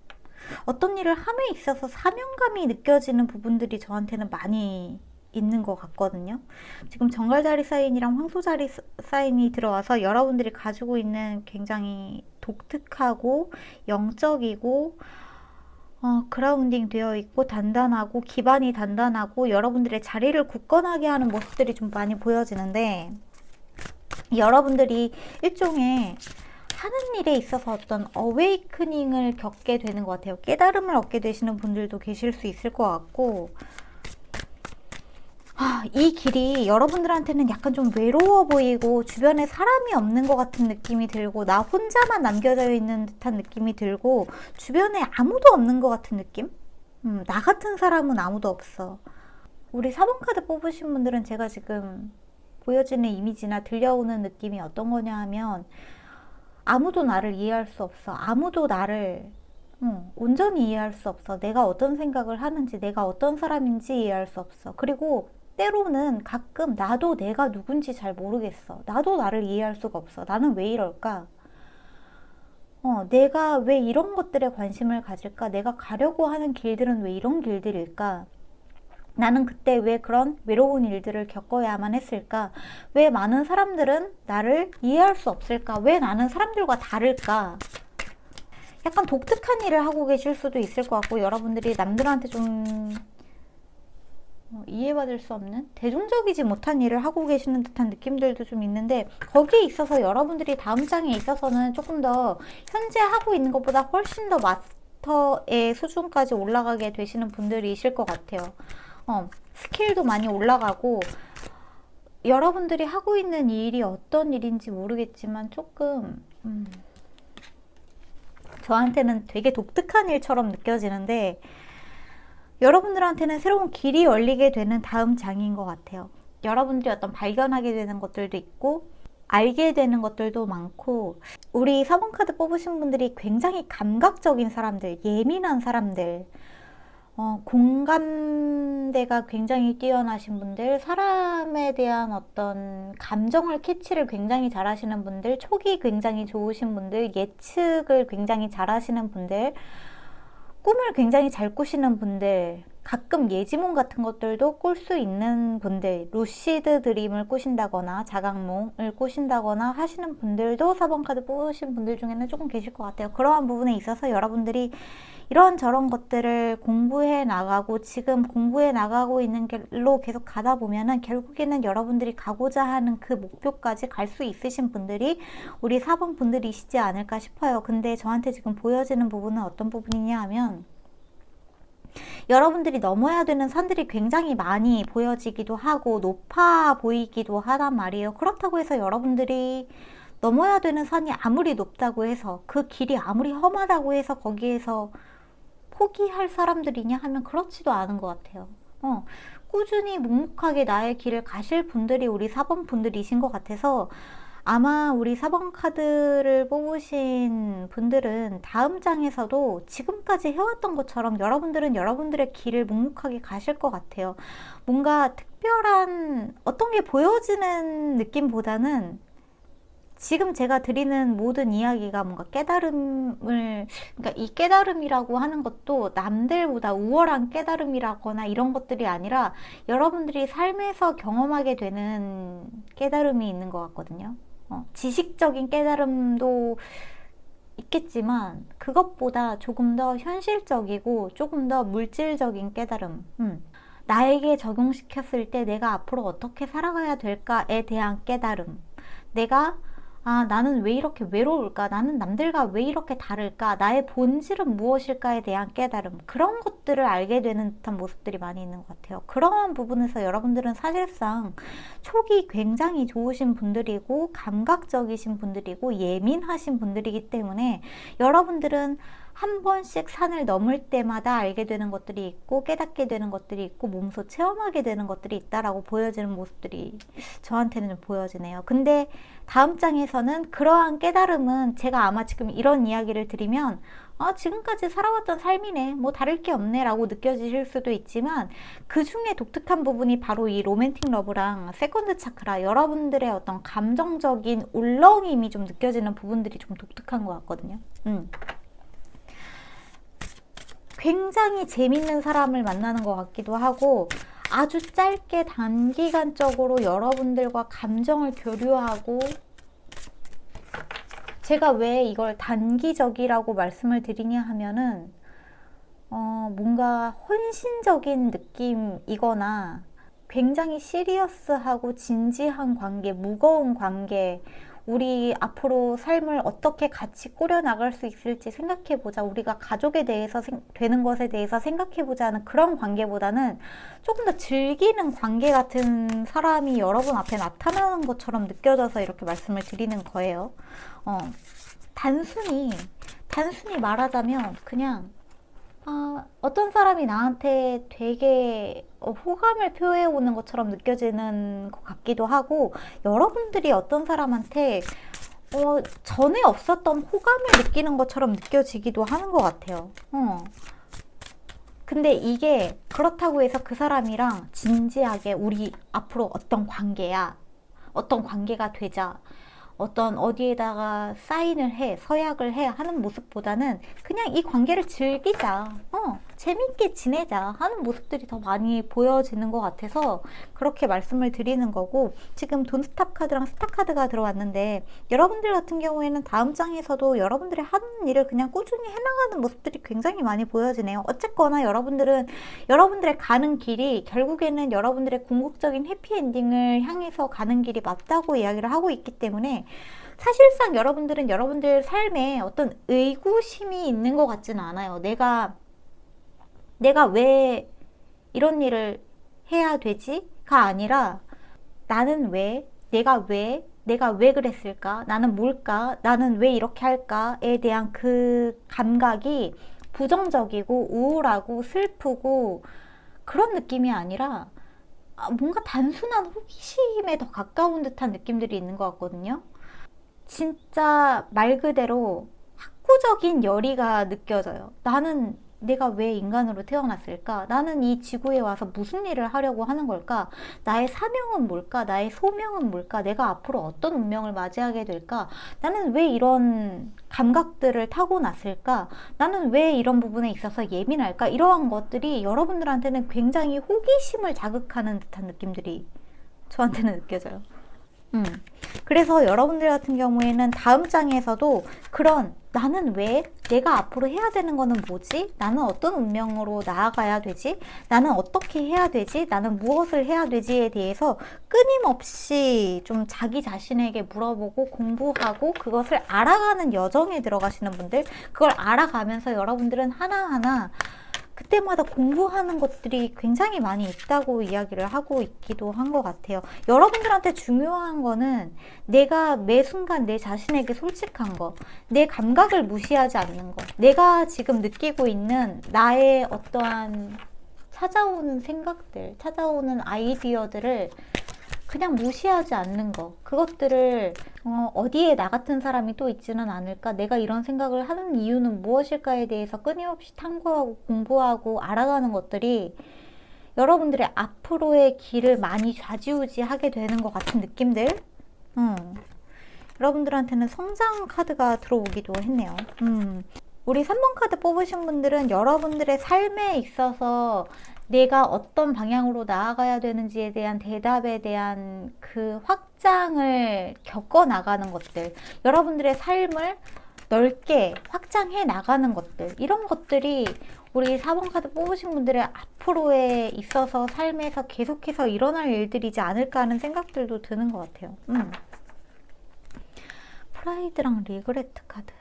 [SPEAKER 1] 어떤 일을 함에 있어서 사명감이 느껴지는 부분들이 저한테는 많이 있는 것 같거든요. 지금 정갈자리 사인이랑 황소자리 사인이 들어와서 여러분들이 가지고 있는 굉장히 독특하고 영적이고 그라운딩 되어 있고 단단하고 기반이 단단하고 여러분들의 자리를 굳건하게 하는 모습들이 좀 많이 보여지는데, 여러분들이 일종의 하는 일에 있어서 어떤 어웨이크닝을 겪게 되는 것 같아요. 깨달음을 얻게 되시는 분들도 계실 수 있을 것 같고, 이 길이 여러분들한테는 약간 좀 외로워 보이고 주변에 사람이 없는 것 같은 느낌이 들고 나 혼자만 남겨져 있는 듯한 느낌이 들고 주변에 아무도 없는 것 같은 느낌? 나 같은 사람은 아무도 없어. 우리 4번 카드 뽑으신 분들은 제가 지금 보여지는 이미지나 들려오는 느낌이 어떤 거냐 하면 아무도 나를 이해할 수 없어. 아무도 나를 온전히 이해할 수 없어. 내가 어떤 생각을 하는지, 내가 어떤 사람인지 이해할 수 없어. 그리고 때로는 가끔 나도 내가 누군지 잘 모르겠어. 나도 나를 이해할 수가 없어. 나는 왜 이럴까? 내가 왜 이런 것들에 관심을 가질까? 내가 가려고 하는 길들은 왜 이런 길들일까? 나는 그때 왜 그런 외로운 일들을 겪어야만 했을까? 왜 많은 사람들은 나를 이해할 수 없을까? 왜 나는 사람들과 다를까? 약간 독특한 일을 하고 계실 수도 있을 것 같고, 여러분들이 남들한테 좀 이해받을 수 없는 대중적이지 못한 일을 하고 계시는 듯한 느낌들도 좀 있는데, 거기에 있어서 여러분들이 다음 장에 있어서는 조금 더 현재 하고 있는 것보다 훨씬 더 마스터의 수준까지 올라가게 되시는 분들이실 것 같아요. 스킬도 많이 올라가고, 여러분들이 하고 있는 일이 어떤 일인지 모르겠지만 조금 저한테는 되게 독특한 일처럼 느껴지는데, 여러분들한테는 새로운 길이 열리게 되는 다음 장인 것 같아요. 여러분들이 어떤 발견하게 되는 것들도 있고 알게 되는 것들도 많고, 우리 4번 카드 뽑으신 분들이 굉장히 감각적인 사람들, 예민한 사람들, 공감대가 굉장히 뛰어나신 분들, 사람에 대한 어떤 감정을 캐치를 굉장히 잘하시는 분들, 촉이 굉장히 좋으신 분들, 예측을 굉장히 잘하시는 분들, 꿈을 굉장히 잘 꾸시는 분들, 가끔 예지몽 같은 것들도 꿀 수 있는 분들, 루시드 드림을 꾸신다거나 자각몽을 꾸신다거나 하시는 분들도 4번 카드 뽑으신 분들 중에는 조금 계실 것 같아요. 그러한 부분에 있어서 여러분들이 이런저런 것들을 공부해 나가고 지금 공부해 나가고 있는 길로 계속 가다 보면은 결국에는 여러분들이 가고자 하는 그 목표까지 갈 수 있으신 분들이 우리 4번 분들이시지 않을까 싶어요. 근데 저한테 지금 보여지는 부분은 어떤 부분이냐 하면, 여러분들이 넘어야 되는 산들이 굉장히 많이 보여지기도 하고 높아 보이기도 하단 말이에요. 그렇다고 해서 여러분들이 넘어야 되는 산이 아무리 높다고 해서, 그 길이 아무리 험하다고 해서 거기에서 포기할 사람들이냐 하면 그렇지도 않은 것 같아요. 꾸준히 묵묵하게 나의 길을 가실 분들이 우리 4번 분들이신 것 같아서, 아마 우리 4번 카드를 뽑으신 분들은 다음 장에서도 지금까지 해왔던 것처럼 여러분들은 여러분들의 길을 묵묵하게 가실 것 같아요. 뭔가 특별한 어떤 게 보여지는 느낌보다는 지금 제가 드리는 모든 이야기가 뭔가 깨달음을, 그러니까 이 깨달음이라고 하는 것도 남들보다 우월한 깨달음이라거나 이런 것들이 아니라 여러분들이 삶에서 경험하게 되는 깨달음이 있는 것 같거든요. 지식적인 깨달음도 있겠지만 그것보다 조금 더 현실적이고 조금 더 물질적인 깨달음, 나에게 적용시켰을 때 내가 앞으로 어떻게 살아가야 될까에 대한 깨달음, 내가 나는 왜 이렇게 외로울까? 나는 남들과 왜 이렇게 다를까? 나의 본질은 무엇일까에 대한 깨달음, 그런 것들을 알게 되는 듯한 모습들이 많이 있는 것 같아요. 그런 부분에서 여러분들은 사실상 촉이 굉장히 좋으신 분들이고 감각적이신 분들이고 예민하신 분들이기 때문에 여러분들은 한 번씩 산을 넘을 때마다 알게 되는 것들이 있고 깨닫게 되는 것들이 있고 몸소 체험하게 되는 것들이 있다라고 보여지는 모습들이 저한테는 좀 보여지네요. 근데 다음 장에서는 그러한 깨달음은 제가 아마 지금 이런 이야기를 드리면 지금까지 살아왔던 삶이네, 뭐 다를 게 없네 라고 느껴지실 수도 있지만, 그 중에 독특한 부분이 바로 이 로맨틱 러브랑 세컨드 차크라, 여러분들의 어떤 감정적인 울렁임이 좀 느껴지는 부분들이 좀 독특한 것 같거든요. 굉장히 재밌는 사람을 만나는 것 같기도 하고, 아주 짧게 단기간적으로 여러분들과 감정을 교류하고, 제가 왜 이걸 단기적이라고 말씀을 드리냐 하면은 뭔가 혼신적인 느낌이거나 굉장히 시리어스하고 진지한 관계, 무거운 관계, 우리 앞으로 삶을 어떻게 같이 꾸려나갈 수 있을지 생각해보자, 우리가 가족에 대해서 되는 것에 대해서 생각해보자 하는 그런 관계보다는 조금 더 즐기는 관계 같은 사람이 여러분 앞에 나타나는 것처럼 느껴져서 이렇게 말씀을 드리는 거예요. 단순히 말하자면 그냥 어떤 사람이 나한테 되게 호감을 표해 오는 것처럼 느껴지는 것 같기도 하고, 여러분들이 어떤 사람한테 전에 없었던 호감을 느끼는 것처럼 느껴지기도 하는 것 같아요. 근데 이게 그렇다고 해서 그 사람이랑 진지하게 우리 앞으로 어떤 관계야, 어떤 관계가 되자, 어떤 어디에다가 사인을 해, 서약을 해 하는 모습보다는 그냥 이 관계를 즐기자, 재밌게 지내자 하는 모습들이 더 많이 보여지는 것 같아서 그렇게 말씀을 드리는 거고, 지금 돈스탑 카드랑 스타 카드가 들어왔는데 여러분들 같은 경우에는 다음 장에서도 여러분들의 하는 일을 그냥 꾸준히 해나가는 모습들이 굉장히 많이 보여지네요. 어쨌거나 여러분들은 여러분들의 가는 길이 결국에는 여러분들의 궁극적인 해피엔딩을 향해서 가는 길이 맞다고 이야기를 하고 있기 때문에 사실상 여러분들은 여러분들 삶에 어떤 의구심이 있는 것 같지는 않아요. 내가 왜 이런 일을 해야 되지?가 아니라 나는 왜, 내가 왜 그랬을까? 나는 뭘까? 나는 왜 이렇게 할까?에 대한 그 감각이 부정적이고 우울하고 슬프고 그런 느낌이 아니라 뭔가 단순한 호기심에 더 가까운 듯한 느낌들이 있는 것 같거든요. 진짜 말 그대로 학구적인 열의가 느껴져요. 나는 내가 왜 인간으로 태어났을까? 나는 이 지구에 와서 무슨 일을 하려고 하는 걸까? 나의 사명은 뭘까? 나의 소명은 뭘까? 내가 앞으로 어떤 운명을 맞이하게 될까? 나는 왜 이런 감각들을 타고났을까? 나는 왜 이런 부분에 있어서 예민할까? 이러한 것들이 여러분들한테는 굉장히 호기심을 자극하는 듯한 느낌들이 저한테는 느껴져요. 그래서 여러분들 같은 경우에는 다음 장에서도 그런 나는 왜, 내가 앞으로 해야 되는 거는 뭐지? 나는 어떤 운명으로 나아가야 되지? 나는 어떻게 해야 되지? 나는 무엇을 해야 되지에 대해서 끊임없이 좀 자기 자신에게 물어보고 공부하고 그것을 알아가는 여정에 들어가시는 분들, 그걸 알아가면서 여러분들은 하나하나 그때마다 공부하는 것들이 굉장히 많이 있다고 이야기를 하고 있기도 한 것 같아요. 여러분들한테 중요한 거는 내가 매 순간 내 자신에게 솔직한 거, 내 감각을 무시하지 않는 거, 내가 지금 느끼고 있는 나의 어떠한 찾아오는 생각들, 찾아오는 아이디어들을 그냥 무시하지 않는 거, 그것들을 어디에 나 같은 사람이 또 있지는 않을까, 내가 이런 생각을 하는 이유는 무엇일까에 대해서 끊임없이 탐구하고 공부하고 알아가는 것들이 여러분들의 앞으로의 길을 많이 좌지우지하게 되는 것 같은 느낌들. 여러분들한테는 성장 카드가 들어오기도 했네요. 우리 3번 카드 뽑으신 분들은 여러분들의 삶에 있어서 내가 어떤 방향으로 나아가야 되는지에 대한 대답에 대한 그 확장을 겪어 나가는 것들, 여러분들의 삶을 넓게 확장해 나가는 것들, 이런 것들이 우리 4번 카드 뽑으신 분들의 앞으로에 있어서 삶에서 계속해서 일어날 일들이지 않을까 하는 생각들도 드는 것 같아요. 프라이드랑 리그레트 카드.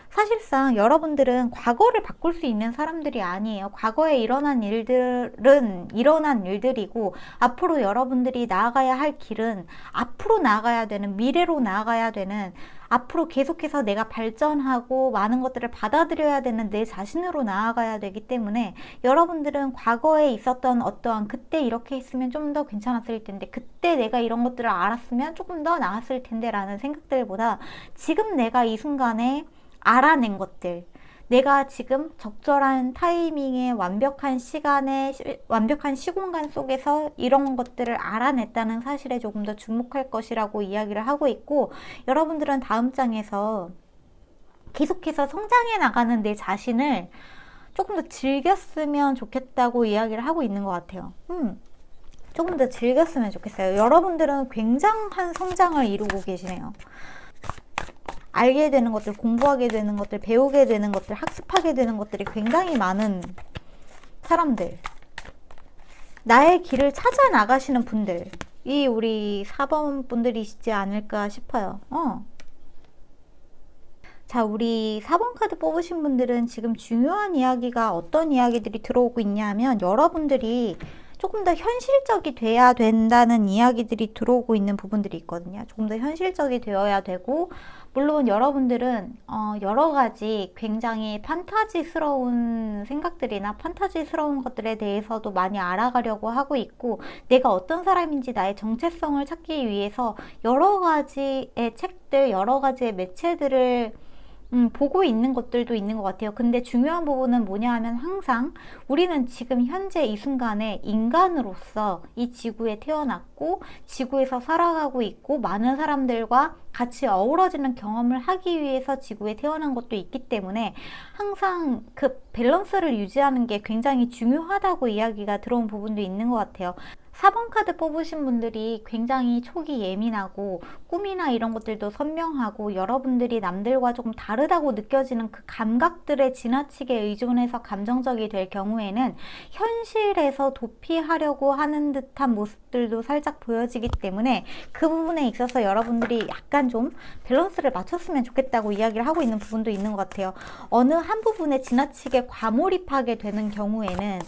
[SPEAKER 1] 사실상 여러분들은 과거를 바꿀 수 있는 사람들이 아니에요. 과거에 일어난 일들은 일어난 일들이고, 앞으로 여러분들이 나아가야 할 길은 앞으로 나아가야 되는, 미래로 나아가야 되는, 앞으로 계속해서 내가 발전하고 많은 것들을 받아들여야 되는 내 자신으로 나아가야 되기 때문에 여러분들은 과거에 있었던 어떠한 그때 이렇게 했으면 좀 더 괜찮았을 텐데, 그때 내가 이런 것들을 알았으면 조금 더 나았을 텐데 라는 생각들보다 지금 내가 이 순간에 알아낸 것들, 내가 지금 적절한 타이밍에 완벽한 시간에 완벽한 시공간 속에서 이런 것들을 알아냈다는 사실에 조금 더 주목할 것이라고 이야기를 하고 있고, 여러분들은 다음 장에서 계속해서 성장해 나가는 내 자신을 조금 더 즐겼으면 좋겠다고 이야기를 하고 있는 것 같아요. 조금 더 즐겼으면 좋겠어요. 여러분들은 굉장한 성장을 이루고 계시네요. 알게 되는 것들, 공부하게 되는 것들, 배우게 되는 것들, 학습하게 되는 것들이 굉장히 많은 사람들, 나의 길을 찾아 나가시는 분들이 우리 4번 분들이시지 않을까 싶어요. 자, 우리 4번 카드 뽑으신 분들은 지금 중요한 이야기가 어떤 이야기들이 들어오고 있냐 하면, 여러분들이 조금 더 현실적이 돼야 된다는 이야기들이 들어오고 있는 부분들이 있거든요. 조금 더 현실적이 되어야 되고, 물론 여러분들은 여러 가지 굉장히 판타지스러운 생각들이나 판타지스러운 것들에 대해서도 많이 알아가려고 하고 있고, 내가 어떤 사람인지 나의 정체성을 찾기 위해서 여러 가지의 책들, 여러 가지의 매체들을 보고 있는 것들도 있는 것 같아요. 근데 중요한 부분은 뭐냐 하면 항상 우리는 지금 현재 이 순간에 인간으로서 이 지구에 태어났고 지구에서 살아가고 있고 많은 사람들과 같이 어우러지는 경험을 하기 위해서 지구에 태어난 것도 있기 때문에 항상 그 밸런스를 유지하는 게 굉장히 중요하다고 이야기가 들어온 부분도 있는 것 같아요. 4번 카드 뽑으신 분들이 굉장히 촉이 예민하고 꿈이나 이런 것들도 선명하고 여러분들이 남들과 조금 다르다고 느껴지는 그 감각들에 지나치게 의존해서 감정적이 될 경우에는 현실에서 도피하려고 하는 듯한 모습들도 살짝 보여지기 때문에 그 부분에 있어서 여러분들이 약간 좀 밸런스를 맞췄으면 좋겠다고 이야기를 하고 있는 부분도 있는 것 같아요. 어느 한 부분에 지나치게 과몰입하게 되는 경우에는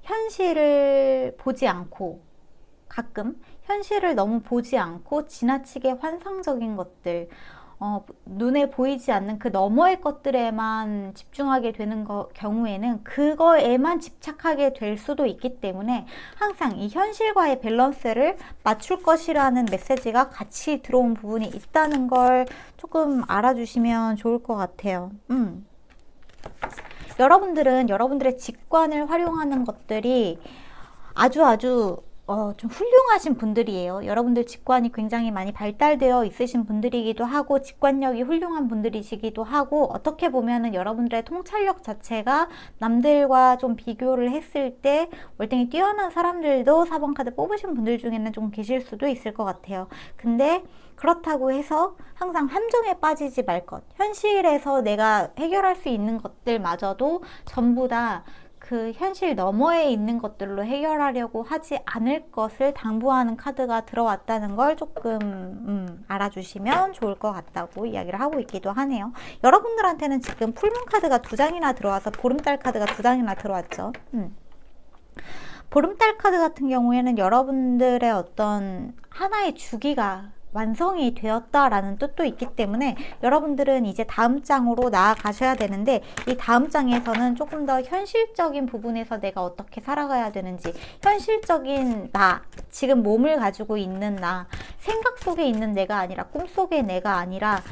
[SPEAKER 1] 현실을 보지 않고 가끔 현실을 너무 보지 않고 지나치게 환상적인 것들 눈에 보이지 않는 그 너머의 것들에만 집중하게 되는 경우에는 그거에만 집착하게 될 수도 있기 때문에 항상 이 현실과의 밸런스를 맞출 것이라는 메시지가 같이 들어온 부분이 있다는 걸 조금 알아주시면 좋을 것 같아요. 여러분들은 여러분들의 직관을 활용하는 것들이 아주 좀 훌륭하신 분들이에요. 여러분들 직관이 굉장히 많이 발달되어 있으신 분들이기도 하고 직관력이 훌륭한 분들이시기도 하고 어떻게 보면은 여러분들의 통찰력 자체가 남들과 좀 비교를 했을 때 월등히 뛰어난 사람들도 4번 카드 뽑으신 분들 중에는 좀 계실 수도 있을 것 같아요. 근데 그렇다고 해서 항상 함정에 빠지지 말 것. 현실에서 내가 해결할 수 있는 것들마저도 전부 다 그 현실 너머에 있는 것들로 해결하려고 하지 않을 것을 당부하는 카드가 들어왔다는 걸 조금 알아주시면 좋을 것 같다고 이야기를 하고 있기도 하네요. 여러분들한테는 지금 풀문 카드가 2장이나 들어와서 보름달 카드가 2장이나 들어왔죠. 보름달 카드 같은 경우에는 여러분들의 어떤 하나의 주기가 완성이 되었다라는 뜻도 있기 때문에 여러분들은 이제 다음 장으로 나아가셔야 되는데 이 다음 장에서는 조금 더 현실적인 부분에서 내가 어떻게 살아가야 되는지 현실적인 나, 지금 몸을 가지고 있는 나, 생각 속에 있는 내가 아니라 꿈 속의 내가 아니라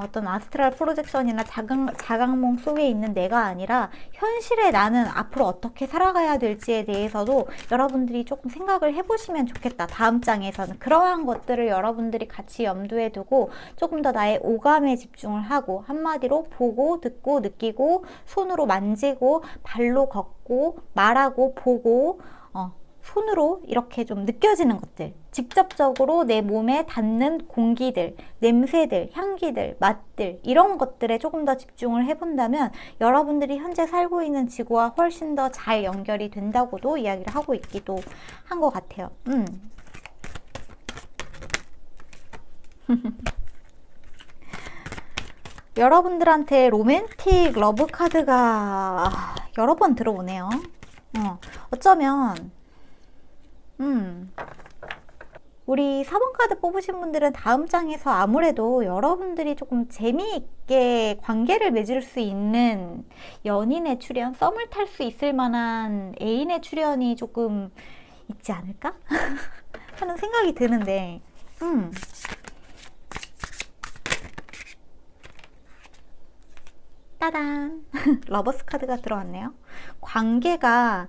[SPEAKER 1] 어떤 아스트랄 프로젝션이나 자각몽 속에 있는 내가 아니라 현실의 나는 앞으로 어떻게 살아가야 될지에 대해서도 여러분들이 조금 생각을 해보시면 좋겠다. 다음 장에서는 그러한 것들을 여러분들이 같이 염두에 두고 조금 더 나의 오감에 집중을 하고 한마디로 보고 듣고 느끼고 손으로 만지고 발로 걷고 말하고 보고 손으로 이렇게 좀 느껴지는 것들, 직접적으로 내 몸에 닿는 공기들, 냄새들, 향기들, 맛들 이런 것들에 조금 더 집중을 해본다면 여러분들이 현재 살고 있는 지구와 훨씬 더 잘 연결이 된다고도 이야기를 하고 있기도 한 것 같아요. 여러분들한테 로맨틱 러브 카드가 여러 번 들어오네요. 어쩌면 우리 4번 카드 뽑으신 분들은 다음 장에서 아무래도 여러분들이 조금 재미있게 관계를 맺을 수 있는 연인의 출현, 썸을 탈 수 있을 만한 애인의 출현이 조금 있지 않을까? 하는 생각이 드는데 따단! 러버스 카드가 들어왔네요. 관계가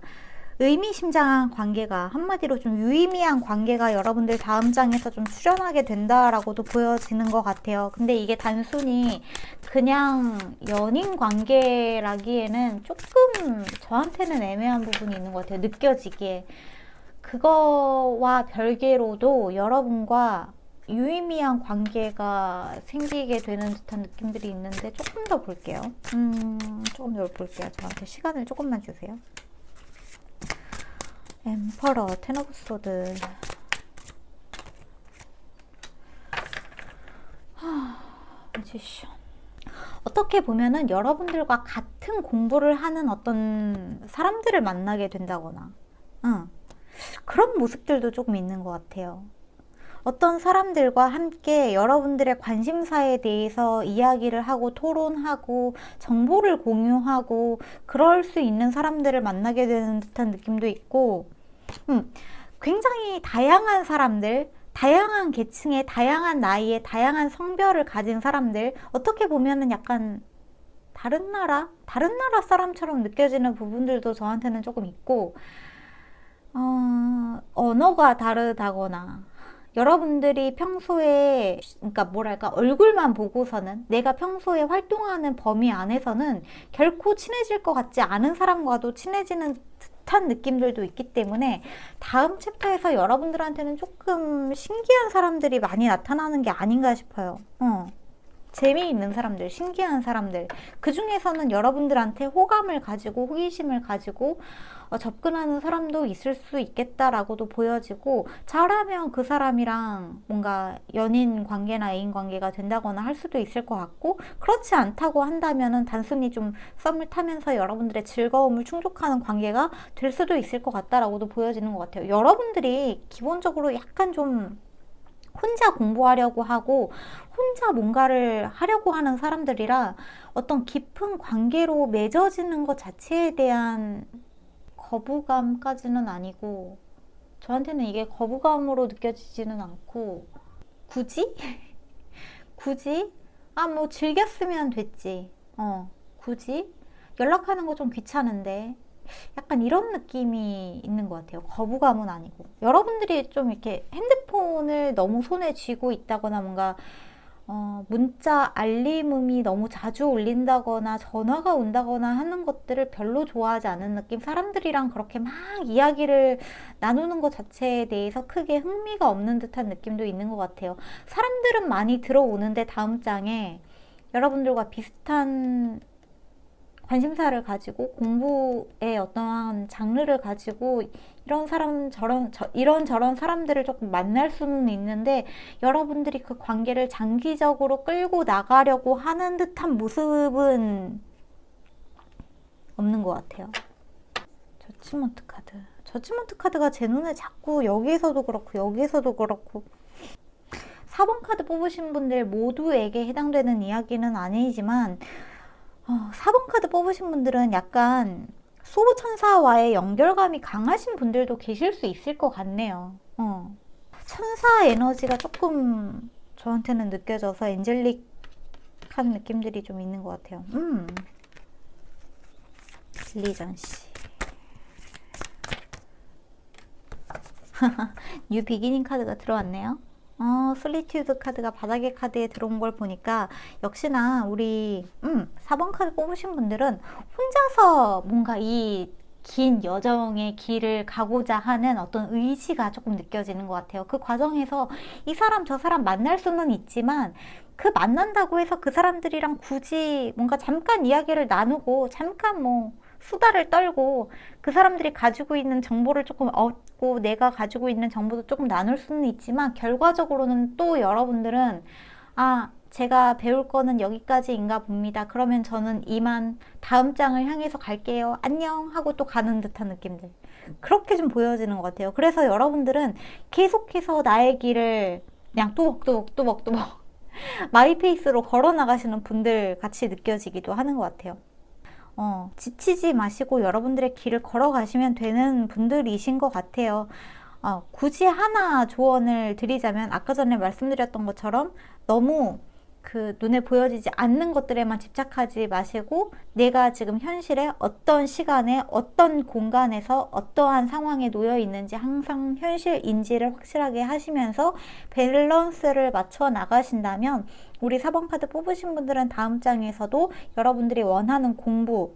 [SPEAKER 1] 의미심장한 관계가 한마디로 좀 유의미한 관계가 여러분들 다음 장에서 좀 출현하게 된다라고도 보여지는 것 같아요. 근데 이게 단순히 그냥 연인 관계라기에는 조금 저한테는 애매한 부분이 있는 것 같아요. 느껴지기에. 그거와 별개로도 여러분과 유의미한 관계가 생기게 되는 듯한 느낌들이 있는데 조금 더 볼게요. 조금 더 볼게요. 저한테 시간을 조금만 주세요. 엠퍼러, 텐 오브 소드. 매지션. 어떻게 보면은 여러분들과 같은 공부를 하는 어떤 사람들을 만나게 된다거나 그런 모습들도 조금 있는 것 같아요. 어떤 사람들과 함께 여러분들의 관심사에 대해서 이야기를 하고 토론하고 정보를 공유하고 그럴 수 있는 사람들을 만나게 되는 듯한 느낌도 있고 굉장히 다양한 사람들, 다양한 계층의, 다양한 나이의, 다양한 성별을 가진 사람들, 어떻게 보면은 약간 다른 나라 사람처럼 느껴지는 부분들도 저한테는 조금 있고, 언어가 다르다거나, 여러분들이 평소에, 그러니까 뭐랄까, 얼굴만 보고서는, 내가 평소에 활동하는 범위 안에서는 결코 친해질 것 같지 않은 사람과도 친해지는 듯한 느낌들도 있기 때문에, 다음 챕터에서 여러분들한테는 조금 신기한 사람들이 많이 나타나는 게 아닌가 싶어요. 재미있는 사람들, 신기한 사람들, 그 중에서는 여러분들한테 호감을 가지고 호기심을 가지고 접근하는 사람도 있을 수 있겠다라고도 보여지고, 잘하면 그 사람이랑 뭔가 연인 관계나 애인 관계가 된다거나 할 수도 있을 것 같고, 그렇지 않다고 한다면은 단순히 좀 썸을 타면서 여러분들의 즐거움을 충족하는 관계가 될 수도 있을 것 같다라고도 보여지는 것 같아요. 여러분들이 기본적으로 약간 좀 혼자 공부하려고 하고 혼자 뭔가를 하려고 하는 사람들이라, 어떤 깊은 관계로 맺어지는 것 자체에 대한 거부감까지는 아니고, 저한테는 이게 거부감으로 느껴지지는 않고, 굳이? 굳이? 뭐 즐겼으면 됐지. 굳이? 연락하는 거 좀 귀찮은데. 약간 이런 느낌이 있는 것 같아요. 거부감은 아니고. 여러분들이 좀 이렇게 핸드폰을 너무 손에 쥐고 있다거나, 뭔가 문자 알림음이 너무 자주 울린다거나 전화가 온다거나 하는 것들을 별로 좋아하지 않은 느낌, 사람들이랑 그렇게 막 이야기를 나누는 것 자체에 대해서 크게 흥미가 없는 듯한 느낌도 있는 것 같아요. 사람들은 많이 들어오는데 다음 장에 여러분들과 비슷한 관심사를 가지고 공부의 어떠한 장르를 가지고 이런 저런 사람들을 조금 만날 수는 있는데, 여러분들이 그 관계를 장기적으로 끌고 나가려고 하는 듯한 모습은 없는 것 같아요. 저치먼트 카드가 제 눈에 자꾸 여기에서도 그렇고 여기에서도 그렇고, 4번 카드 뽑으신 분들 모두에게 해당되는 이야기는 아니지만, 4번 카드 뽑으신 분들은 약간 소부천사와의 연결감이 강하신 분들도 계실 수 있을 것 같네요. 천사 에너지가 조금 저한테는 느껴져서 엔젤릭한 느낌들이 좀 있는 것 같아요. 리전씨. 뉴 비기닝 카드가 들어왔네요. 솔리튜드 카드가 바닥의 카드에 들어온 걸 보니까, 역시나 우리 4번 카드 뽑으신 분들은 혼자서 뭔가 이 긴 여정의 길을 가고자 하는 어떤 의지가 조금 느껴지는 것 같아요. 그 과정에서 이 사람 저 사람 만날 수는 있지만, 그 만난다고 해서 그 사람들이랑 굳이 뭔가 잠깐 이야기를 나누고 잠깐 뭐 수다를 떨고 그 사람들이 가지고 있는 정보를 조금 얻고 내가 가지고 있는 정보도 조금 나눌 수는 있지만, 결과적으로는 또 여러분들은 제가 배울 거는 여기까지인가 봅니다. 그러면 저는 이만 다음 장을 향해서 갈게요. 안녕 하고 또 가는 듯한 느낌들, 그렇게 좀 보여지는 것 같아요. 그래서 여러분들은 계속해서 나의 길을 그냥 또박또박 마이페이스로 걸어 나가시는 분들 같이 느껴지기도 하는 것 같아요. 지치지 마시고 여러분들의 길을 걸어가시면 되는 분들이신 것 같아요. 굳이 하나 조언을 드리자면, 아까 전에 말씀드렸던 것처럼 너무 그 눈에 보여지지 않는 것들에만 집착하지 마시고, 내가 지금 현실에 어떤 시간에 어떤 공간에서 어떠한 상황에 놓여 있는지 항상 현실 인지를 확실하게 하시면서 밸런스를 맞춰 나가신다면, 우리 4번 카드 뽑으신 분들은 다음 장에서도 여러분들이 원하는 공부,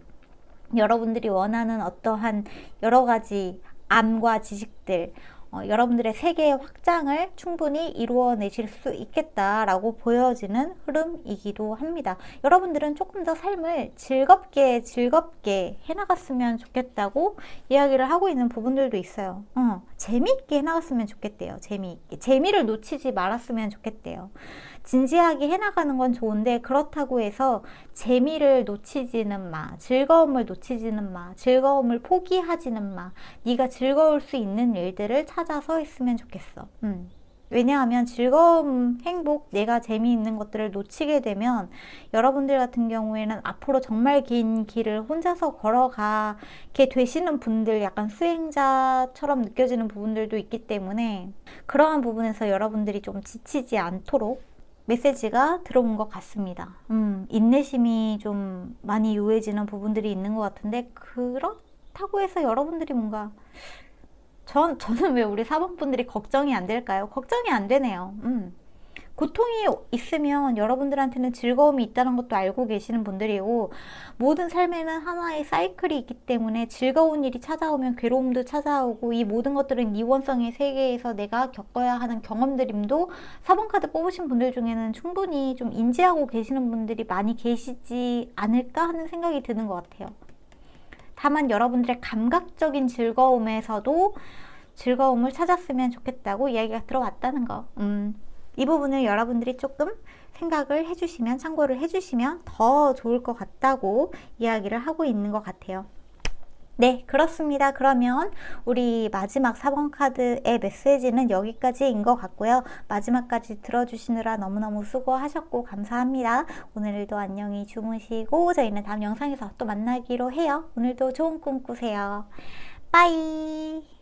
[SPEAKER 1] 여러분들이 원하는 어떠한 여러 가지 암과 지식들, 여러분들의 세계의 확장을 충분히 이루어내실 수 있겠다라고 보여지는 흐름이기도 합니다. 여러분들은 조금 더 삶을 즐겁게 해나갔으면 좋겠다고 이야기를 하고 있는 부분들도 있어요. 재미있게 해나갔으면 좋겠대요. 재미를 놓치지 말았으면 좋겠대요. 진지하게 해나가는 건 좋은데, 그렇다고 해서 재미를 놓치지는 마, 즐거움을 놓치지는 마, 즐거움을 포기하지는 마. 네가 즐거울 수 있는 일들을 찾아서 했으면 좋겠어. 왜냐하면 즐거움, 행복, 내가 재미있는 것들을 놓치게 되면 여러분들 같은 경우에는 앞으로 정말 긴 길을 혼자서 걸어가게 되시는 분들, 약간 수행자처럼 느껴지는 부분들도 있기 때문에 그러한 부분에서 여러분들이 좀 지치지 않도록 메시지가 들어온 것 같습니다. 인내심이 좀 많이 요해지는 부분들이 있는 것 같은데, 그렇다고 해서 여러분들이 뭔가 저는 왜 우리 사범분들이 걱정이 안 될까요? 걱정이 안 되네요. 고통이 있으면 여러분들한테는 즐거움이 있다는 것도 알고 계시는 분들이고, 모든 삶에는 하나의 사이클이 있기 때문에 즐거운 일이 찾아오면 괴로움도 찾아오고, 이 모든 것들은 이원성의 세계에서 내가 겪어야 하는 경험들임도 4번 카드 뽑으신 분들 중에는 충분히 좀 인지하고 계시는 분들이 많이 계시지 않을까 하는 생각이 드는 것 같아요. 다만 여러분들의 감각적인 즐거움에서도 즐거움을 찾았으면 좋겠다고 이야기가 들어왔다는 거. 이 부분을 여러분들이 조금 생각을 해주시면, 참고를 해주시면 더 좋을 것 같다고 이야기를 하고 있는 것 같아요. 네, 그렇습니다. 그러면 우리 마지막 4번 카드의 메시지는 여기까지인 것 같고요. 마지막까지 들어주시느라 너무너무 수고하셨고 감사합니다. 오늘도 안녕히 주무시고 저희는 다음 영상에서 또 만나기로 해요. 오늘도 좋은 꿈 꾸세요. 빠이.